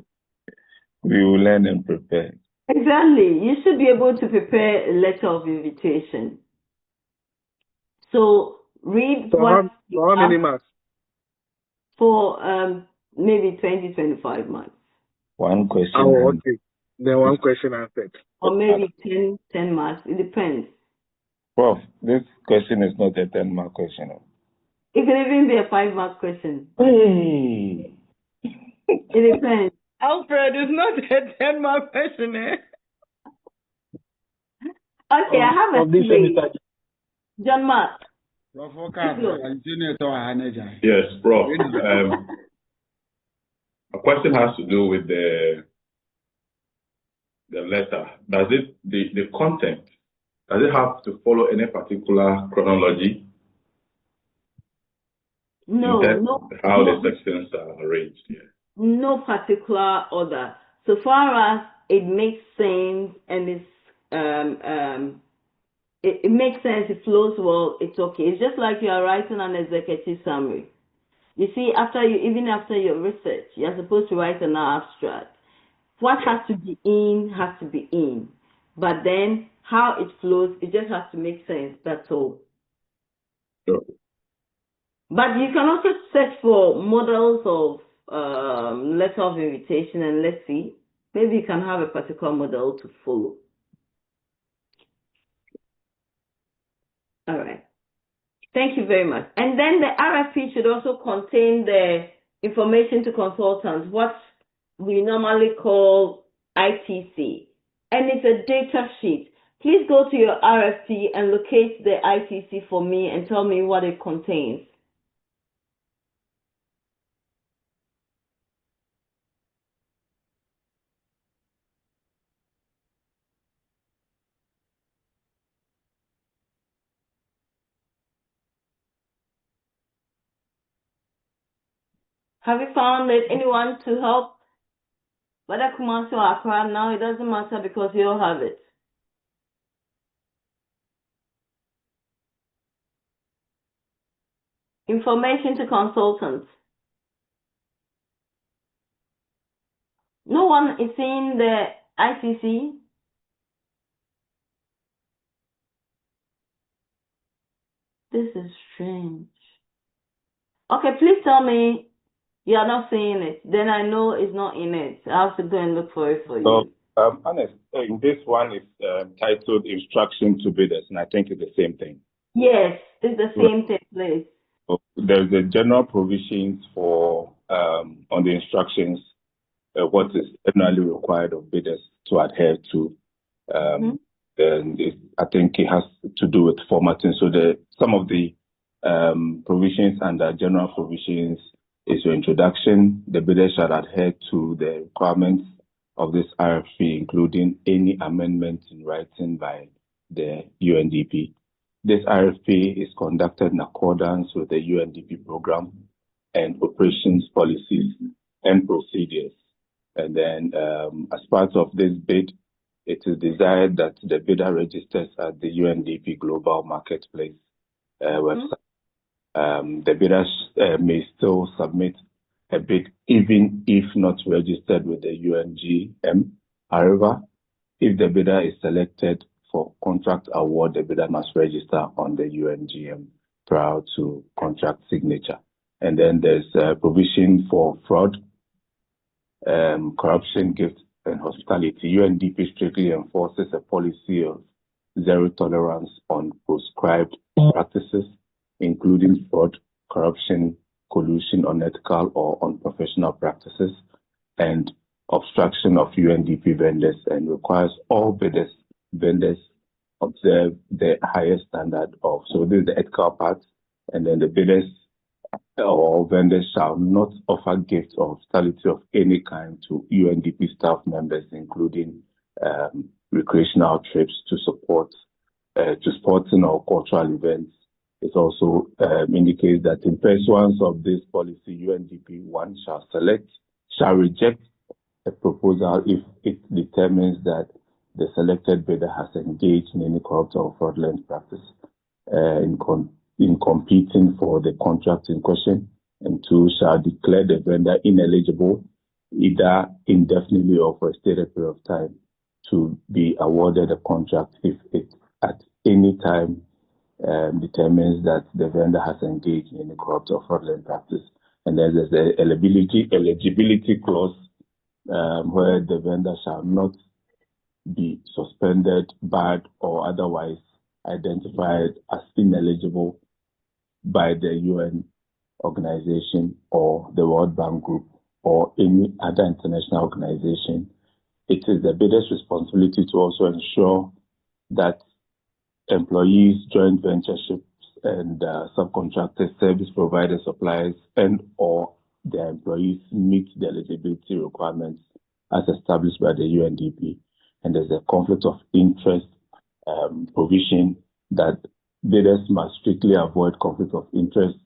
[SPEAKER 11] We will learn and prepare.
[SPEAKER 4] Exactly. You should be able to prepare a letter of invitation. So read what you
[SPEAKER 9] how many
[SPEAKER 4] have
[SPEAKER 9] months?
[SPEAKER 4] for maybe 20, 25 months.
[SPEAKER 11] One question.
[SPEAKER 9] Oh, okay. Then one question answered.
[SPEAKER 4] Or maybe 10 months. It depends.
[SPEAKER 11] Prof, this question is not a 10-mark question.
[SPEAKER 4] It can even be a 5-mark question.
[SPEAKER 11] Hey.
[SPEAKER 4] It depends.
[SPEAKER 1] Alfred, it's not a 10-mark question, eh?
[SPEAKER 4] Okay, I have a three. John Mark.
[SPEAKER 12] Yes, Prof. A question has to do with the letter. Does it the content, does it have to follow any particular chronology?
[SPEAKER 4] No,
[SPEAKER 12] how the sections are arranged here.
[SPEAKER 4] No particular order. So far as it makes sense and it makes sense, it flows well, it's okay. It's just like you are writing an executive summary. You see, even after your research, you're supposed to write an abstract. What has to be in has to be in. But then how it flows, it just has to make sense. That's all.
[SPEAKER 12] Sure.
[SPEAKER 4] But you can also search for models of letter of invitation, and let's see. Maybe you can have a particular model to follow. All right. Thank you very much. And then the RFP should also contain the information to consultants, what we normally call ITC. And it's a data sheet. Please go to your RFP and locate the ITC for me and tell me what it contains. Have you found it? Anyone to help? Whether Kumasi or Accra, now it doesn't matter because you all have it. Information to consultants. No one is seeing the ICC. This is strange. Okay, please tell me you are not seeing it. Then I know it's not in it. I have to go and look for it for you.
[SPEAKER 11] Honest, this one is titled Instruction to Bidders, and I think it's the same thing.
[SPEAKER 4] Yes, it's the same template.
[SPEAKER 11] So there's the general provisions for on the instructions, what is generally required of bidders to adhere to. And I think it has to do with formatting. So some of the provisions under general provisions is your introduction. The bidder shall adhere to the requirements of this RFP, including any amendments in writing by the UNDP. This RFP is conducted in accordance with the UNDP program and operations policies and procedures. And then as part of this bid, it is desired that the bidder registers at the UNDP Global Marketplace website. The bidders may still submit a bid even if not registered with the UNGM. However, if the bidder is selected for contract award, the bidder must register on the UNGM prior to contract signature. And then there's a provision for fraud, corruption, gift, and hospitality. UNDP strictly enforces a policy of zero tolerance on proscribed practices, including fraud, corruption, collusion, unethical or unprofessional practices, and obstruction of UNDP vendors, and requires all vendors observe the highest standard of. So this is the ethical part, and then the bidders or vendors shall not offer gifts or hospitality of any kind to UNDP staff members, including recreational trips to sporting or cultural events. It also indicates that in pursuance of this policy, UNDP 1 shall reject a proposal if it determines that the selected bidder has engaged in any corrupt or fraudulent practice in competing for the contract in question, and 2 shall declare the vendor ineligible either indefinitely or for a stated period of time, to be awarded a contract if it at any time determines that the vendor has engaged in a corrupt or fraudulent practice. And then there's the eligibility clause where the vendor shall not be suspended, barred, or otherwise identified as ineligible by the UN organization or the World Bank Group or any other international organization. It is the bidder's responsibility to also ensure that employees, joint ventureships, and subcontractors, service providers, suppliers, and or their employees meet the eligibility requirements as established by the UNDP. And there's a conflict of interest provision that bidders must strictly avoid conflict of interest,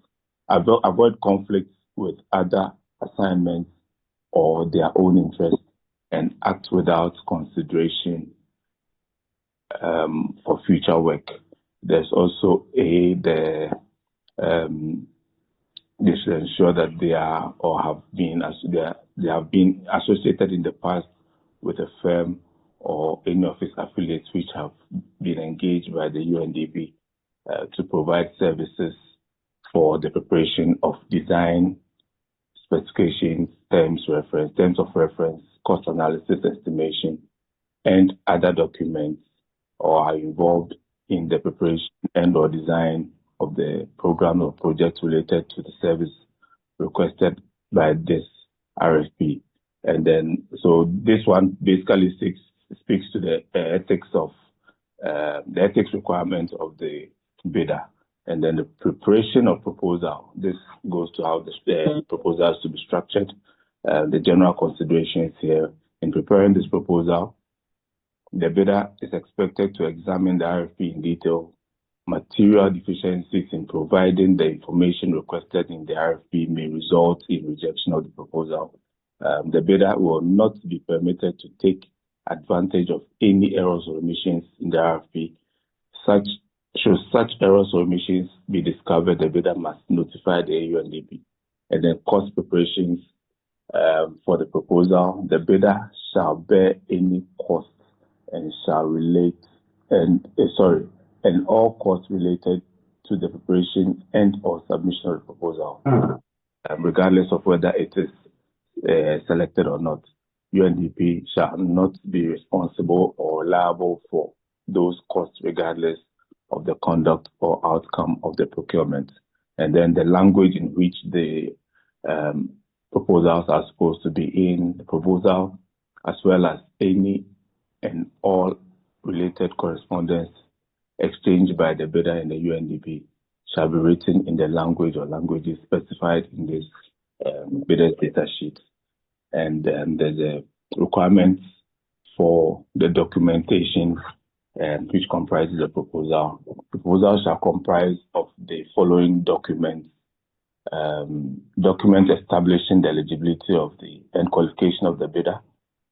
[SPEAKER 11] avoid conflicts with other assignments or their own interest, and act without consideration for future work. There's also they should ensure that they are or have been they have been associated in the past with a firm or any of its affiliates which have been engaged by the UNDP to provide services for the preparation of design, specifications, terms of reference, cost analysis estimation, and other documents, or are involved in the preparation and or design of the program or project related to the service requested by this RFP. And then, so this one basically speaks to the ethics requirements of the bidder. And then the preparation of proposal. This goes to how the proposal is to be structured. The general considerations here in preparing this proposal. The bidder is expected to examine the RFP in detail. Material deficiencies in providing the information requested in the RFP may result in rejection of the proposal. The bidder will not be permitted to take advantage of any errors or omissions in the RFP. Should such errors or omissions be discovered, the bidder must notify the UNDP. And then cost preparations for the proposal. The bidder shall bear any cost and shall relate and all costs related to the preparation and or submission of the proposal, regardless of whether it is selected or not. UNDP shall not be responsible or liable for those costs regardless of the conduct or outcome of the procurement. And then the language in which the proposals are supposed to be in the proposal, as well as any and all related correspondence exchanged by the bidder and the UNDP shall be written in the language or languages specified in this bidder's data sheet. And there's a requirement for the documentation which comprises the proposal. The proposal shall comprise of the following documents. Document establishing the eligibility of the and qualification of the bidder,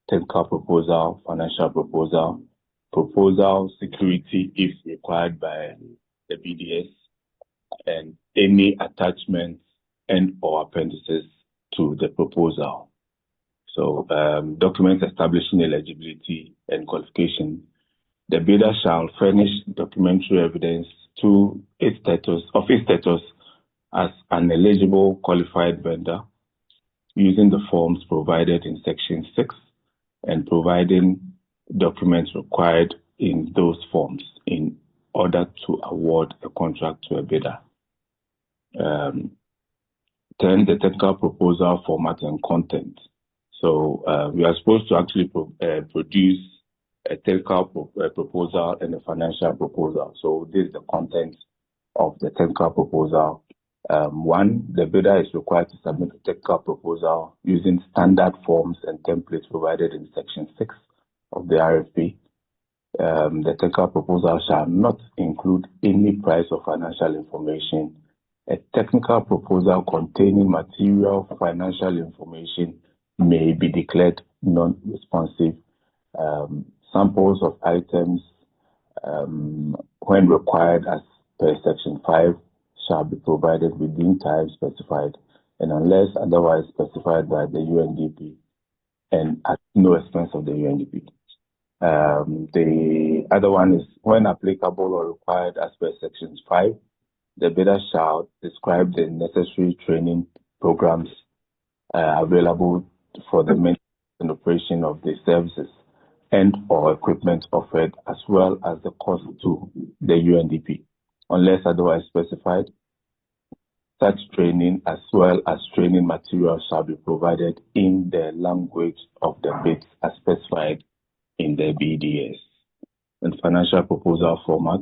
[SPEAKER 11] technical proposal, financial proposal, proposal security if required by the BDS, and any attachments and or appendices to the proposal. So documents establishing eligibility and qualification. The bidder shall furnish documentary evidence to its status as an eligible qualified vendor using the forms provided in Section 6 and providing documents required in those forms in order to award a contract to a bidder. 10, the technical proposal format and content. So we are supposed to actually produce a technical proposal and a financial proposal. So this is the content of the technical proposal. 1, the bidder is required to submit a technical proposal using standard forms and templates provided in Section 6 of the RFP. The technical proposal shall not include any price or financial information. A technical proposal containing material financial information may be declared non-responsive. Samples of items, when required as per Section 5, shall be provided within time specified, and unless otherwise specified by the UNDP, and at no expense of the UNDP. The other one is when applicable or required as per Section 5, the bidder shall describe the necessary training programs available for the maintenance and operation of the services and or equipment offered, as well as the cost to the UNDP, unless otherwise specified. Such training as well as training materials shall be provided in the language of the bids as specified in the BDS. In financial proposal format,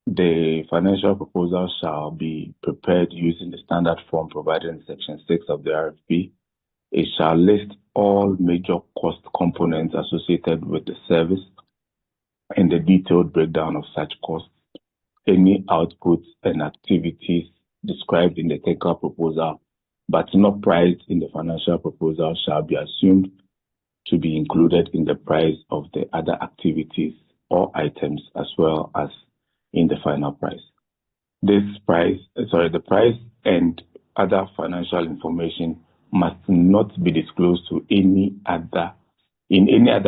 [SPEAKER 11] the financial proposal shall be prepared using the standard form provided in Section 6 of the RFP. It shall list all major cost components associated with the service and the detailed breakdown of such costs. Any outputs and activities described in the technical proposal but not priced in the financial proposal shall be assumed to be included in the price of the other activities or items as well as in the final price. The price and other financial information must not be disclosed to any other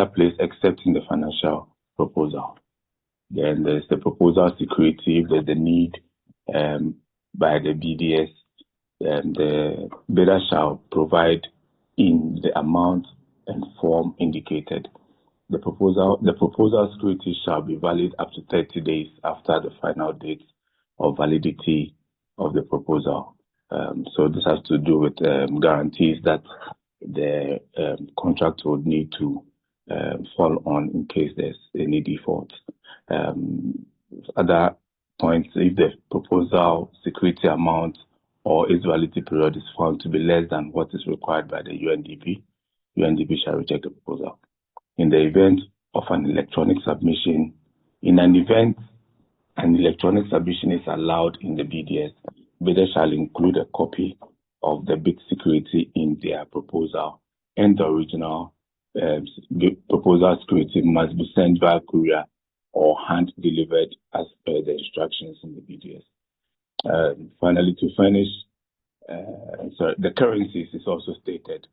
[SPEAKER 11] place except in the financial proposal. Then there's the proposal security. If there's a need by the BDS, the bidder shall provide in the amount and form indicated. The proposal security shall be valid up to 30 days after the final date of validity of the proposal. So this has to do with guarantees that the contract would need to fall on in case there's any default. Other points, if the proposal security amount or its validity period is found to be less than what is required by the UNDP, UNDP shall reject the proposal. In the event of an electronic submission, in an event an electronic submission is allowed in the BDS, bidders shall include a copy of the bid security in their proposal, and the original proposal security must be sent via courier or hand delivered as per the instructions in the BDS. Finally, to finish, the currencies is also stated.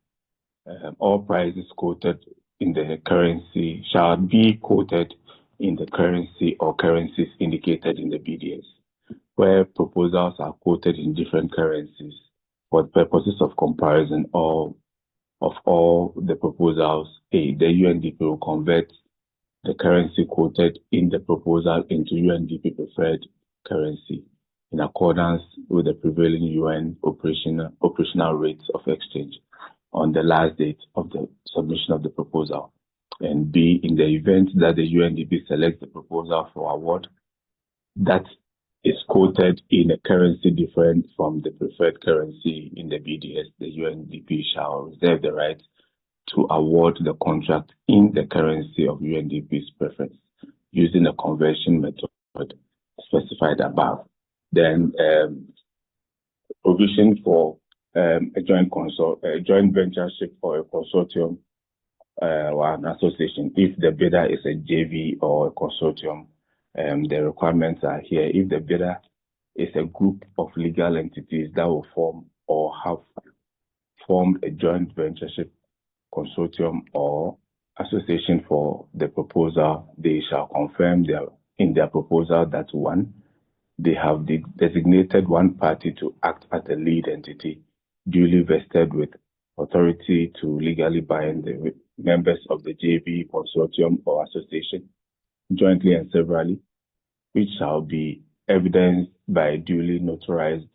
[SPEAKER 11] All prices quoted in the currency shall be quoted in the currency or currencies indicated in the BDS. Where proposals are quoted in different currencies for the purposes of comparison of all the proposals, the UNDP will convert the currency quoted in the proposal into UNDP preferred currency in accordance with the prevailing UN operational rates of exchange on the last date of the submission of the proposal. And B, in the event that the UNDP selects the proposal for award that is quoted in a currency different from the preferred currency in the BDS, the UNDP shall reserve the right to award the contract in the currency of UNDP's preference using a conversion method specified above. Then provision for a joint ventureship or a consortium or an association. If the bidder is a JV or a consortium, the requirements are here. If the bidder is a group of legal entities that will form or have formed a joint ventureship, consortium or association for the proposal, they shall confirm in their proposal that one, they have designated one party to act as a lead entity, duly vested with authority to legally bind the members of the JV, consortium, or association, jointly and severally, which shall be evidenced by a duly notarized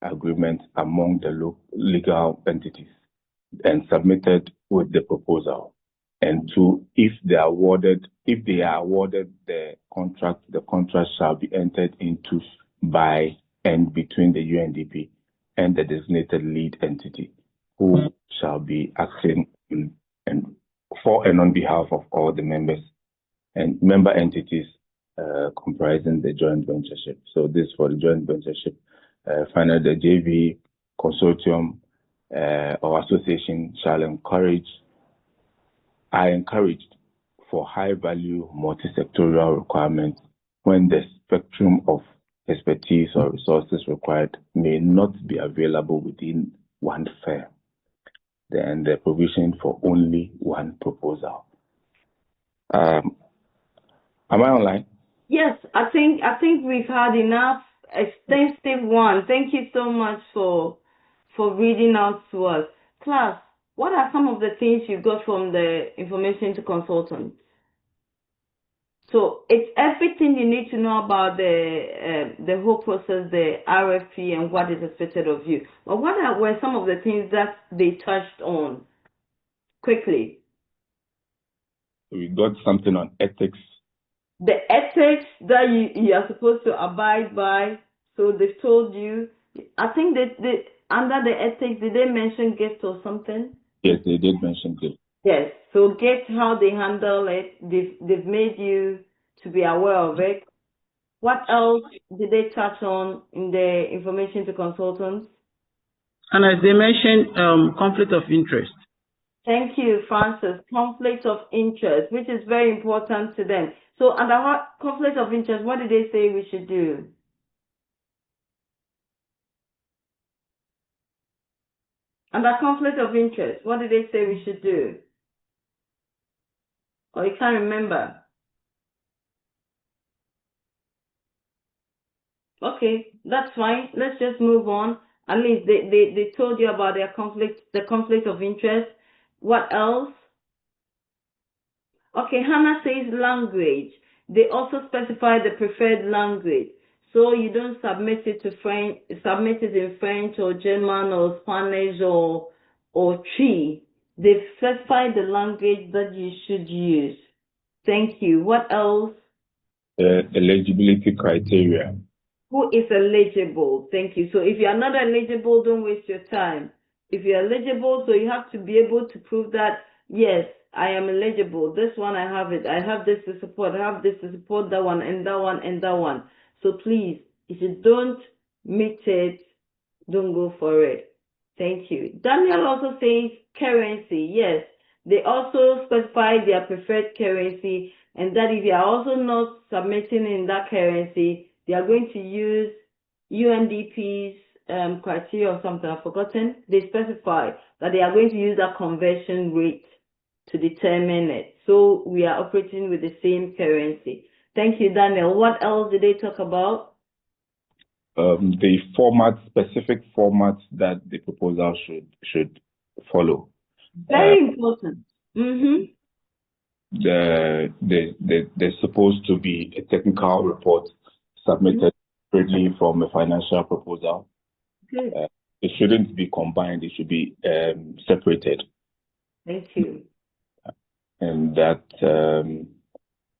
[SPEAKER 11] agreement among the legal entities and submitted with the proposal. And two, if they are awarded the contract shall be entered into by and between the UNDP and the designated lead entity, who shall be acting for and on behalf of all the members and member entities comprising the joint ventureship. So this for the joint ventureship. Finally, the JV, consortium, or association are encouraged for high-value multi-sectorial requirements when the spectrum of expertise or resources required may not be available within one firm. then the provision for only one proposal. Am I online?
[SPEAKER 4] Yes, I think we've had enough extensive one. Thank you so much for reading out to us. Class, what are some of the things you got from the information to consultants? So it's everything you need to know about the whole process, the RFP, and what is expected of you. But what were some of the things that they touched on quickly?
[SPEAKER 11] We got something on ethics.
[SPEAKER 4] The ethics that you are supposed to abide by. So they've told you. I think that under the ethics, did they mention gifts or something?
[SPEAKER 11] Yes, they did mention gifts.
[SPEAKER 4] Yes. So get how they handle it. They've made you to be aware of it. What else did they touch on in the information to consultants?
[SPEAKER 13] And as they mentioned, conflict of interest.
[SPEAKER 4] Thank you, Francis. Conflict of interest, which is very important to them. So under conflict of interest, what did they say we should do? Under conflict of interest, what did they say we should do? Or you can't remember? Okay, that's fine. Let's just move on. At least they told you about their the conflict of interest. What else? Okay, Hannah says language. They also specify the preferred language. So you don't submit it in French or German or Spanish or Tree. They specify the language that you should use. Thank you. What else?
[SPEAKER 11] Eligibility criteria.
[SPEAKER 4] Who is eligible? Thank you. So if you are not eligible, don't waste your time. If you're eligible, so you have to be able to prove that, yes, I am eligible. This one, I have it. I have this to support. I have this to support that one and that one and that one. So please, if you don't meet it, don't go for it. Thank you. Daniel also says currency. Yes, they also specify their preferred currency, and that if you are also not submitting in that currency, they are going to use UNDP's criteria or something. I've forgotten. They specify that they are going to use that conversion rate to determine it. So we are operating with the same currency. Thank you, Daniel. What else did they talk about?
[SPEAKER 11] The specific formats that the proposal should follow.
[SPEAKER 4] Very important.
[SPEAKER 11] There's supposed to be a technical report submitted separately from a financial proposal.
[SPEAKER 4] Okay.
[SPEAKER 11] It shouldn't be combined. It should be separated.
[SPEAKER 4] Thank you.
[SPEAKER 11] And that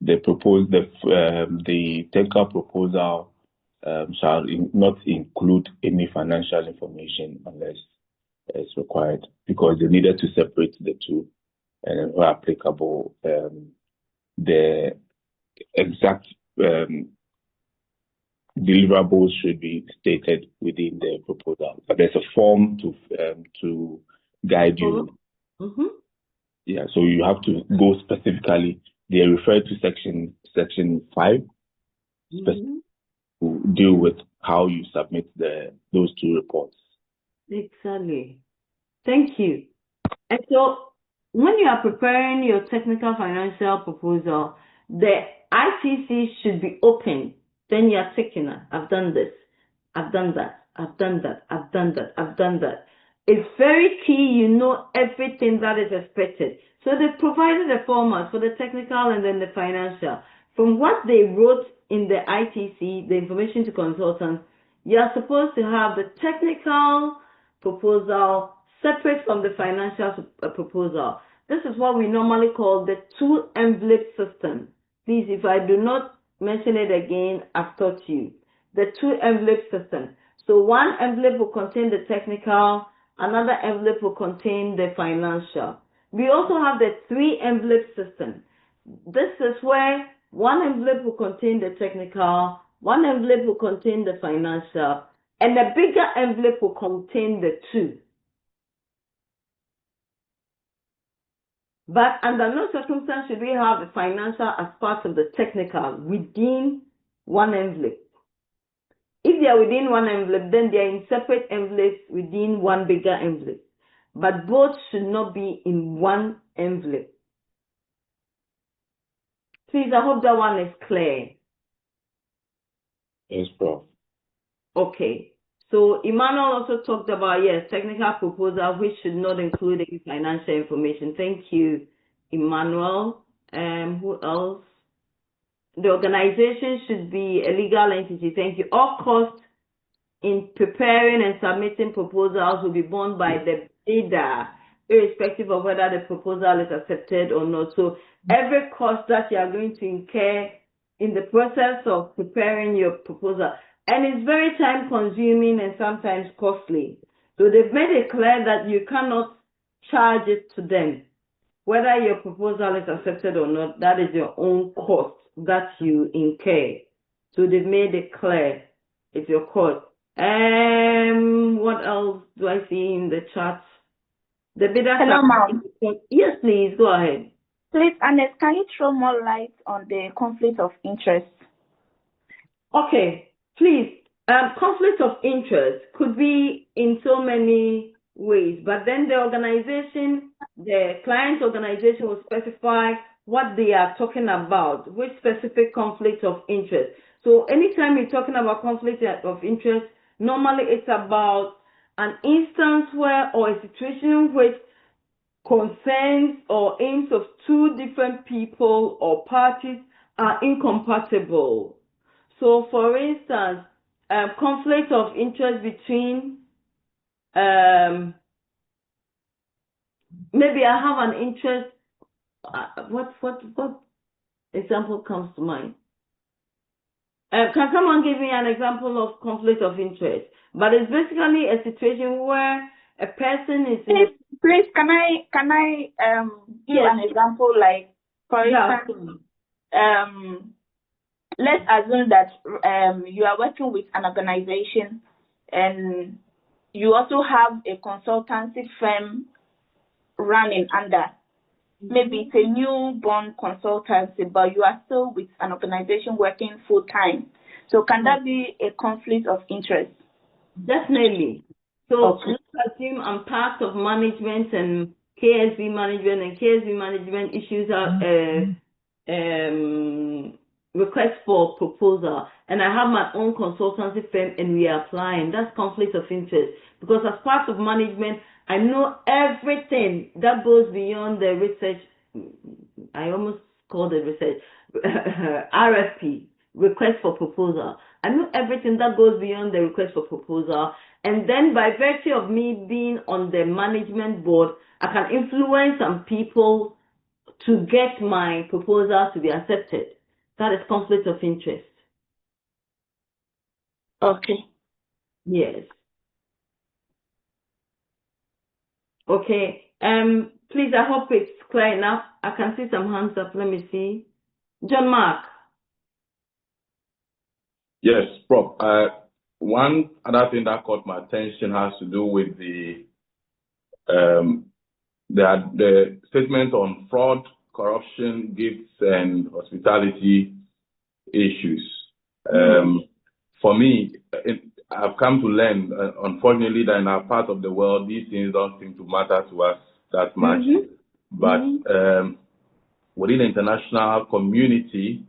[SPEAKER 11] the technical proposal shall not include any financial information unless it's required, because they needed to separate the two, and where applicable, the exact deliverables should be stated within the proposal. But there's a form to guide you. Yeah, so you have to go specifically. They refer to section 5, to deal with how you submit those two reports.
[SPEAKER 4] Exactly. Thank you. And so when you are preparing your technical financial proposal, the ITC should be open. Then you are ticking it. I've done this. I've done that. I've done that. I've done that. I've done that. It's very key you know everything that is expected. So they provided a format for the technical and then the financial. From what they wrote in the ITC, the information to consultants, you are supposed to have the technical proposal separate from the financial proposal. This is what we normally call the two envelope system. Please, if I do not mention it again, I've taught you. The two envelope system. So one envelope will contain the technical, another envelope will contain the financial. We also have the three envelope system. This is where one envelope will contain the technical, one envelope will contain the financial, and the bigger envelope will contain the two. But under no circumstance should we have the financial as part of the technical within one envelope. If they are within one envelope, then they are in separate envelopes within one bigger envelope. but both should not be in one envelope. Please, I hope that one is clear.
[SPEAKER 11] Yes, Prof.
[SPEAKER 4] Okay. So Emmanuel also talked about, yes, technical proposal, which should not include any financial information. Thank you, Emmanuel. Who else? The organization should be a legal entity. Thank you. All costs in preparing and submitting proposals will be borne by the bidder, irrespective of whether the proposal is accepted or not. So every cost that you are going to incur in the process of preparing your proposal, and it's very time consuming and sometimes costly. So they've made it clear that you cannot charge it to them. Whether your proposal is accepted or not, that is your own cost that you incur. So they've made it clear it's your cost. What else do I see in the chat? The bidder.
[SPEAKER 14] Hello, ma'am.
[SPEAKER 4] Yes, please, go ahead.
[SPEAKER 14] Please, Annette, can you throw more light on the conflict of interest?
[SPEAKER 4] Okay, please. Conflict of interest could be in so many ways, but then the organization, the client organization will specify what they are talking about, which specific conflict of interest. So anytime you're talking about conflict of interest, normally it's about an instance where, or a situation which concerns or aims of two different people or parties are incompatible. So, for instance, conflict of interest between, maybe I have an interest. What example comes to mind? Can someone give me an example of conflict of interest? But it's basically a situation where a person is.
[SPEAKER 14] Please, can I give an example? Like, for instance, let's assume that you are working with an organization and you also have a consultancy firm running under. Maybe it's a newborn consultancy, but you are still with an organization working full time. So can that be a conflict of interest?
[SPEAKER 4] Definitely. So let's assume I'm part of management and KSB management issues are request for proposal, and I have my own consultancy firm and we are applying. That's conflict of interest, because as part of management, I know everything that goes beyond the research. I almost called it research. RFP, request for proposal. I know everything that goes beyond the request for proposal, and then by virtue of me being on the management board, I can influence some people to get my proposal to be accepted. That is conflict of interest.
[SPEAKER 14] Okay.
[SPEAKER 4] Yes. Okay. Please, I hope it's clear enough. I can see some hands up. Let me see. John Mark.
[SPEAKER 12] Yes, Prof. One other thing that caught my attention has to do with the statement on fraud, corruption, gifts, and hospitality issues. For me, I've come to learn, unfortunately, that in our part of the world, these things don't seem to matter to us that much. But within the international community,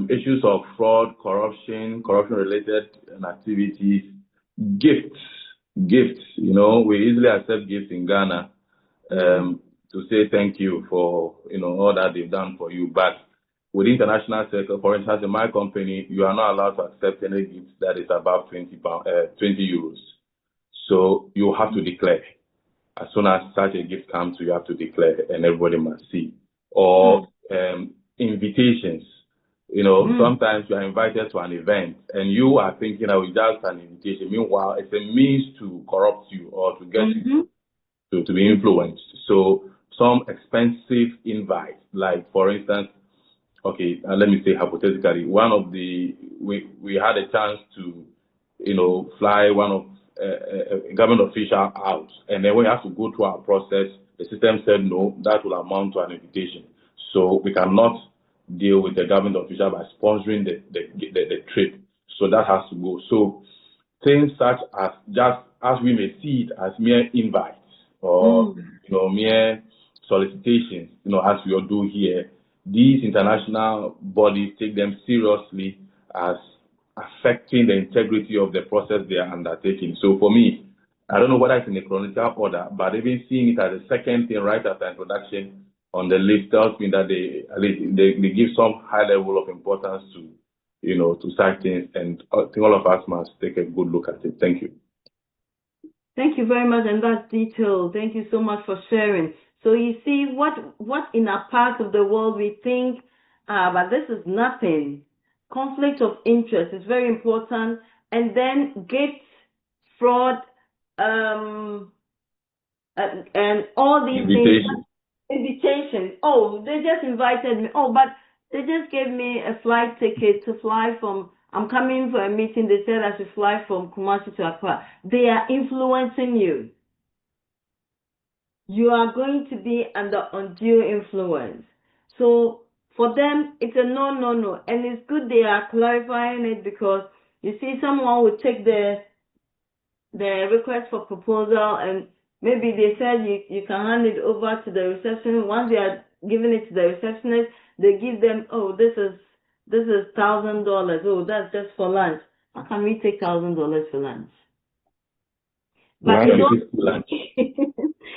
[SPEAKER 12] issues of fraud, corruption-related activities, gifts, we easily accept gifts in Ghana to say thank you for, all that they've done for you. But with international circle, for instance, in my company, you are not allowed to accept any gifts that is above 20 euros. So you have to declare. As soon as such a gift comes, you have to declare, and everybody must see. Or invitations. Sometimes you are invited to an event, and you are thinking that it's just an invitation. Meanwhile, it's a means to corrupt you or to get you to be influenced. So some expensive invites, like for instance, let me say hypothetically, we had a chance to, fly one of a government official out, and then we have to go through our process. The system said no, that will amount to an invitation. So we cannot deal with the government official by sponsoring the trip. So that has to go. So things such as, just as we may see it as mere invites, or mere solicitations, as we all do here. These international bodies take them seriously as affecting the integrity of the process they are undertaking. So for me, I don't know whether it's in a chronological order, but even seeing it as a second thing right after introduction on the list tells me that they give some high level of importance to to such things, and I think all of us must take a good look at it. Thank you.
[SPEAKER 4] Thank you very much, and that's detailed. Thank you so much for sharing. So you see, what in a part of the world we think, but this is nothing. Conflict of interest is very important, and then gate fraud, and all these things. Invitations. Oh, they just invited me. Oh, but they just gave me a flight ticket to fly from. I'm coming for a meeting. They said I should fly from Quashie to Accra. They are influencing you. You are going to be under undue influence. So for them, it's a no. And it's good they are clarifying it, because you see, someone would take the request for proposal, and maybe they said you can hand it over to the receptionist. Once they are giving it to the receptionist, they give them, oh, this is $1,000. Oh, that's just for lunch. How can we take $1,000 for lunch? But
[SPEAKER 12] lunch.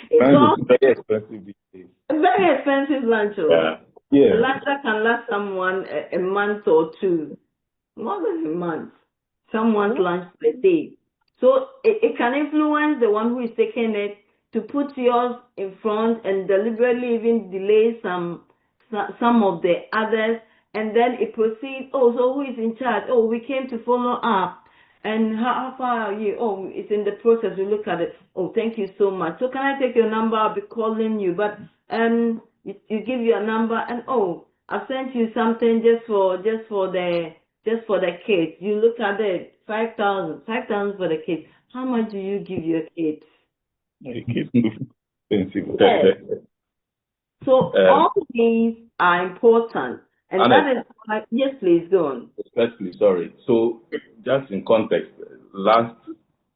[SPEAKER 4] It's all
[SPEAKER 11] very expensive these days.
[SPEAKER 4] Very expensive lunch.
[SPEAKER 11] Yeah.
[SPEAKER 4] Lunch that can last someone a month or two. More than a month. Someone's lunch per day. So it can influence the one who is taking it to put yours in front and deliberately even delay some of the others, and then it proceeds. Oh, so who is in charge? Oh, we came to follow up. And how far are you? Oh, it's in the process. We look at it. Oh, thank you so much. So can I take your number? I'll be calling you. But you give your number, and oh, I sent you something just for the kids. You look at it, 5,000 for the kids. How much do you give your kids?
[SPEAKER 11] Expensive.
[SPEAKER 4] Yes. So all these are important, and that is why. Yes, please go on.
[SPEAKER 12] Especially, sorry. So just in context, last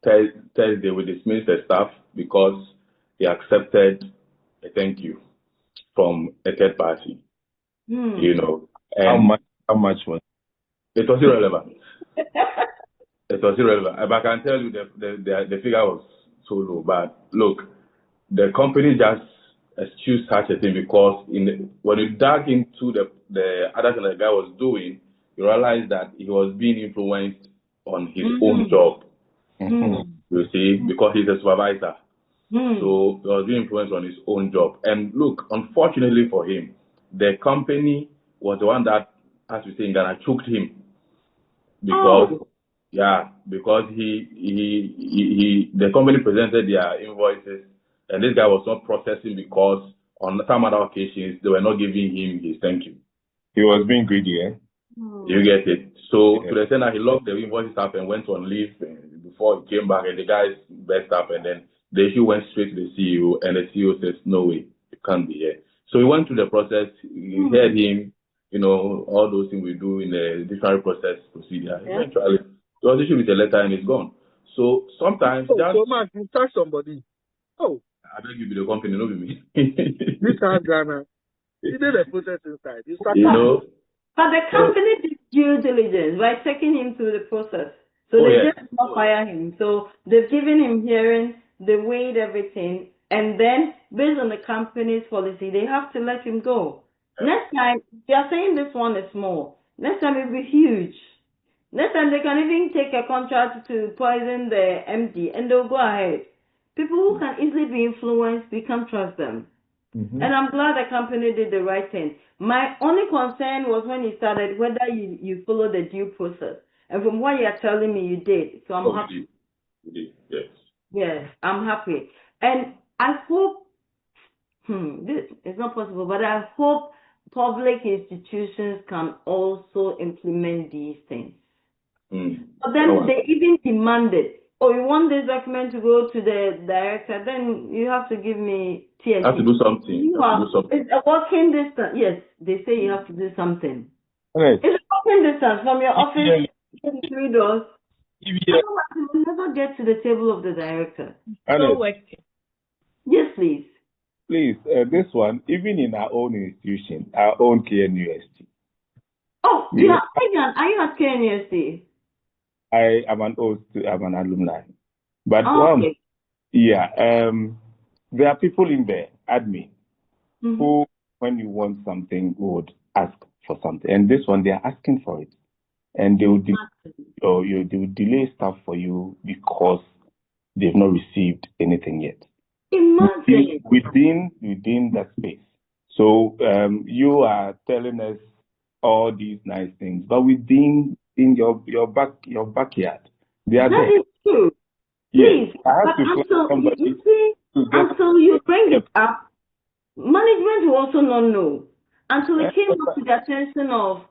[SPEAKER 12] Thursday we dismissed the staff because he accepted a thank you from a third party. And
[SPEAKER 11] how much was
[SPEAKER 12] it? Was irrelevant. It was irrelevant. But I can tell you the figure was so low. But look, the company just eschewed such a thing because when you dug into the other thing the guy was doing, you realize that he was being influenced on his own job. You see, because he's a supervisor. So he was being influenced on his own job. And look, unfortunately for him, the company was the one that, as we say in Ghana, choked him. Because because the company presented their invoices, and this guy was not processing because on some other occasions they were not giving him his thank you.
[SPEAKER 11] He was being greedy, eh?
[SPEAKER 12] You get it? So to the extent that he locked the invoices up and went on leave before he came back, and the guys messed up, and then the issue went straight to the CEO, and the CEO says, no way, it can't be here. So he went through the process, he heard him, all those things we do in the disciplinary process procedure. Eventually, he was issued with a letter and it's gone. So sometimes
[SPEAKER 9] so Max, you touch somebody. Oh.
[SPEAKER 12] I beg you, be the company, not be me.
[SPEAKER 9] You can't Ghana. You did a process inside.
[SPEAKER 4] But the company did due diligence by taking him through the process. So they just not fire him. So they've given him hearing, they weighed everything, and then based on the company's policy, they have to let him go. Next time, they are saying this one is small. Next time it will be huge. Next time they can even take a contract to poison the MD and they'll go ahead. People who can easily be influenced, we can't trust them. And I'm glad the company did the right thing. My only concern was when you started, whether you follow the due process. And from what you are telling me, you did. So I'm happy.
[SPEAKER 12] You did, yes.
[SPEAKER 4] Yes, I'm happy. And I hope, this is not possible, but I hope public institutions can also implement these things. But then they even demanded, oh, you want this document to go to the director, then you have to give me TNT.
[SPEAKER 12] You have to do something.
[SPEAKER 4] It's a walking distance. Yes, they say you have to do something.
[SPEAKER 11] Right.
[SPEAKER 4] It's a walking distance from your office to 3 doors. Otherwise, you will never get to the table of the director. Yes, please.
[SPEAKER 11] Please, this one, even in our own institution, our own KNUST.
[SPEAKER 4] Oh, yeah, Adrian, are you at KNUST?
[SPEAKER 11] I am I'm an alumni. But
[SPEAKER 4] Okay.
[SPEAKER 11] there are people in the admin
[SPEAKER 4] Mm-hmm.
[SPEAKER 11] who, when you want something, would ask for something. And this one, they are asking for it. And they will, they will delay stuff for you because they've not received anything yet.
[SPEAKER 4] Imagine.
[SPEAKER 11] Within that space. So you are telling us all these nice things, but within your backyard, they are there.
[SPEAKER 4] That is true.
[SPEAKER 11] Yes,
[SPEAKER 4] Please,
[SPEAKER 11] I have
[SPEAKER 4] but
[SPEAKER 11] to find somebody
[SPEAKER 4] you see,
[SPEAKER 11] to get.
[SPEAKER 4] until you bring it up, management will also not know. Until it came up to the attention of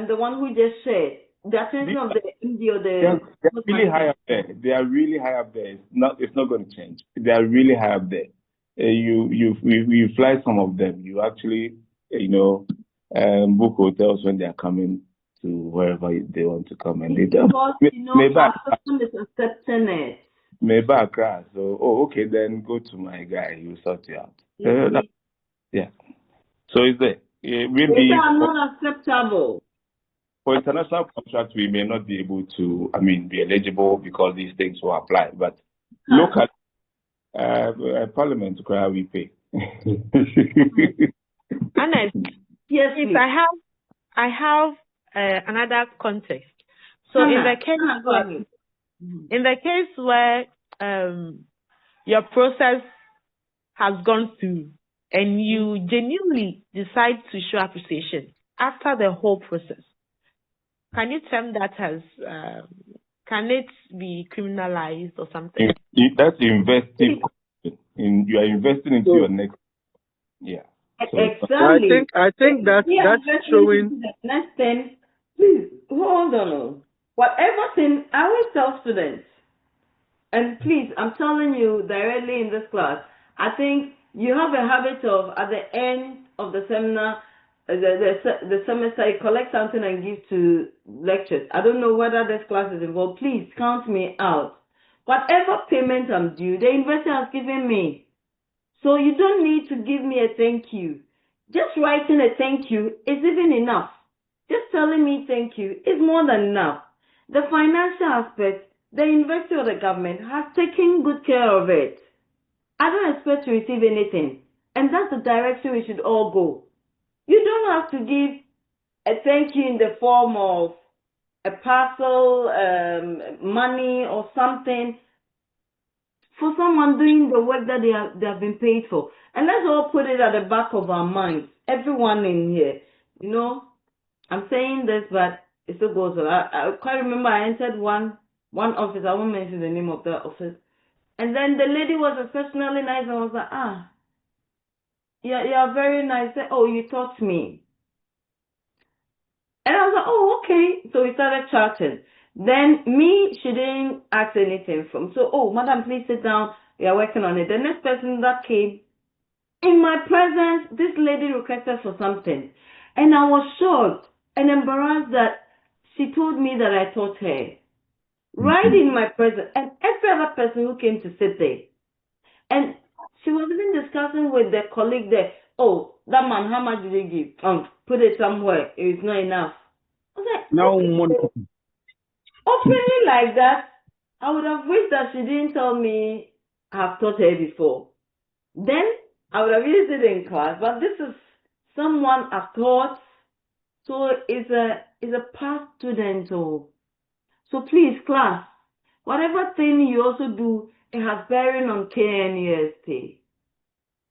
[SPEAKER 4] the one who just shared, the attention of the MD or
[SPEAKER 11] They're
[SPEAKER 4] the
[SPEAKER 11] really high up there. They are really high up there. It's not going to change. They are really high up there. You fly some of them. You actually book hotels when they are coming to wherever they want to come, and they don't.
[SPEAKER 4] Because our system is accepting it.
[SPEAKER 11] Maybe Accra. So okay, then go to my guy. He'll sort you out. Yeah. So it's there.
[SPEAKER 4] These are not acceptable.
[SPEAKER 11] For international contracts, we may not be able to, be eligible because these things will apply. But local Parliament, we pay.
[SPEAKER 15] Honest.
[SPEAKER 4] Yes,
[SPEAKER 15] please. I have another context. So in the case where your process has gone through and you genuinely decide to show appreciation after the whole process, can you term that as, can it be criminalized or something?
[SPEAKER 11] That's investing. You are investing into your next. Yeah. So,
[SPEAKER 4] exactly.
[SPEAKER 7] I think that's showing.
[SPEAKER 4] Next thing, please hold on. Whatever thing I always tell students, and please, I'm telling you directly in this class, I think you have a habit of at the end of the seminar. The semester, you collect something and give to lectures. I don't know whether this class is involved. Please count me out. Whatever payment I'm due, the investor has given me. So you don't need to give me a thank you. Just writing a thank you is even enough. Just telling me thank you is more than enough. The financial aspect, the investor or the government has taken good care of it. I don't expect to receive anything. And that's the direction we should all go. You don't have to give a thank you in the form of a parcel, money or something for someone doing the work that they have been paid for. And let's all put it at the back of our minds. Everyone in here. I'm saying this, but it still goes on. I quite remember I entered one office. I won't mention the name of the office. And then the lady was exceptionally nice. I was like, you're very nice. Oh, you taught me. And I was like, oh, okay. So we started chatting. Then she didn't ask anything from. So, oh, madam, please sit down. We are working on it. The next person that came, in my presence, this lady requested for something. And I was shocked and embarrassed that she told me that I taught her. Right in my presence. And every other person who came to sit there. And she was even discussing with the colleague there, oh, that man, how much did he give? Put it somewhere. It's not enough. I was like,
[SPEAKER 6] now
[SPEAKER 4] openly like that, I would have wished that she didn't tell me I've taught her before. Then I would have used it in class, but this is someone I've taught, so it's a past student. So please, class, whatever thing you also do, it has bearing on KNUST.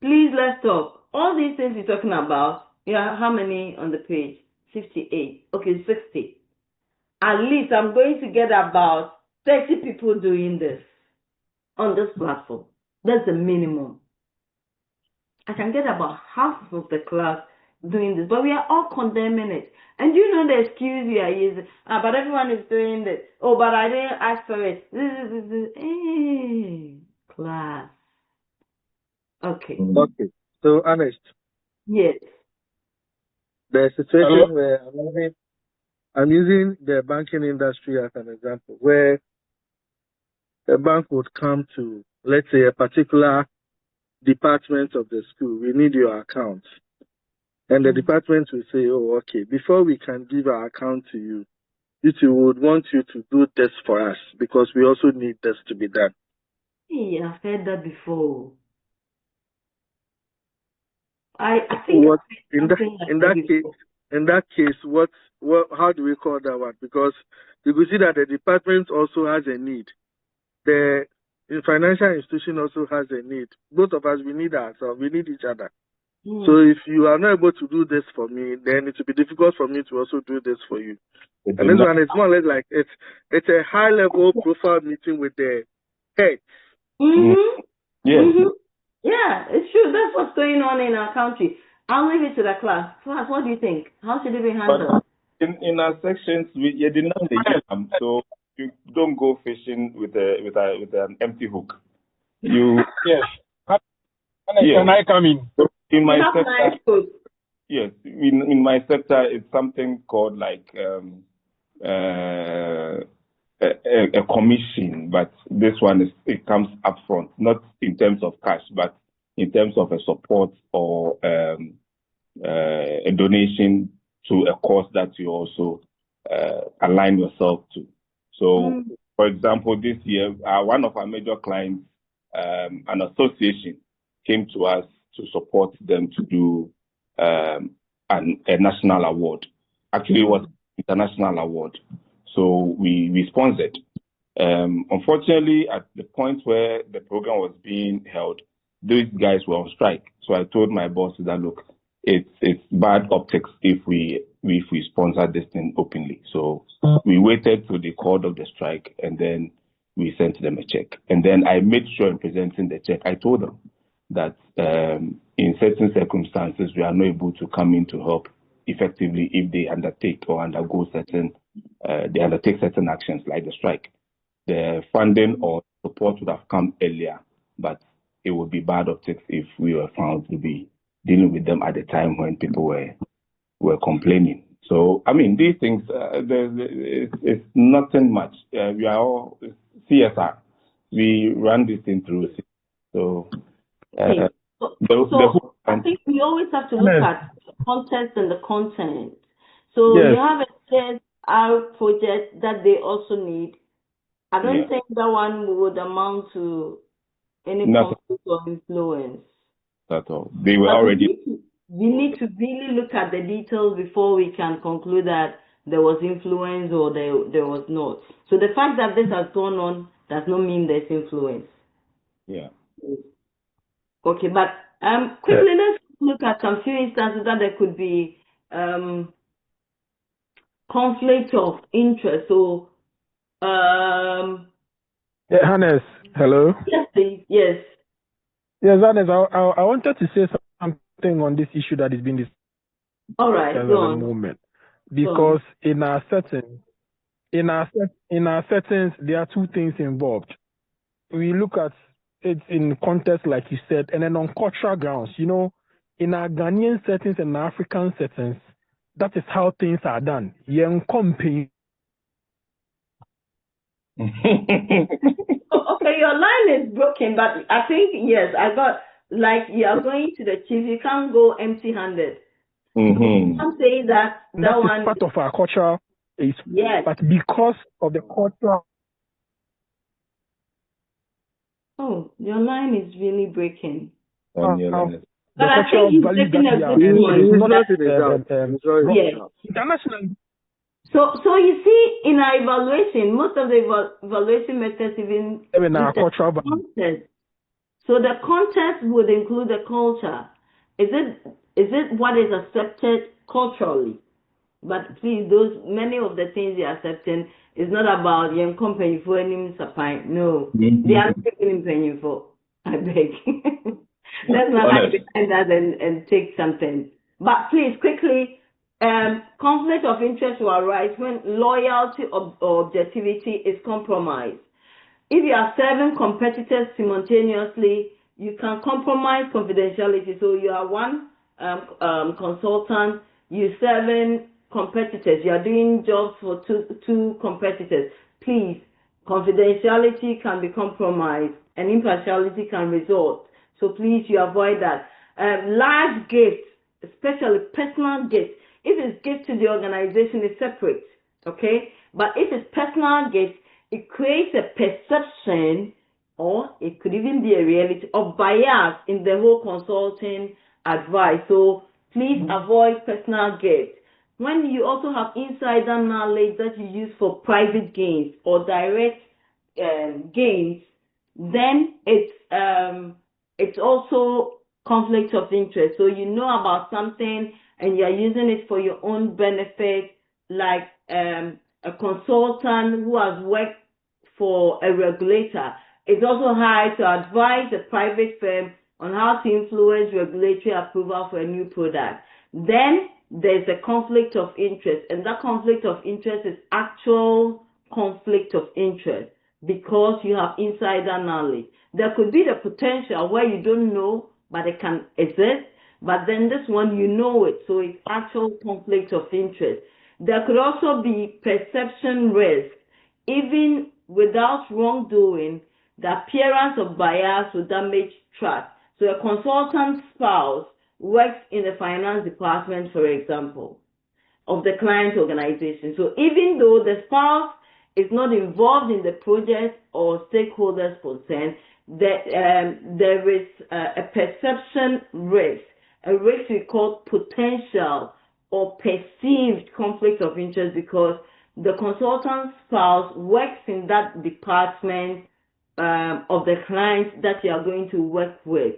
[SPEAKER 4] Please, let's talk. All these things you're talking about, how many on the page? 58. Okay, 60. At least I'm going to get about 30 people doing this on this platform. That's the minimum. I can get about half of the class doing this, but we are all condemning it. And you know the excuse we are using, but everyone is doing this. Oh, but I didn't ask for it. Hey, class. Okay.
[SPEAKER 7] Okay. So, honest.
[SPEAKER 4] Yes.
[SPEAKER 7] The situation where I'm using the banking industry as an example, where a bank would come to, let's say, a particular departments of the school, we need your account. And the department will say, oh, okay, before we can give our account to you, we would want you to do this for us because we also need this to be done.
[SPEAKER 4] Yeah, I've heard that before. I think
[SPEAKER 7] What
[SPEAKER 4] I've
[SPEAKER 7] in that case, what how do we call that one? Because you could see that the department also has a need. The financial institution also has a need. Both of us, we need ourselves. We need each other. So if you are not able to do this for me, then it will be difficult for me to also do this for you. And this one is more or less like it's a high level profile meeting with the heads.
[SPEAKER 4] Yes. Yeah, it's true. That's what's going on in our country. I'll leave it to the class. Class, what do you think? How should it be handled?
[SPEAKER 11] In our sections, we didn't know the game, so you don't go fishing with an empty hook. You
[SPEAKER 9] yes. Can I come in?
[SPEAKER 11] So in my sector, yes, in my sector, it's something called like a commission, but this one it comes upfront, not in terms of cash, but in terms of a support or a donation to a cause that you also align yourself to. So, for example, this year, one of our major clients, an association, came to us to support them to do a national award. Actually, it was an international award. So we sponsored. Unfortunately, at the point where the program was being held, these guys were on strike. So I told my boss that, look, it's bad optics if we sponsor this thing openly. So we waited till they called off the strike, and then we sent them a check. And then I made sure in presenting the check, I told them that in certain circumstances, we are not able to come in to help effectively if they undertake or undergo certain actions like the strike. The funding or support would have come earlier, but it would be bad optics if we were found to be dealing with them at the time when people were complaining. So, I mean, these things, it's nothing much. We are all CSR. We run this thing through. So,
[SPEAKER 4] I think we always have to look at the context and the content. So you have a CSR project that they also need. I don't think that one would amount to any conflict or influence.
[SPEAKER 11] At all. They were already.
[SPEAKER 4] We need to really look at the details before we can conclude that there was influence or there was not. So the fact that this has gone on does not mean there's influence.
[SPEAKER 11] Yeah.
[SPEAKER 4] Okay, but quickly let's look at some few instances that there could be conflict of interest. So,
[SPEAKER 7] Hannes, hello.
[SPEAKER 4] Yes, please. Yes.
[SPEAKER 7] Yes, Hannes, I wanted to say something on this issue that is being discussed
[SPEAKER 4] at
[SPEAKER 7] the moment, because in our settings, there are two things involved. We look at it in context, like you said, and then on cultural grounds. You know, in our Ghanaian settings and African settings, that is how things are done.
[SPEAKER 4] Okay, your line is broken, but I think, yes, I got, like, you are going to the chief, you can't go empty-handed. I'm saying that one
[SPEAKER 7] is part of our culture, but because of the culture.
[SPEAKER 4] Oh, your line is really breaking.
[SPEAKER 7] But I think he's taking a good
[SPEAKER 4] one. International. So you see, in our evaluation, most of the evaluation methods even context. So the context would include the culture. Is it what is accepted culturally? But please, many of the things you're accepting is not about young company for any supply. No, they are taking penny for. I beg. Let's not hide behind that and take something. But please, quickly. Conflict of interest will arise when loyalty or objectivity is compromised. If you are serving competitors simultaneously, you can compromise confidentiality. So you are one consultant, you're serving competitors, you are doing jobs for two competitors. Please, confidentiality can be compromised and impartiality can result. So please, you avoid that. Large gifts, especially personal gifts. If it's gift to the organization, it's separate, okay? But if it's personal gifts, it creates a perception, or it could even be a reality, of bias in the whole consulting advice. So please avoid personal gifts. When you also have insider knowledge that you use for private gains or direct gains, then it's also conflict of interest. So you know about something and you're using it for your own benefit, like a consultant who has worked for a regulator. It's also hard to advise a private firm on how to influence regulatory approval for a new product. Then there's a conflict of interest, and that conflict of interest is actual conflict of interest because you have insider knowledge. There could be the potential where you don't know, but it can exist, but then this one you know it, so it's actual conflict of interest. There could also be perception risk. Even without wrongdoing, the appearance of bias will damage trust. So a consultant's spouse works in the finance department, for example, of the client organization. So even though the spouse is not involved in the project or stakeholders concerned, there is a perception risk, a risk we call potential or perceived conflict of interest because the consultant's spouse works in that department of the client that you are going to work with.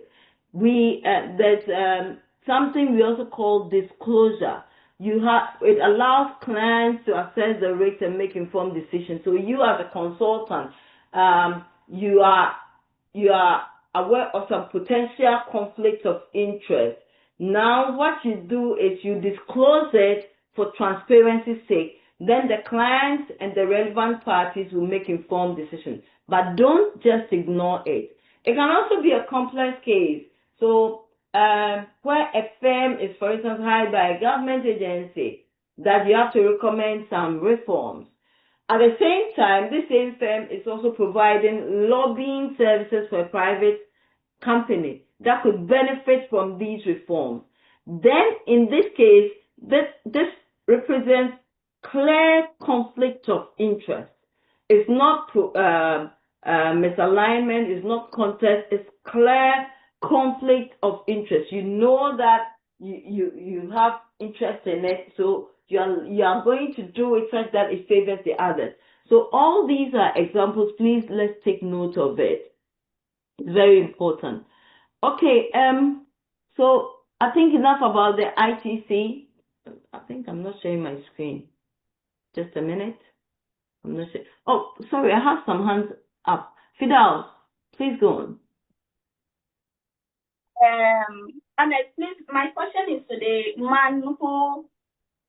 [SPEAKER 4] There's something we also call disclosure. It allows clients to assess the risks and make informed decisions. So you as a consultant, you are aware of some potential conflict of interest. Now what you do is you disclose it for transparency's sake. Then the clients and the relevant parties will make informed decisions. But don't just ignore it. It can also be a complex case. So where a firm is, for instance, hired by a government agency, that you have to recommend some reforms. At the same time, this same firm is also providing lobbying services for a private company that could benefit from these reforms. Then, in this case, this represents clear conflict of interest. It's not misalignment, it's not contest, it's clear conflict of interest. You know that you have interest in it, so you are going to do it such that it favors the others. So all these are examples. Please, let's take note of it. It's very important. Okay, so I think enough about the ITC. I think I'm not sharing my screen. Just a minute. I'm not sure. Oh, sorry, I have some hands up. Fidel, please go on.
[SPEAKER 14] Annette, please, my question is to the man who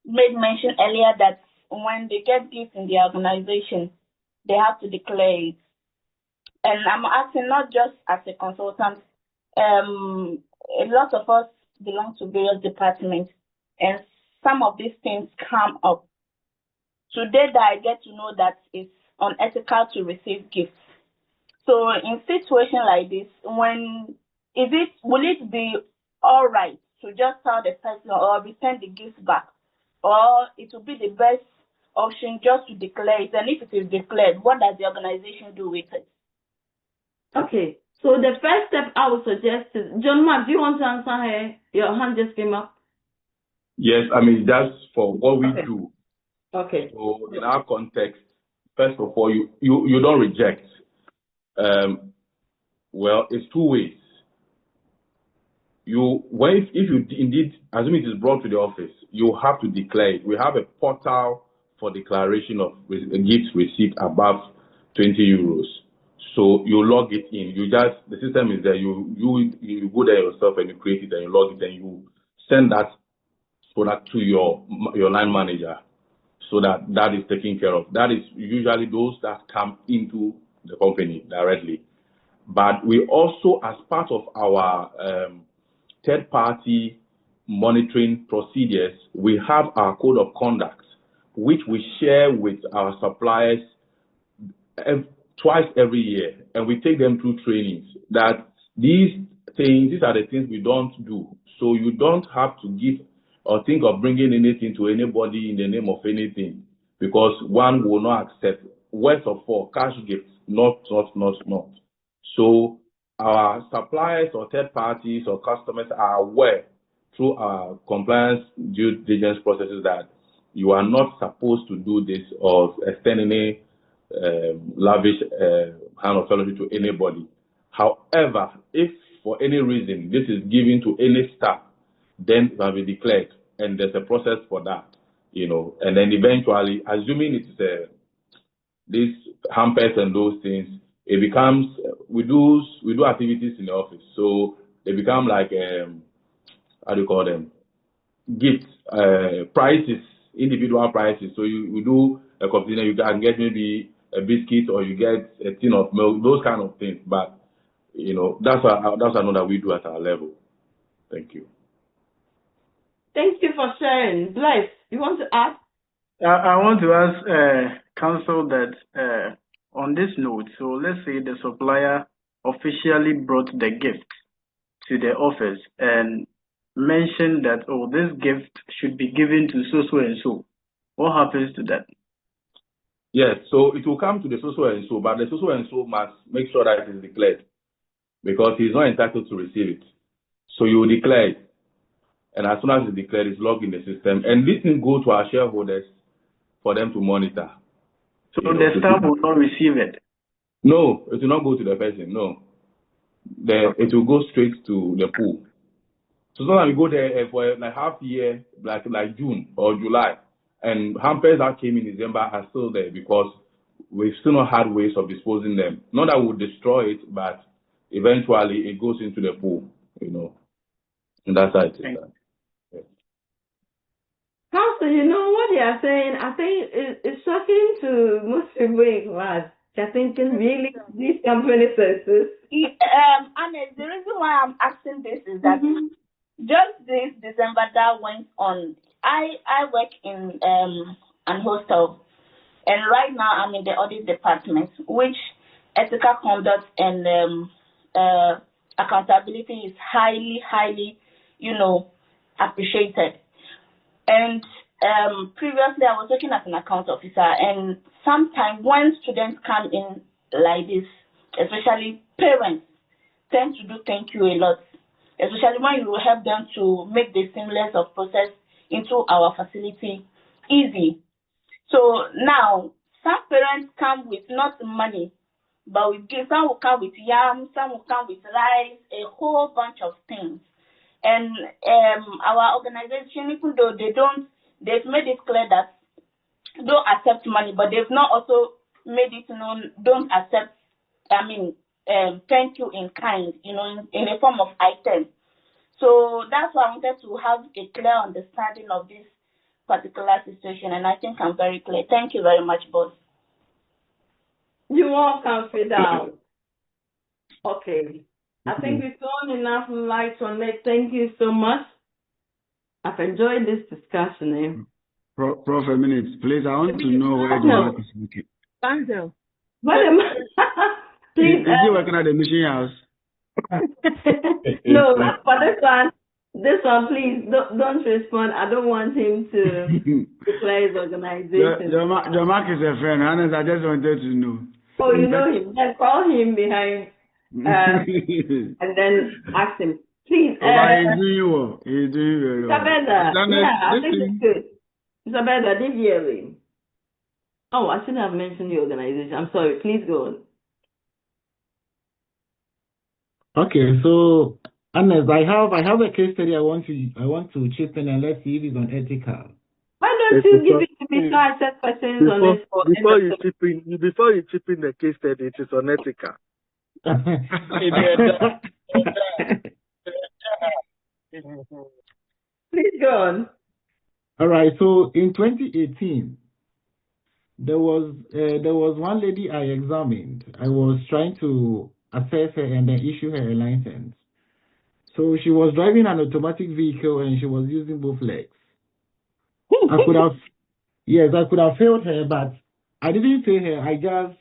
[SPEAKER 14] made mention earlier that when they get gifts in the organization, they have to declare it. And I'm asking not just as a consultant, a lot of us belong to various departments, and some of these things come up. Today that I get to know that it's unethical to receive gifts. So in situation like this, will it be all right to just tell the person or return the gift back, or it will be the best option just to declare it? And if it is declared, what does the organization do with it?
[SPEAKER 4] Okay, so the first step I would suggest is, John Mark, do you want to answer her? Your hand just came up.
[SPEAKER 12] Yes, I mean, that's for what we do.
[SPEAKER 4] Okay.
[SPEAKER 12] So in our context, first of all, you don't reject. Well, it's two ways. If you indeed, assume it is brought to the office, you have to declare it. We have a portal for declaration of gifts received above 20 euros. So you log it in. The system is there. You go there yourself and you create it and you log it and you send that product to your line manager, so that is taken care of. That is usually those that come into the company directly. But we also, as part of our third-party monitoring procedures, we have our code of conduct, which we share with our suppliers twice every year, and we take them through trainings that these things, these are the things we don't do. So you don't have to give or think of bringing anything to anybody in the name of anything, because one will not accept. Worst of all, cash gifts, not. So our suppliers or third parties or customers are aware through our compliance due diligence processes that you are not supposed to do this or extend any lavish hand of fellowship to anybody. However, if for any reason this is given to any staff, then it will be declared, and there's a process for that, and then eventually, assuming it's these hampers and those things, it becomes we do activities in the office, so they become like how do you call them, gifts, prices, individual prices. So you do a container, you can get maybe a biscuit or you get a tin of milk, those kind of things. But that's another we do at our level. Thank you.
[SPEAKER 4] Thank you for sharing. Bless, you want to add?
[SPEAKER 9] I want to ask counsel that on this note, so let's say the supplier officially brought the gift to the office and mentioned that, oh, this gift should be given to so and so. What happens to that?
[SPEAKER 12] Yes, so it will come to the so and so, but the so and so must make sure that it is declared, because he is not entitled to receive it. So you will declare it, and as soon as it's declared, it's logged in the system, and this will go to our shareholders for them to monitor.
[SPEAKER 9] So the staff will not receive it?
[SPEAKER 12] No, it will not go to the person, no. It will go straight to the pool. So sometimes we go there for like half year, like June or July, and hampers that came in December are still there because we've still not had ways of disposing them. Not that we'll destroy it, but eventually it goes into the pool, and that's how it is.
[SPEAKER 4] Pastor, what they are saying, I think it's shocking to most people in class. They're thinking, really, these companies exist?
[SPEAKER 14] And the reason why I'm asking this is that just this December that went on, I work in an hostel, and right now I'm in the audit department, which ethical conduct and accountability is highly, appreciated. And previously I was working as an account officer, and sometimes when students come in like this, especially parents, tend to do thank you a lot, especially when you help them to make the seamless of process into our facility easy. So now some parents come with not money, but with gifts. Some will come with yam, some will come with rice, a whole bunch of things. And our organization, even though they've made it clear that don't accept money, but they've not also made it known don't accept, thank you in kind, in a form of item. So that's why I wanted to have a clear understanding of this particular situation, and I think I'm very clear. Thank you very much, boss.
[SPEAKER 4] You're welcome, Fidel. Okay. I think we've thrown enough light on it. Thank you so much. I've enjoyed this discussion.
[SPEAKER 16] Prof, a minute, please. I want to know where the mark is looking.
[SPEAKER 3] Banjo.
[SPEAKER 4] Please,
[SPEAKER 16] is he working at the mission house?
[SPEAKER 4] No, for this one, please don't respond. I don't want him to declare his organization.
[SPEAKER 16] Your mark is a friend. Honest, I just wanted to know.
[SPEAKER 4] Oh, you know him. Then call him behind and then ask him. Please.
[SPEAKER 16] He's doing well. He's doing very well.
[SPEAKER 4] I think it's good. Isabella, did you hear him? Oh, I shouldn't have mentioned the organization. I'm sorry. Please go on.
[SPEAKER 17] Okay, so Ernest, I have a case study I want to chip in and let's see if it's unethical.
[SPEAKER 4] Why don't you give it to me so I set questions on it for
[SPEAKER 7] before you chip in the case study, it is unethical.
[SPEAKER 4] Please go on.
[SPEAKER 17] All right, so in 2018, there was one lady I examined. I was trying to assess her and then issue her a license. So she was driving an automatic vehicle and she was using both legs. I could have failed her, but I didn't fail her. I just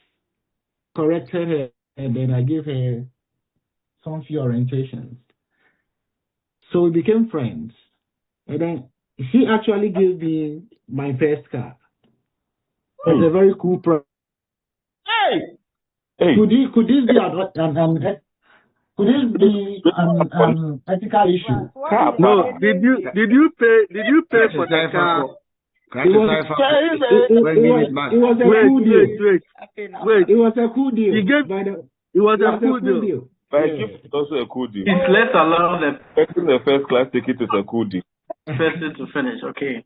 [SPEAKER 17] corrected her and then I gave her some few orientations. So we became friends. And then she actually gave me my first car. It's a very cool product.
[SPEAKER 11] Hey.
[SPEAKER 17] Could this be an ethical issue?
[SPEAKER 7] No, did you pay for the car?
[SPEAKER 17] It was a cool deal.
[SPEAKER 7] Wait.
[SPEAKER 17] It was a cool deal.
[SPEAKER 7] It was a cool deal.
[SPEAKER 11] But it's also a cool deal.
[SPEAKER 9] Let's allow
[SPEAKER 11] the first class ticket is a cool deal.
[SPEAKER 9] person to finish. Okay.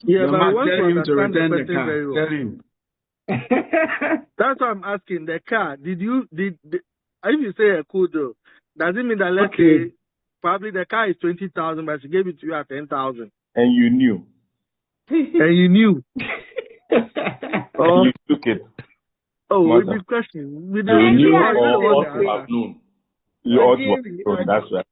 [SPEAKER 7] Yeah, but I want
[SPEAKER 16] tell
[SPEAKER 7] to
[SPEAKER 16] him to
[SPEAKER 7] understand the
[SPEAKER 16] return the
[SPEAKER 7] question
[SPEAKER 16] car.
[SPEAKER 7] very well.
[SPEAKER 16] Tell him.
[SPEAKER 7] That's why I'm asking. The car, did if you say a cool deal, does it mean that let's say probably the car is 20,000, but she gave it to you at 10,000?
[SPEAKER 11] And you knew.
[SPEAKER 7] And you knew.
[SPEAKER 11] And you took it.
[SPEAKER 7] Oh, we be questioning.
[SPEAKER 11] You knew or ought to have known. You ought to have known. That's right.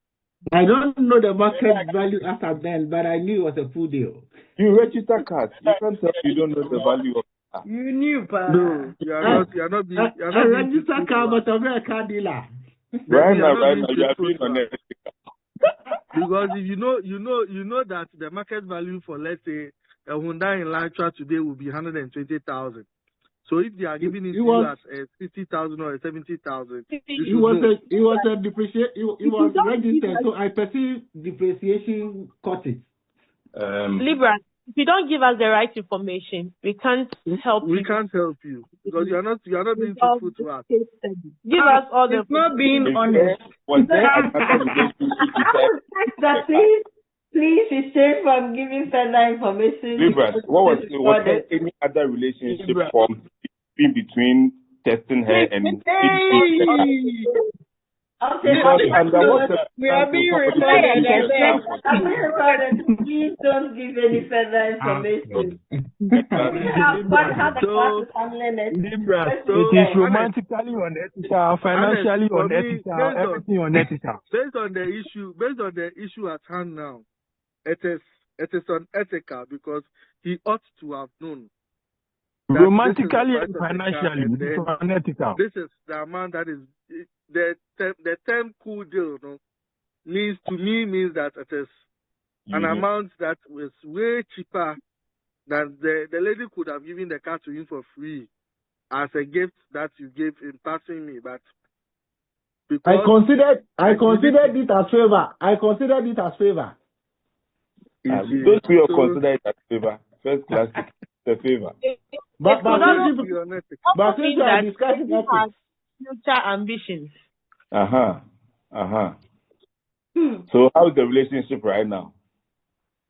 [SPEAKER 17] I don't know the market value after then, but I knew it was a full deal.
[SPEAKER 11] You register cars. You can't tell you don't know the value of car.
[SPEAKER 8] You knew, but
[SPEAKER 7] no, you're not being.
[SPEAKER 17] I register car, but I'm not a car dealer.
[SPEAKER 11] Right now, you are being honest.
[SPEAKER 7] Because if you know that the market value for, let's say, a Hyundai Elantra today will be 120,000. So if they are giving it to you at 50,000 or 70,000,
[SPEAKER 17] it was a depreciation. It was registered, so I perceive depreciation cut it.
[SPEAKER 15] Libra, if you don't give us the right information, we can't help you.
[SPEAKER 7] We can't help you because you are not being truthful to us.
[SPEAKER 15] Give us all the.
[SPEAKER 8] It's not being honest.
[SPEAKER 11] Was there another relationship?
[SPEAKER 4] Please refrain from giving further information.
[SPEAKER 11] Libra, was there any other relationship formed between testing her and
[SPEAKER 8] we are being recorded.
[SPEAKER 4] Please don't give any further information.
[SPEAKER 2] Libra, it is romantically unethical, financially unethical, everything unethical.
[SPEAKER 7] Based on the issue at hand now, it is unethical because he ought to have known.
[SPEAKER 2] Romantically and financially, it's unethical.
[SPEAKER 7] This is the amount that is the term cool deal. No, means that it is an amount that was way cheaper than the lady could have given the car to him for free as a gift that you gave in passing me, but.
[SPEAKER 17] I considered it as favor. I considered it as favor.
[SPEAKER 11] Those people consider it as favor. First class the favor.
[SPEAKER 15] But since you are discussing future ambitions.
[SPEAKER 11] So how's the relationship right now?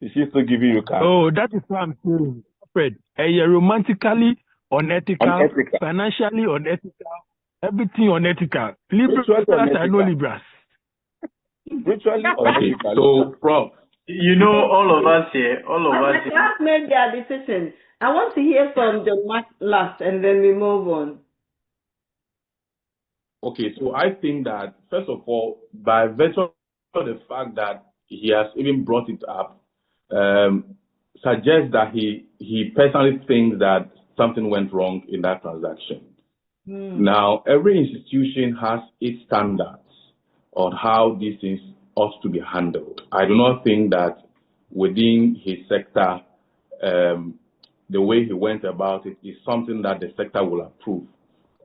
[SPEAKER 11] Is she still giving you cash?
[SPEAKER 2] Oh, that is what I'm saying, Fred. Romantically unethical, financially unethical, everything unethical. Libras, I know Libras.
[SPEAKER 11] Virtually unethical.
[SPEAKER 12] So, Prof.
[SPEAKER 9] You know, all of us here.
[SPEAKER 4] They have made their decision. I want to hear from the last, and then we move on.
[SPEAKER 12] Okay, so I think that, first of all, by virtue of the fact that he has even brought it up, suggests that he personally thinks that something went wrong in that transaction. Now, every institution has its standards on how these things ought to be handled. I do not think that within his sector, the way he went about it is something that the sector will approve.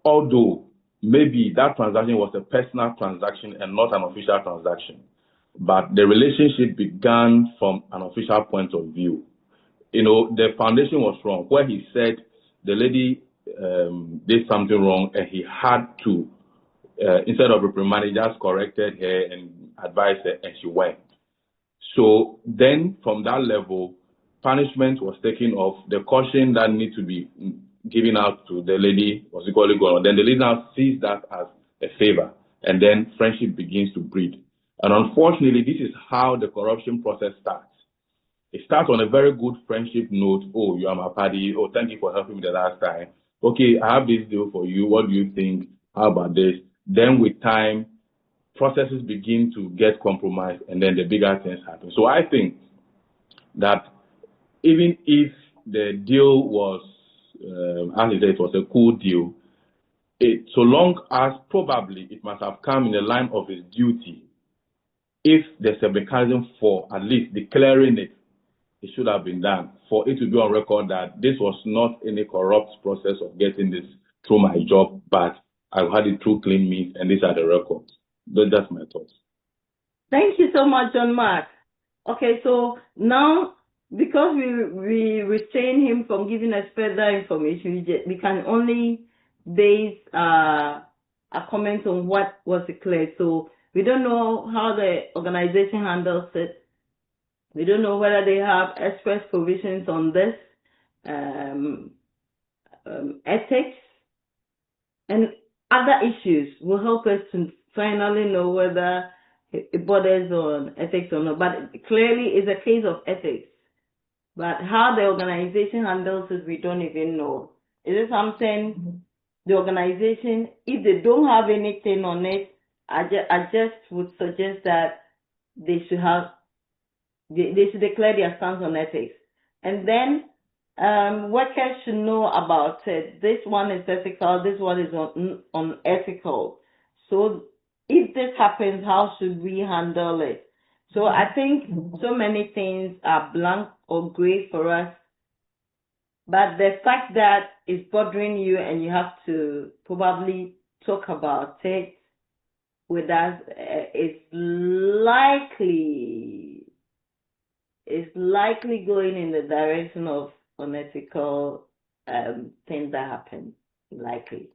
[SPEAKER 12] Although maybe that transaction was a personal transaction and not an official transaction, but the relationship began from an official point of view. You know, the foundation was wrong, where he said the lady did something wrong and he had to, instead of reprimanding, just corrected her and advised her, and she went. So then from that level, punishment was taken off. The caution that needs to be given out to the lady was equally gone. Then the lady now sees that as a favor, and then friendship begins to breed. And unfortunately, this is how the corruption process starts. It starts on a very good friendship note. Oh, you are my party. Oh, thank you for helping me the last time. Okay, I have this deal for you. What do you think? How about this? Then with time, processes begin to get compromised, and then the bigger things happen. So I think that even if the deal was, as I said, it was a cool deal, so long as probably it must have come in the line of his duty, if there's a mechanism for at least declaring it, it should have been done for it to be on record that this was not any corrupt process of getting this through my job, but I've had it through clean means, and these are the records. That's my thoughts.
[SPEAKER 4] Thank you so much, John Mark. Okay, so now, because we restrain him from giving us further information, we can only base a comment on what was declared. So we don't know how the organization handles it. We don't know whether they have express provisions on this, ethics, and other issues will help us to finally know whether it borders on ethics or not. But clearly it's a case of ethics. But how the organization handles it, we don't even know. Is it something the organization, if they don't have anything on it, I just would suggest that they should declare their stance on ethics. And then workers should know about it. This one is ethical, this one is unethical. So if this happens, how should we handle it? So I think so many things are blank or gray for us. But the fact that it's bothering you and you have to probably talk about it with us is likely going in the direction of unethical things that happen. Likely.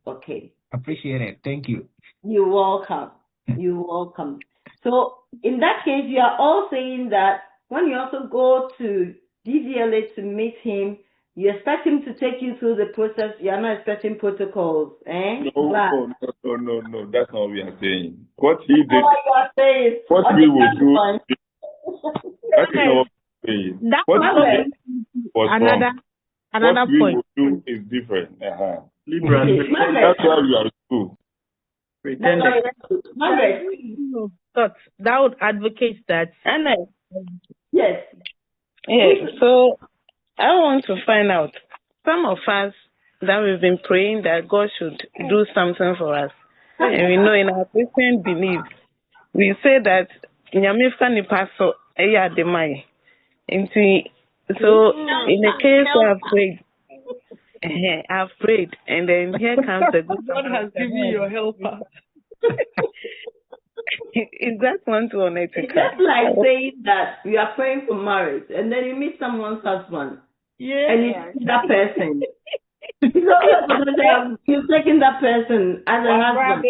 [SPEAKER 4] Okay.
[SPEAKER 17] Appreciate it. Thank you.
[SPEAKER 4] You're welcome. You're welcome. So in that case, you are all saying that when you also go to DVLA to meet him, you expect him to take you through the process. You are not expecting protocols, eh?
[SPEAKER 12] No. That's not what we are saying. What he did,
[SPEAKER 4] what you are saying.
[SPEAKER 12] what we will do, that is not what we are saying. What he did was wrong.
[SPEAKER 15] Another
[SPEAKER 12] what we
[SPEAKER 15] point.
[SPEAKER 12] will do is different.
[SPEAKER 9] That's
[SPEAKER 12] why we are school.
[SPEAKER 15] That would advocate that.
[SPEAKER 4] Yes.
[SPEAKER 18] Yeah, so I want to find out, some of us that we've been praying that God should do something for us. And we know in our Christian belief, we say that Nyamifka Nipaso Eya Demai. So in the case I've prayed, and then here comes the good
[SPEAKER 15] God has given you your helper.
[SPEAKER 18] Is that one too unethical?
[SPEAKER 4] It's just like saying that you are praying for marriage and then you meet someone's husband.
[SPEAKER 15] Yeah.
[SPEAKER 4] And you see that person. You're taking that person as a husband.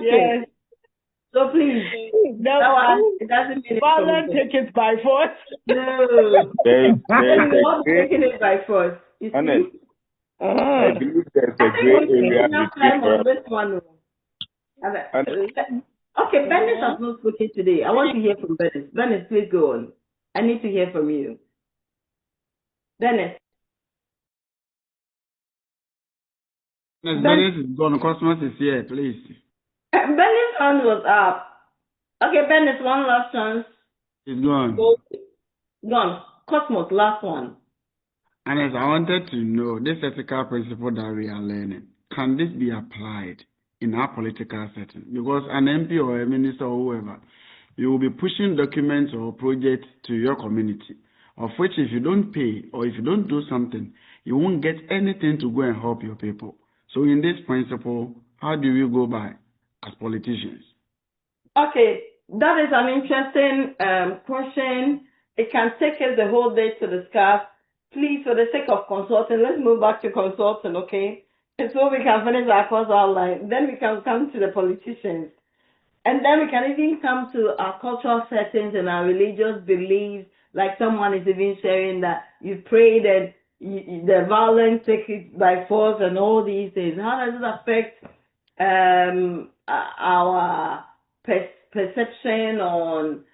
[SPEAKER 15] Yes.
[SPEAKER 4] So please, it doesn't mean
[SPEAKER 15] don't take it by force.
[SPEAKER 4] No.
[SPEAKER 12] There's
[SPEAKER 4] not taking it by force. You see?
[SPEAKER 12] I believe there's a great area between
[SPEAKER 4] this one. Okay, Bennett has not spoken today. I want to hear from Bennett. Bennett, please go on. I need to hear from you. Bennett.
[SPEAKER 16] Bennett is gone. Cosmos is here, please.
[SPEAKER 4] Bennett's hand was up. Okay, Bennett, one last chance.
[SPEAKER 16] It's gone.
[SPEAKER 4] Gone. Cosmos, last one.
[SPEAKER 16] And as I wanted to know, this ethical principle that we are learning, can this be applied in our political setting? Because an MP or a minister or whoever, you will be pushing documents or projects to your community, of which if you don't pay or if you don't do something, you won't get anything to go and help your people. So in this principle, how do we go by as politicians?
[SPEAKER 4] Okay, that is an interesting question. It can take us the whole day to discuss. Please, for the sake of consulting, let's move back to consulting, okay? And so we can finish our course outline. Then we can come to the politicians. And then we can even come to our cultural settings and our religious beliefs, like someone is even sharing that you prayed and the violence take it by force and all these things. How does it affect our perception on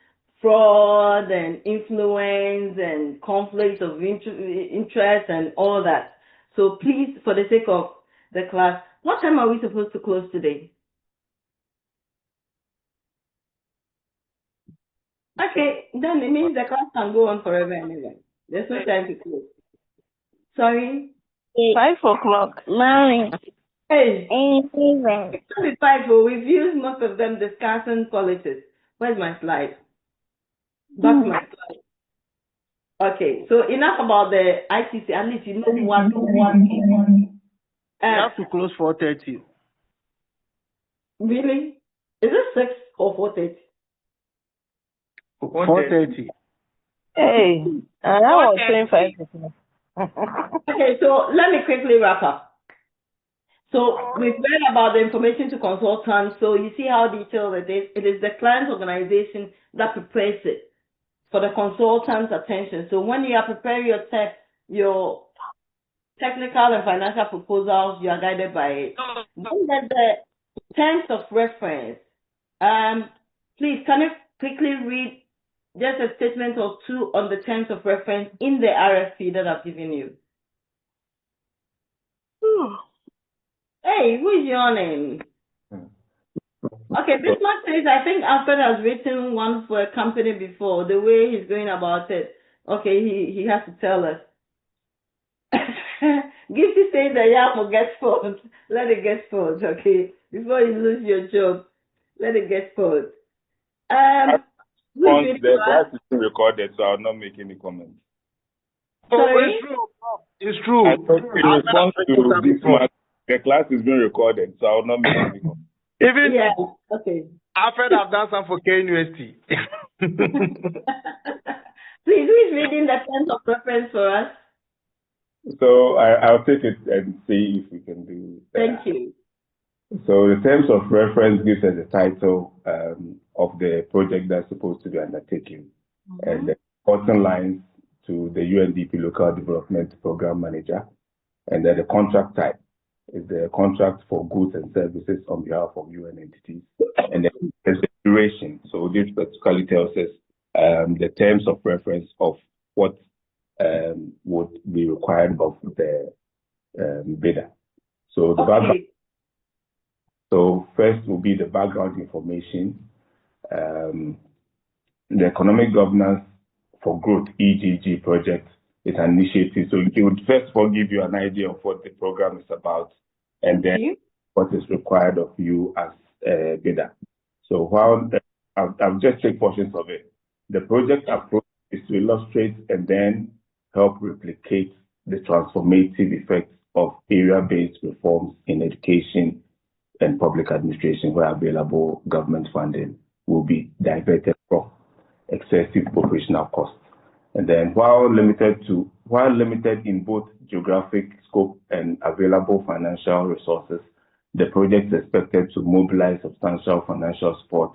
[SPEAKER 4] fraud and influence and conflict of interest and all that? So please, for the sake of the class, what time are we supposed to close today? Okay, then it means the class can go on forever anyway. There's no time to close. Sorry?
[SPEAKER 18] 5 o'clock. Mommy.
[SPEAKER 4] Hey, it's 25, but we've used most of them discussing politics. Where's my slide? Back to my slide. Okay, so enough about the ICC. At least you know what to read.
[SPEAKER 7] We have to close 4:30.
[SPEAKER 4] Really? Is it 6 or 4:30?
[SPEAKER 7] 4:30.
[SPEAKER 18] Hey, I was 25.
[SPEAKER 4] Okay, so let me quickly wrap up. So we've read about the information to consultants. So you see how detailed it is. It is the client organization that prepares it for the consultant's attention. So when you are preparing your technical and financial proposals, you are guided by it. Then there's the terms of reference. Please, can you quickly read just a statement or two on the terms of reference in the RFP that I've given you? Hey, who is yawning? Okay, this one says, I think Alfred has written one for a company before, the way he's going about it. Okay, he has to tell us. Gifty says that yeah, will get spoiled. Let it get spoiled, okay? Before you lose your job, let it get spoiled.
[SPEAKER 12] The class is being recorded, so I'll not make any comments.
[SPEAKER 4] Sorry?
[SPEAKER 7] It's true. It's true.
[SPEAKER 12] I thought in response to this one, the class is being recorded, so I'll not make any comments.
[SPEAKER 7] Even
[SPEAKER 4] okay.
[SPEAKER 7] Alfred have done some for KNUST.
[SPEAKER 4] Please, who is reading the terms of reference for us?
[SPEAKER 12] So I'll take it and see if we can do that.
[SPEAKER 4] Thank you.
[SPEAKER 12] So the terms of reference gives us the title of the project that's supposed to be undertaken, and the bottom lines to the UNDP Local Development Program Manager, and then the contract type is the contract for goods and services on behalf of UN entities, and then there's the duration. So this particularly tells us the terms of reference of what would be required of the bidder. So the background. So first will be the background information, the economic governance for growth EGG project is an initiative. So it would first of all give you an idea of what the program is about, and then what is required of you as a bidder. So while I'll just take portions of it. The project approach is to illustrate and then help replicate the transformative effects of area-based reforms in education and public administration, where available government funding will be diverted from excessive operational costs. And then while limited in both geographic scope and available financial resources, the project is expected to mobilize substantial financial support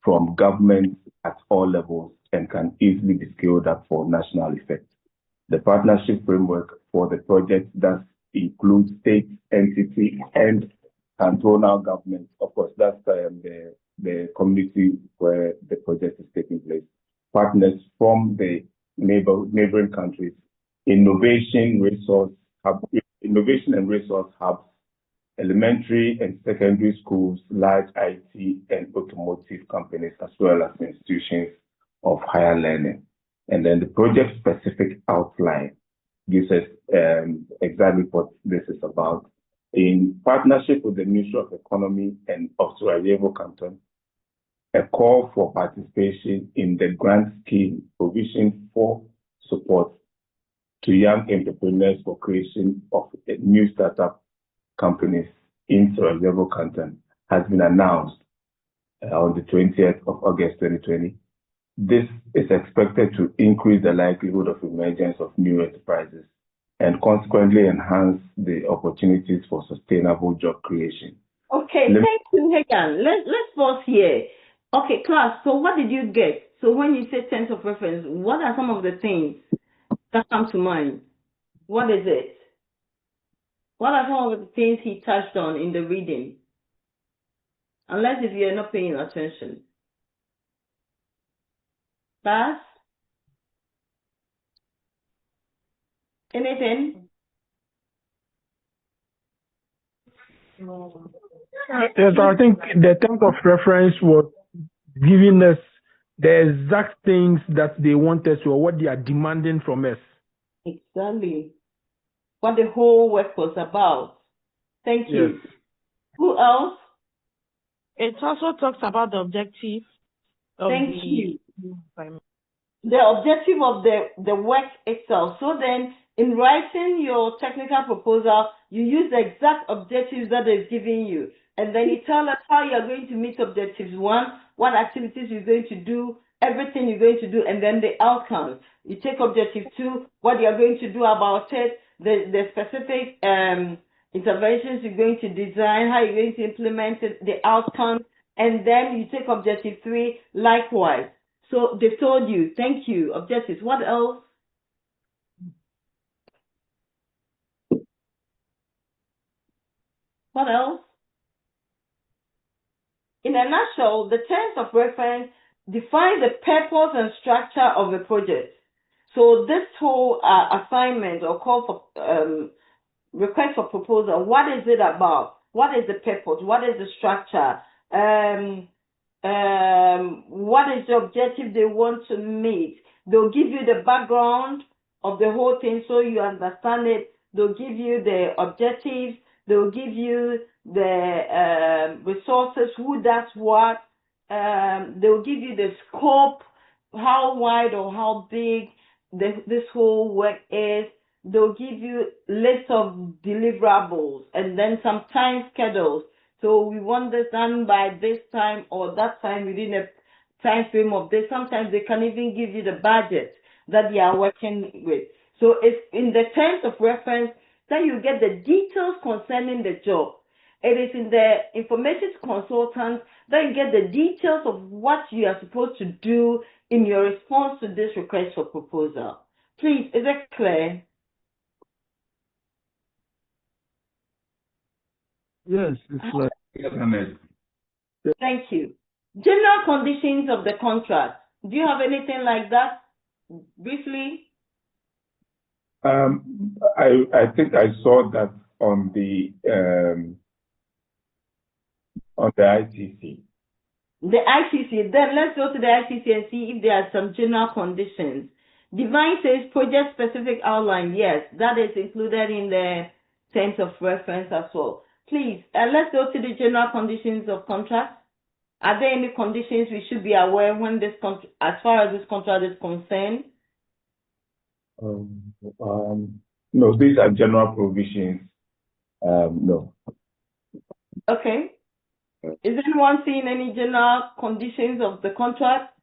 [SPEAKER 12] from governments at all levels and can easily be scaled up for national effect. The partnership framework for the project thus includes state, entity, and cantonal governments. Of course, that's the community where the project is taking place. Partners from the neighboring countries, innovation and resource hubs, elementary and secondary schools, large IT and automotive companies, as well as institutions of higher learning. And then the project-specific outline gives us exactly what this is about. In partnership with the Ministry of Economy and of Sarajevo Canton, a call for participation in the grant scheme provision for support to young entrepreneurs for creation of new startup companies in Sarajevo Canton has been announced on the 20th of August 2020. This is expected to increase the likelihood of emergence of new enterprises and consequently enhance the opportunities for sustainable job creation.
[SPEAKER 4] Okay, thank you, Hagan. Let's pause here. Okay, class, so what did you get? So when you say terms of reference, what are some of the things that come to mind? What is it? What are some of the things he touched on in the reading? Unless if you're not paying attention. Class? Anything?
[SPEAKER 2] Yes, I think the terms of reference was giving us the exact things that they want us or what they are demanding from us.
[SPEAKER 4] Exactly. What the whole work was about. Thank you.
[SPEAKER 16] Yes.
[SPEAKER 4] Who else?
[SPEAKER 15] It also talks about the objective of
[SPEAKER 4] Thank
[SPEAKER 15] the
[SPEAKER 4] you.
[SPEAKER 15] assignment.
[SPEAKER 4] The objective of the work itself. So then, in writing your technical proposal, you use the exact objectives that they've given you. And then you tell us how you're going to meet objectives 1, what activities you're going to do, everything you're going to do, and then the outcomes. You take objective 2, what you're going to do about it, the specific interventions you're going to design, how you're going to implement it, the outcomes, and then you take objective 3 likewise. So they've told you, thank you, objectives. What else? What else? In a nutshell, the terms of reference define the purpose and structure of the project. So this whole assignment or call for request for proposal, what is it about? What is the purpose? What is the structure? What is the objective they want to meet? They'll give you the background of the whole thing so you understand it. They'll give you the objectives. They'll give you the resources, who does what. They'll give you the scope, how wide or how big this whole work is. They'll give you list of deliverables and then some time schedules. So we want this done by this time or that time within a time frame of this. Sometimes they can even give you the budget that they are working with. So it's in the terms of reference that you get the details concerning the job. It is in the information consultants that you get the details of what you are supposed to do in your response to this request for proposal. Please, is it clear?
[SPEAKER 16] Yes, it's like.
[SPEAKER 4] Thank you. General conditions of the contract. Do you have anything like that? Briefly.
[SPEAKER 11] I think I saw that on the ICC.
[SPEAKER 4] The ICC. Then let's go to the ICC and see if there are some general conditions. Divine says project specific outline. Yes, that is included in the terms of reference as well. Please, let's go to the general conditions of contract. Are there any conditions we should be aware when this as far as this contract is concerned?
[SPEAKER 11] No, these are general provisions. No.
[SPEAKER 4] Okay. Is anyone seeing any general conditions of the contract?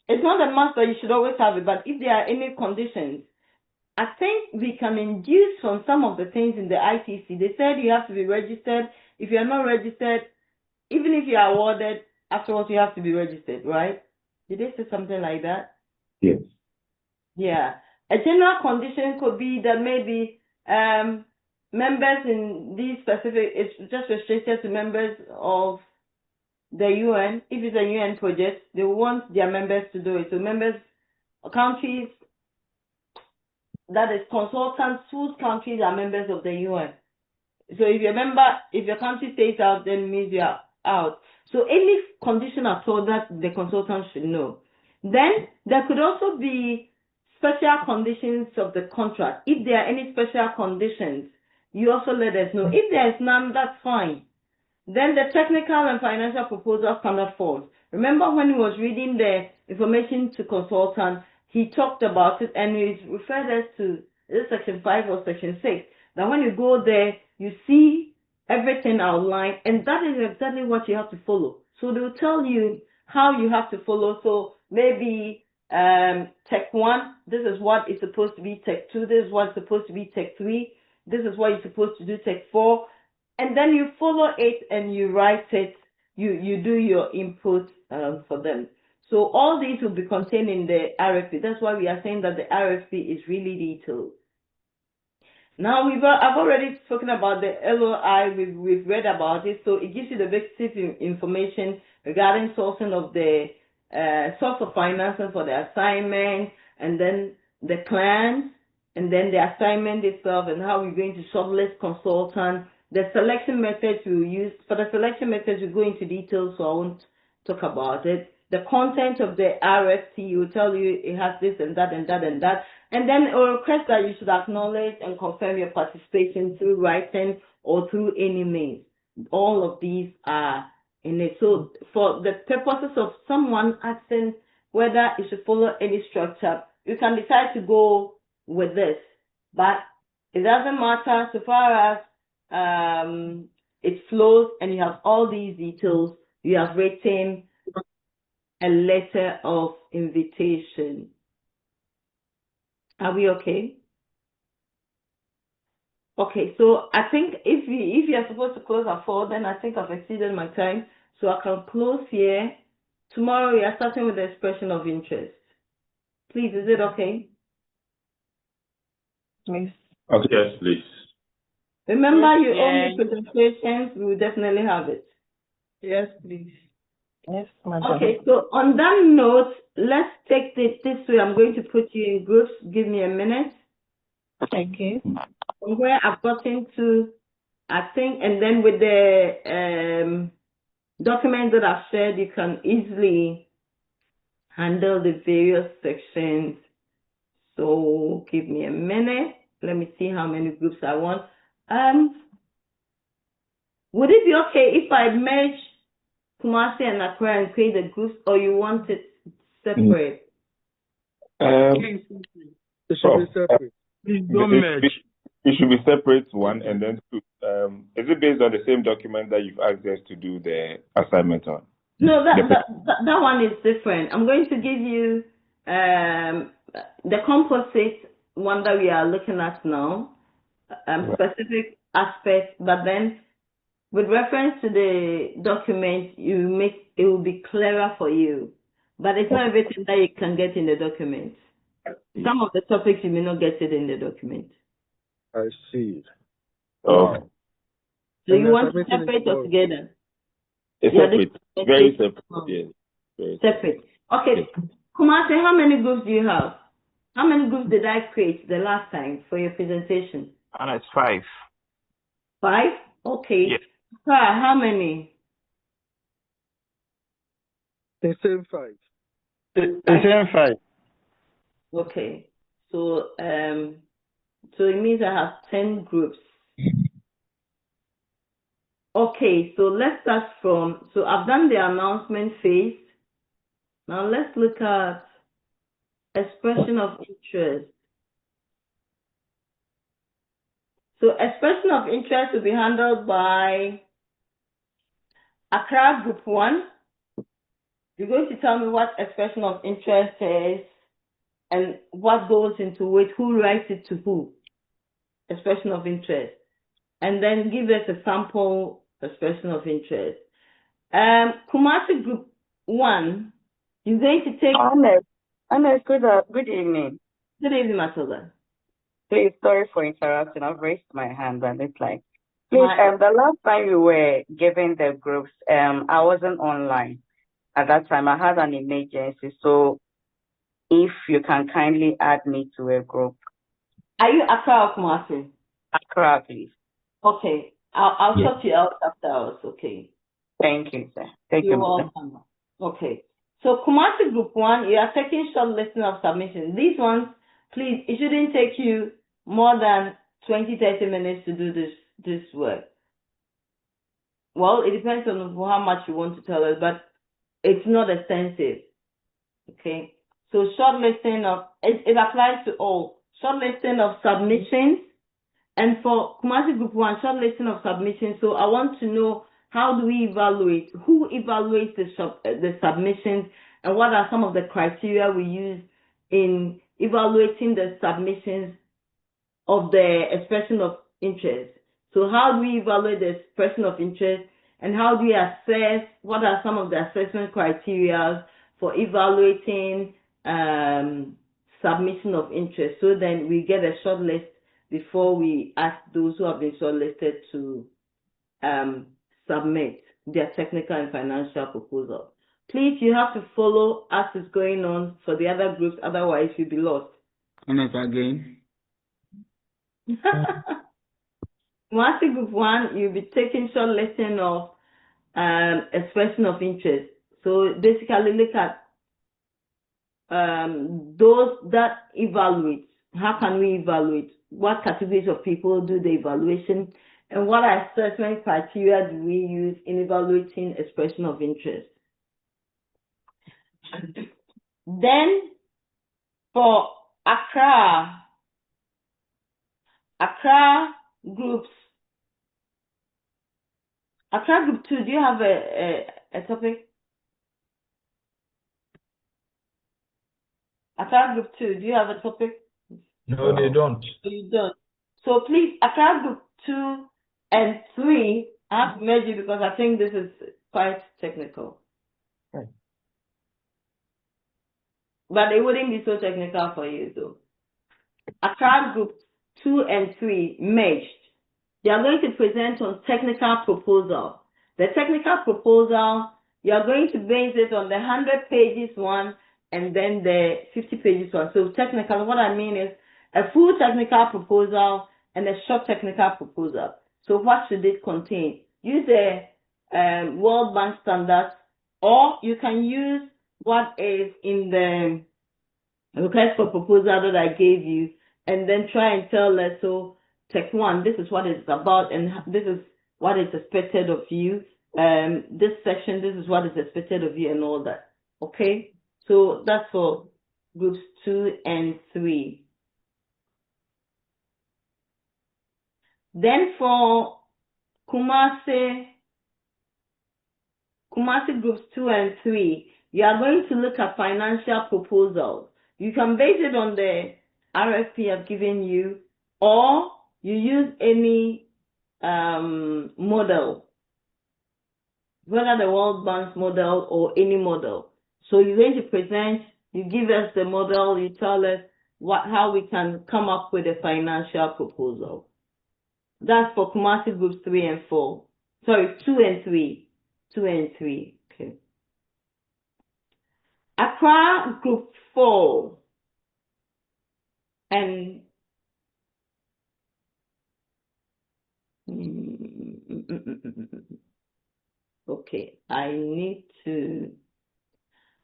[SPEAKER 4] It's not a must that you should always have it, but if there are any conditions, I think we can induce from some of the things in the ITC. They said you have to be registered. If you are not registered, even if you are awarded, afterwards you have to be registered, right? Did they say something like that?
[SPEAKER 11] Yes.
[SPEAKER 4] Yeah. A general condition could be that maybe members in these specific, it's just restricted to members of the UN. If it's a UN project, they want their members to do it. So members, countries, that is consultants whose countries are members of the UN. So if you're a member, if your country stays out, then it means you are out. So any condition at all that the consultant should know. Then there could also be special conditions of the contract. If there are any special conditions, you also let us know. If there is none, that's fine. Then the technical and financial proposal standard forms. Remember when he was reading the information to consultant, he talked about it and he referred us to section 5 or section 6. That when you go there, you see everything outlined, and that is exactly what you have to follow. So they'll tell you how you have to follow. So maybe Tech 1, this is what is supposed to be Tech 2, this is what is supposed to be Tech 3, this is what you're supposed to do Tech 4, and then you follow it and you write it, you do your input for them. So all these will be contained in the RFP. That's why we are saying that the RFP is really detailed. Now I've already spoken about the LOI. We've read about it, so it gives you the basic information regarding sourcing of the source of financing for the assignment, and then the plans, and then the assignment itself, and how we're going to shortlist consultants. The selection methods we will use. For the selection methods, we go into details, so I won't talk about it. The content of the RFP will tell you it has this and that and that and that. And then a request that you should acknowledge and confirm your participation through writing or through any means. All of these are in it. So for the purposes of someone asking whether it should follow any structure, you can decide to go with this. But it doesn't matter so far as it flows and you have all these details, you have written a letter of invitation. Are we okay? Okay, so I think if you are supposed to close at 4, then I think I've exceeded my time. So I can close here. Tomorrow we are starting with the expression of interest. Please, is it okay?
[SPEAKER 10] Please.
[SPEAKER 12] Okay. Yes, please.
[SPEAKER 4] Remember, you owe me presentations. We will definitely have it.
[SPEAKER 15] Yes, please.
[SPEAKER 10] Yes, madam.
[SPEAKER 4] Okay, so on that note, let's take this way. I'm going to put you in groups. Give me a minute.
[SPEAKER 10] Okay.
[SPEAKER 4] From where I've gotten to, I think, and then with the documents that I've shared, you can easily handle the various sections. So give me a minute. Let me see how many groups I want. Would it be okay if I merge Kumasi and Accra and create the groups, or you want it separate?
[SPEAKER 7] It should be separate.
[SPEAKER 11] It should be separate, one, and then two. Is it based on the same document that you've asked us to do the assignment on?
[SPEAKER 4] No, that one is different. I'm going to give you the composite one that we are looking at now, specific aspects, but then with reference to the document, it will be clearer for you. But it's not everything that you can get in the document. Some of the topics you may not get it in the document.
[SPEAKER 7] I see.
[SPEAKER 11] Oh.
[SPEAKER 4] So you want to separate or together?
[SPEAKER 11] It's separate. Very separate. Yes. Very
[SPEAKER 4] separate. Okay. Kumasi, how many groups do you have? How many groups did I create the last time for your presentation?
[SPEAKER 5] And it's 5.
[SPEAKER 4] 5? Okay.
[SPEAKER 5] Yes.
[SPEAKER 4] How many?
[SPEAKER 7] The same 5.
[SPEAKER 16] The same 5.
[SPEAKER 4] Okay. So so it means I have 10 groups. Okay, so let's start from, so I've done the announcement phase. Now let's look at expression of interest. So expression of interest will be handled by Accra Group 1. You're going to tell me what expression of interest is and what goes into it, who writes it to who, expression of interest. And then give us a sample expression of interest. Kumasi Group 1, you're going to take...
[SPEAKER 19] Honest, good evening.
[SPEAKER 4] Good evening, Matilda.
[SPEAKER 19] Please, sorry for interrupting. I've raised my hand, and it's like, please, the last time you were giving the groups, I wasn't online at that time. I had an emergency, so if you can kindly add me to a group.
[SPEAKER 4] Are you Accra or Kumasi?
[SPEAKER 19] Accra, please.
[SPEAKER 4] Okay, I'll sort you out after hours. Okay.
[SPEAKER 19] Thank you, sir. Thank you.
[SPEAKER 4] You're welcome. Okay. So Kumasi Group 1, you are taking short listing of submissions. These ones, please, it shouldn't take you more than 20-30 minutes to do this work. Well, it depends on how much you want to tell us, but it's not extensive. Okay. So short listing of, it applies to all. Short listing of submissions. And for Kumasi Group 1, short listing of submissions. So I want to know, how do we evaluate? Who evaluates the submissions, and what are some of the criteria we use in evaluating the submissions of the expression of interest? So how do we evaluate the expression of interest, and how do we assess, what are some of the assessment criteria for evaluating submission of interest? So then we get a short list before we ask those who have been shortlisted to submit their technical and financial proposal. Please, you have to follow as it's going on for the other groups, otherwise you'll be lost.
[SPEAKER 16] Honest again.
[SPEAKER 4] Kumasi Group 1, you'll be taking short listing of expression of interest. So basically look at those that evaluate How can we evaluate? What categories of people do the evaluation? And what assessment criteria do we use in evaluating expression of interest? Then for Accra groups, Accra group 2, do you have a topic? Accra group 2, do you have a topic?
[SPEAKER 2] No, they don't.
[SPEAKER 4] You don't. So please, Accra group 2 and 3, I have to merge it because I think this is quite technical.
[SPEAKER 2] Okay.
[SPEAKER 4] But it wouldn't be so technical for you though. Accra group 2 and 3 merged. They are going to present on technical proposal. The technical proposal, you are going to base it on the 100 pages one and then the 50 pages one. So technical, what I mean is a full technical proposal and a short technical proposal. So what should it contain? Use the World Bank standards, or you can use what is in the request for proposal that I gave you, and then try and tell us, so Tech 1, this is what it's about, and this is what is expected of you. This section, this is what is expected of you, and all that. Okay? So that's for groups 2 and 3. Then for Kumasi groups 2 and 3, you are going to look at financial proposals. You can base it on the RFP I've given you, or you use any model, whether the World Bank's model or any model. So you're going to present, you give us the model, you tell us how we can come up with a financial proposal. That's for Kumasi groups 3 and 4. Sorry, 2 and 3. 2 and 3. Okay. Accra group 4 and okay, I need to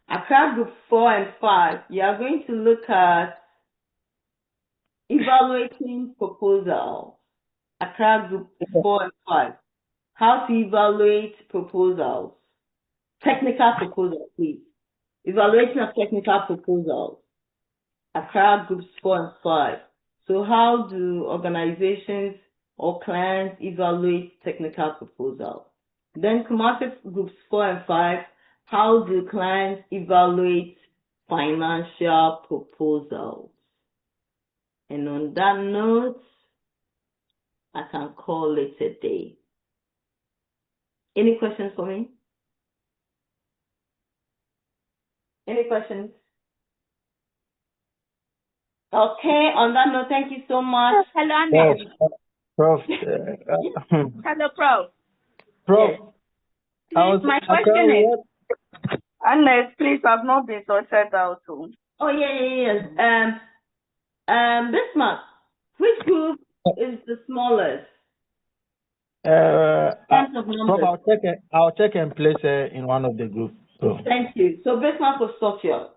[SPEAKER 4] Accra group 4 and 5. You are going to look at evaluating proposals. Accra group 4 and 5. How to evaluate proposals. Technical proposals, please. Evaluation of technical proposals. Accra groups 4 and 5. So how do organizations or clients evaluate technical proposals? Then Kumasi groups 4 and 5. How do clients evaluate financial proposals? And on that note, I can call it a day. Any questions for me? Any questions? Okay, on that note, thank you so much.
[SPEAKER 14] Hello, Anne.
[SPEAKER 20] Prof.
[SPEAKER 14] Hello, Prof.
[SPEAKER 20] Prof.
[SPEAKER 14] Yes. Please, my question is,
[SPEAKER 19] Agnes, please, I've not been sorted out too.
[SPEAKER 4] Oh, yes. Bismarck, which group is the smallest?
[SPEAKER 20] Prof, I'll check and place in one of the groups. So.
[SPEAKER 4] Thank you. So Bismarck will stop here.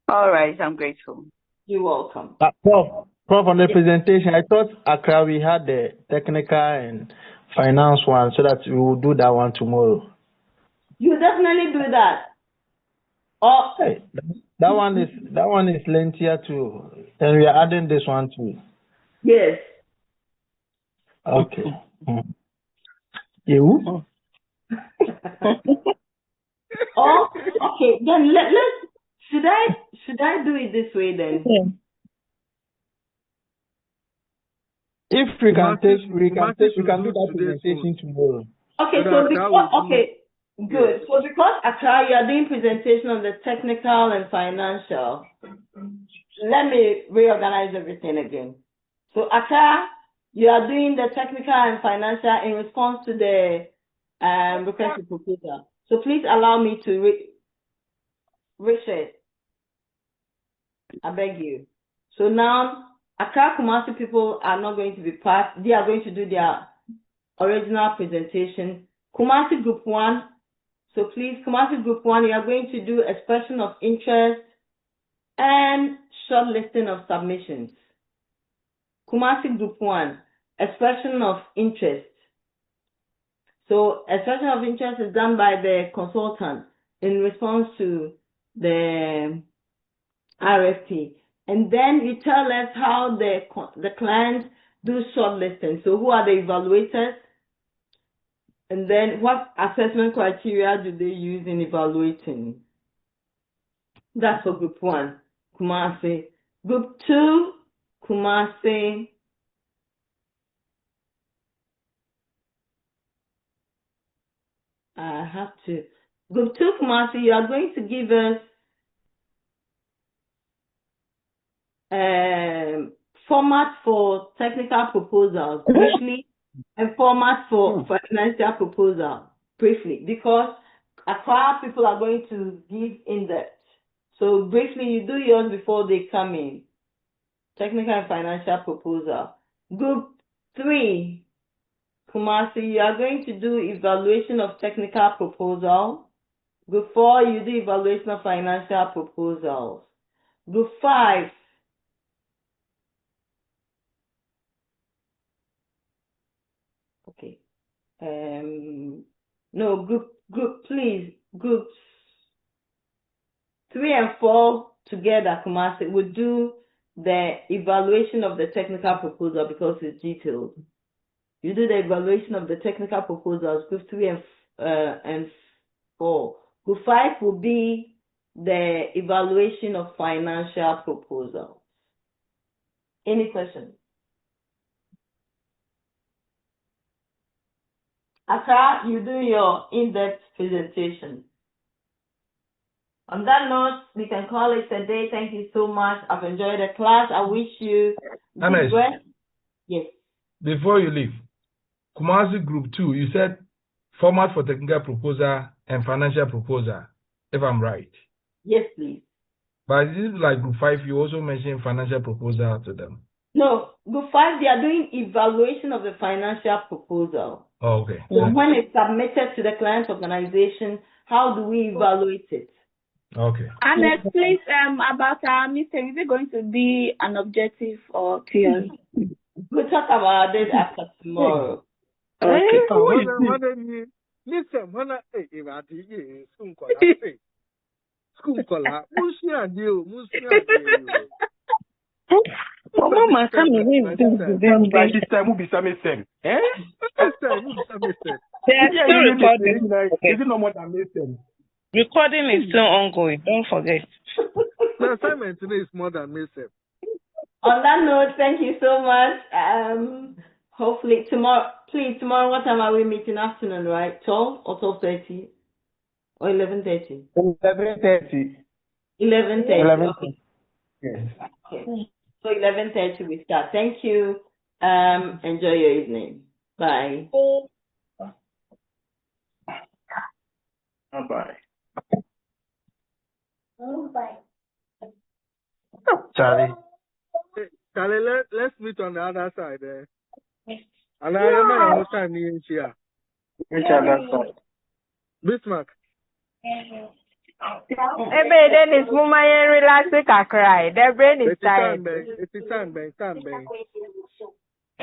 [SPEAKER 19] All right, I'm grateful.
[SPEAKER 4] You're welcome.
[SPEAKER 20] Prof, on the presentation, I thought Accra we had the technical and finance one, so that we will do that one tomorrow.
[SPEAKER 4] You definitely do that. Oh,
[SPEAKER 20] hey, that one is lengthier too, and we are adding this one too.
[SPEAKER 4] Yes.
[SPEAKER 20] Okay. You?
[SPEAKER 4] Oh, okay. Then let's. Should I do it this way then?
[SPEAKER 20] Yeah. If we can do that presentation tomorrow.
[SPEAKER 4] Okay, good. So because Accra, you are doing presentation on the technical and financial, let me reorganize everything again. So Accra, you are doing the technical and financial in response to the request for proposal. So please allow me to Richard, I beg you. So now Accra Kumasi people are not going to be part. They are going to do their original presentation. Kumasi Group 1. So please, Kumasi Group 1, you are going to do expression of interest and shortlisting of submissions. Kumasi Group 1, expression of interest. So expression of interest is done by the consultant in response to the RFP. And then you tell us how the clients do shortlisting. So who are the evaluators? And then what assessment criteria do they use in evaluating? That's for Group 1, Kumasi. Group 2, Kumasi. I have to. Group 2, Kumasi, you are going to give us format for technical proposals briefly and format for financial proposal briefly, because Accra people are going to give in depth. So briefly, you do yours before they come in. Technical and financial proposal. Group 3, Kumasi, you are going to do evaluation of technical proposal. Group 4, you do evaluation of financial proposals. Group 5, okay. No, please, groups 3 and 4 together, Kumasi, would do the evaluation of the technical proposal because it's detailed. You do the evaluation of the technical proposals, group 3 and 4. Group 5 will be the evaluation of financial proposals. Any questions? Aka, you do your in-depth presentation. On that note, we can call it a day. Thank you so much. I've enjoyed the class. I wish you good rest. Yes.
[SPEAKER 2] Before you leave, Kumasi Group 2, you said format for technical proposal and financial proposal, if I'm right.
[SPEAKER 4] Yes, please.
[SPEAKER 2] But this is like Group 5, you also mentioned financial proposal to them.
[SPEAKER 4] No, Group 5, they are doing evaluation of the financial proposal.
[SPEAKER 2] Oh, okay.
[SPEAKER 4] So when it's submitted to the client organization, how do we evaluate it?
[SPEAKER 2] Okay.
[SPEAKER 14] And please, about our meeting, is it going to be an objective or theory?
[SPEAKER 4] We'll talk about it after tomorrow.
[SPEAKER 14] Okay.
[SPEAKER 18] Mama, come in. Recording is still ongoing. Don't forget.
[SPEAKER 7] The assignment today is more than me.
[SPEAKER 4] On that note, thank you so much. Hopefully tomorrow, please, tomorrow, what time are we meeting? Afternoon, right? 12 or 12:30 or 11:30?
[SPEAKER 20] 11:30.
[SPEAKER 4] 11:30. Okay.
[SPEAKER 20] Yes.
[SPEAKER 4] Okay. So 11:30 we start. Thank you. Enjoy your evening. Bye.
[SPEAKER 9] Bye.
[SPEAKER 14] Bye.
[SPEAKER 20] Charlie.
[SPEAKER 7] Charlie, let's meet on the other side there. And I remember how time in here.
[SPEAKER 20] Which other side?
[SPEAKER 7] Bismarck.
[SPEAKER 10] Then it's woman relax, cry. Their brain is tired.
[SPEAKER 7] It's time,